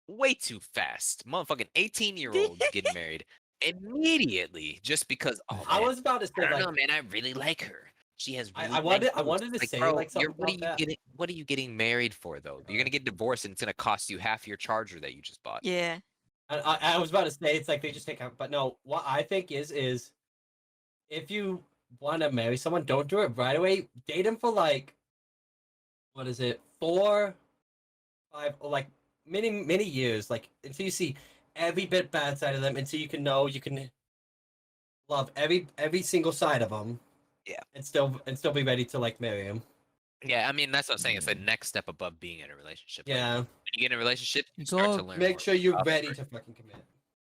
way too fast. Motherfucking 18-year-olds getting married immediately just because. Oh I man, was about to I say don't know, like man. I really like her. She has really I nice wanted boobs. to say bro, like something what are about you that. getting? What are you getting married for, though? You're gonna get divorced, and it's gonna cost you half your charger that you just bought. yeah, I was about to say it's like they just take out, but no. What I think is if you want to marry someone, don't do it right away. Date them for like what is it, 4, 5, or like many years, like until you see every bit bad side of them, until you can love every single side of them. Yeah. and still be ready to like marry him. Yeah, I mean that's what I'm saying. It's the next step above being in a relationship. Like, Yeah, when you get in a relationship, you You start to gotta learn. make more sure you're stuff, ready right? to fucking commit.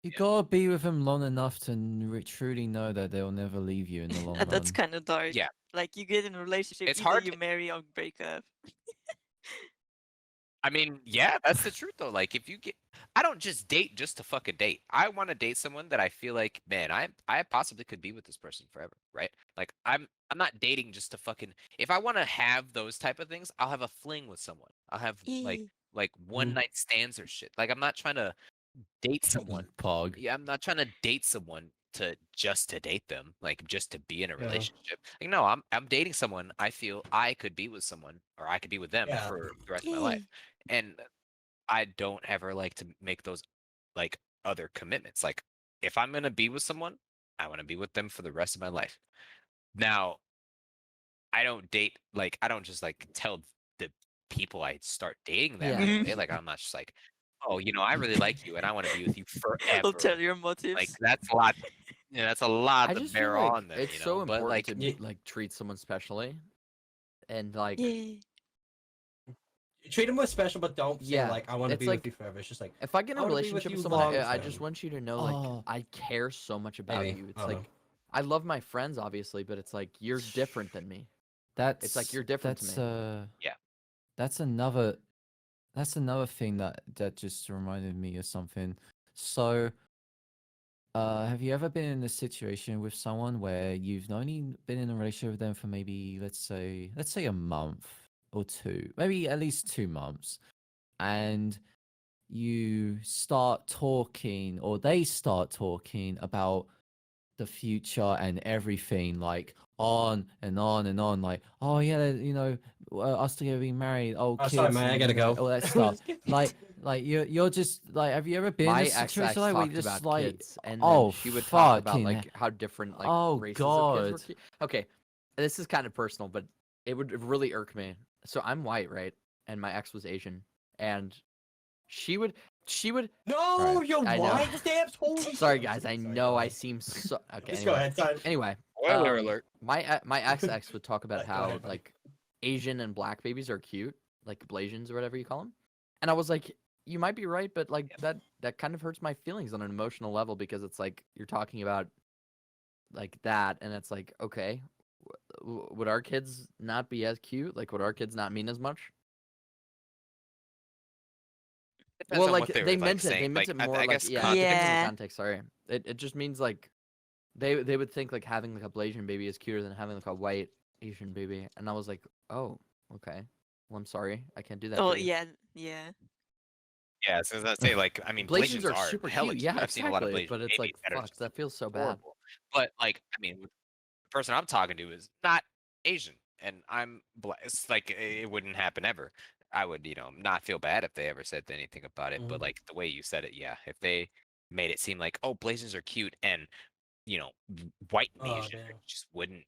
You Yeah. gotta be with them long enough to truly know that they'll never leave you in the long that's run. kind of dark. Yeah. Like you get in a relationship, It's either hard you to- marry or break up. I mean, yeah, that's the truth though. Like if you get, I don't just date just to fucking date. I want to date someone that I feel like, man, I possibly could be with this person forever, right? Like I'm not dating just to fucking. If I want to have those type of things, I'll have a fling with someone. I'll have like one night stands or shit. Like I'm not trying to date someone. Pog. Yeah, I'm not trying to date someone to date them, like just to be in a Yeah. relationship. Like no, I'm dating someone I feel I could be with someone or I could be with them Yeah. for the rest of my life. And I don't ever like to make those like other commitments. Like if I'm gonna be with someone, I want to be with them for the rest of my life. Now, I don't date like I don't just like tell the people I start dating that Yeah. right away. Like I'm not just like, oh, I really like you and I want to be with you I'll tell forever. your Like motives. that's a lot. Yeah, that's a lot I to just feel bear like on them. it's You so know, but important like, to Yeah. like treat someone specially, and like Yeah. Treat them with special, but don't say Yeah, like I want to it's be like- with you forever. It's just like if I get in I a wanna be with relationship with you someone, long I just term. want you to know like Oh. I care so much about maybe you. It's I don't like know. I love my friends obviously, but it's like you're different than me. That's like you're different to that's me. Yeah. That's another thing that just reminded me of something. So have you ever been in a situation with someone where you've only been in a relationship with them for maybe let's say a month or two, maybe at least 2 months, and you start talking or they start talking about the future and everything, like on and on and on, like, oh yeah, us together being married, Oh, kids, sorry, man, I and, gotta go. all that stuff. Like you're just like, have you ever been in My a ex situation like where talked you just about like, kids, and oh, then she would talk about fucking like how different like oh, races of kids were. God. Okay, this is kind of personal, but it would really irk me. So I'm white, right? And my ex was Asian, and she would No, Right. you're I know. white, stamps. Holy Sorry shit. guys, I Sorry, know I guys. seem so okay. Just go ahead, son. Anyway, Spoiler alert. my ex would talk about Go how ahead, buddy. like Asian and black babies are cute, like Blasians or whatever you call them. And I was like, you might be right, but like that kind of hurts my feelings on an emotional level because it's like you're talking about like that, and it's like, okay, would our kids not be as cute? Like, would our kids not mean as much? Depends Well, on like what they they were, meant it. They saying. meant Like, it more I like guess yeah. It depends on the Yeah. context. Sorry, it just means like they would think like having like a Blasian baby is cuter than having like a white Asian baby, and I was like, oh, okay. Well, I'm sorry, I can't do that. Oh for you. yeah, yeah. Yeah, so as I say, like, I mean, Blasians Blasians are super hella cute. cute. Yeah, I've seen a lot of exactly. Blasian But it's like, babies that are fuck, just that feels so bad. horrible. But like, I mean, the person I'm talking to is not Asian, and I'm black. It's like it wouldn't happen ever. I would, not feel bad if they ever said anything about it. But Mhm. like the way you said it, yeah, if they made it seem like, oh, Blasians are cute, and white and Oh, Asian damn. just wouldn't,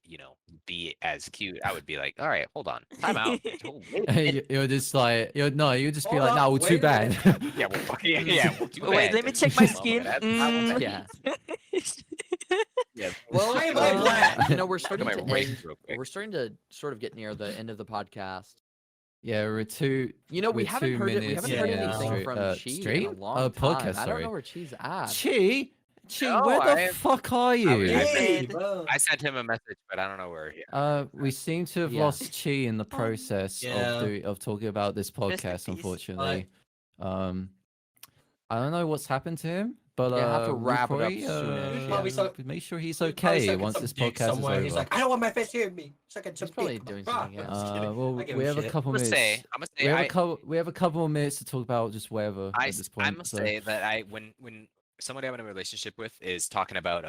be as cute. I would be like, all right, hold on, time out. Oh, wait a You- minute. You're just like you'll just be Hold like, up, no, well, too wait a bad. minute. Yeah, well, yeah, well, too Oh, wait, bad. let me then. check my Well, skin. that's not what Mm. Yeah. Well, why am I black? You know, we're Look at starting my to race end. real quick. We're starting to sort of get near the end of the podcast. Yeah, we're two. You know, we We're haven't 2 heard it. We minutes haven't heard in, anything stre- from Chi in a stream? long Podcast, time. I don't sorry. know where Chi's at. Chi, No, where the I- fuck are was- you? I Hey, Dead. bro. I sent him a message, but I don't know where. We seem to have Yeah. lost Chi in the process Yeah. of talking about this Rest in podcast. peace. Unfortunately, I don't know what's happened to him, but Yeah, have to we'll wrap it up probably, soonish, yeah. Probably so- make sure he's He's probably okay sucking once some this dick podcast is somewhere. over. He's like, I don't want my face to hear me. Sucking some He's probably dick. doing Fuck. something, yeah. I'm just kidding. Well, I give we him have a shit. couple I'm gonna minutes. say, We have I, a couple more minutes to talk about just whatever I, at this point. I'm gonna so. say that when somebody I'm in a relationship with is talking about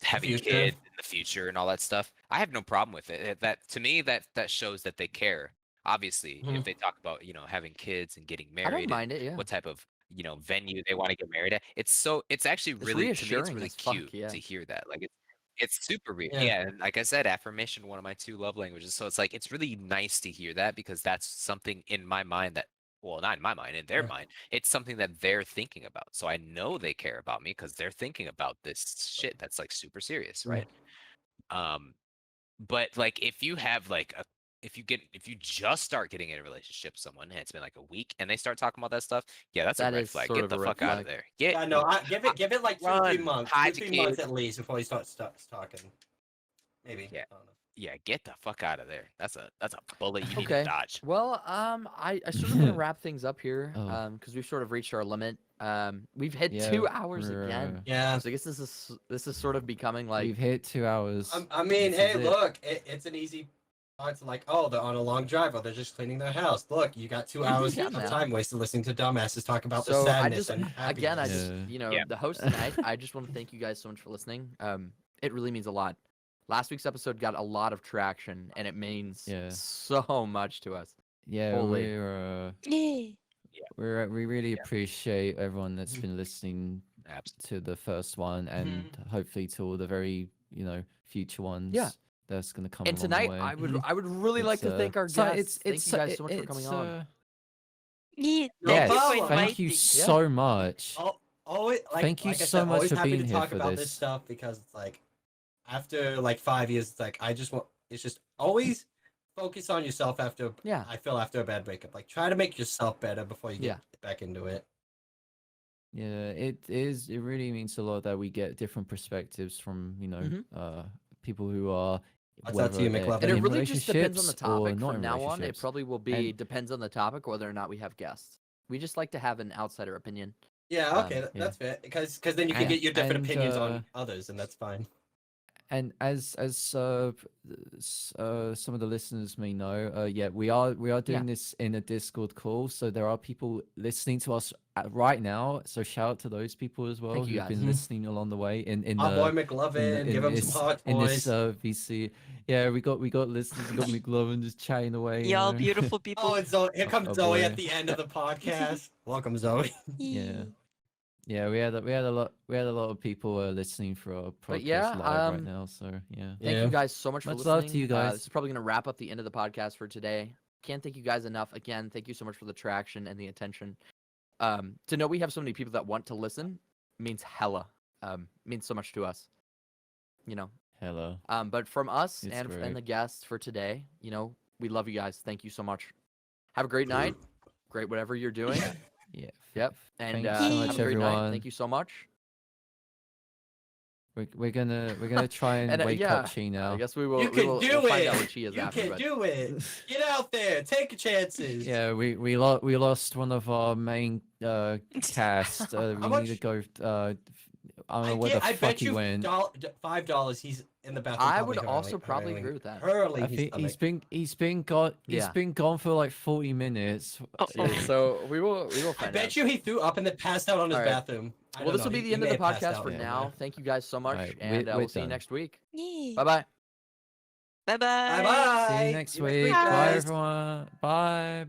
having future. kids in the future and all that stuff, I have no problem with it. That to me, that shows that they care. Obviously, if Mhm. they talk about having kids and getting I don't married, and mind it. Yeah. what type of venue they want to get married at, it's actually It's really, to me, it's reassuring really as fuck, cute yeah. to hear that. Like it's super Yeah. yeah, and like I said, affirmation, one of my 2 love languages. So it's like it's really nice to hear that because that's something in my mind that, well, not in my mind, in their Yeah. mind, it's something that they're thinking about. So I know they care about me because they're thinking about this shit that's like super serious, Mm. right? But like if you have like if you just start getting in a relationship with someone and it's been like a week and they start talking about that stuff, yeah, that's That a red is flag. sort Get of the a red fuck out flag. of there. Get Yeah, no, give it like 2 3 Run, months. hide 2 the 3 months kid. at least before he starts talking. Maybe. Yeah. I don't know. Yeah, get the fuck out of there. That's a bullet you need Okay. to dodge. Well, I sort of want to wrap things up here, Oh. because we've sort of reached our limit. We've hit Yeah, 2 hours again. Yeah. So I guess this is sort of becoming like We've hit 2 hours. I mean, This hey, is it. look, it's an easy part to like, oh, they're on a long drive or they're just cleaning their house. Look, you got 2 hours Yeah, of man. time wasted listening to dumbasses talk about so the I sadness just and again I happiness. just Yeah. the host tonight. I just want to thank you guys so much for listening. It really means a lot. Last week's episode got a lot of traction, and it means Yeah. so much to us. Yeah, Holy. we're Yay. we really appreciate everyone that's been listening Absolutely. to the first one, and hopefully to all the very future ones. That's gonna come And along tonight, the way. I would really like to thank our guests. Thank you guys so much for coming on. Yeah, No thank you for problem. Thank you inviting. so much. Always, Thank you like I so said, much always for happy being to here talk for about this. this stuff because it's like after like 5 years, it's like I just want. It's just always focus on yourself after. Yeah. I feel after a bad breakup, like try to make yourself better before you get back into it. Yeah, it is. It really means a lot that we get different perspectives from people who are What's that to you, whether they're McLovin? And it in really just depends on the relationships or topic. not From in now on, it relationships. probably will be And- depends on the topic whether or not we have guests. We just like to have an outsider opinion. Yeah, okay, Um, that's fair. Because then you can And- get your different and, opinions on others, and that's fine. And as some of the listeners may know, we are doing this in a Discord call, so there are people listening to us right now. So shout out to those people as well Thank you who've guys. been listening along the way. In Our boy the McLovin, give him some heart, in this boys. VC. Yeah, we got listeners. We got McLovin just chatting away. Y'all beautiful people. Oh, and Zoe, here comes Oh, Zoe boy. at the end of the podcast. Welcome, Zoe. Yeah. Yeah, we had a lot of people listening for our But podcast yeah, live right now. So yeah, Thank you guys so much for Much listening. love to you guys. This is probably going to wrap up the end of the podcast for today. Can't thank you guys enough. Again, thank you so much for the traction and the attention. To know we have so many people that want to listen means hella. Means so much to us. hello. But from us It's and great. the guests for today, we love you guys. Thank you so much. Have a great night. Great whatever you're doing. Yeah. Yep. And Thank you so have much, a great night. everyone. Thank you so much. We're gonna try and, wake up Chi now. I guess we will. You can we'll do find out it. what Chi is You after. can But do it. Get out there. Take your chances. Yeah, we lost one of our main cast. We How need to go. I don't know where the I fuck bet he you went. $5 he's in the bathroom. I probably would also hurling- probably hurling- agree with that. Hurling I his think stomach. he's been Yeah. gone for like 40 minutes. So we will I find bet out. you he threw up and then passed out on his All right. bathroom. I Well, don't this will know. be the He end of may the have passed podcast out. for Yeah. now. Thank you guys so much, Alright, and we're we'll see you done. next week. Yeah. Bye bye. Bye bye. Bye bye. See you next week. Bye guys. everyone. Bye.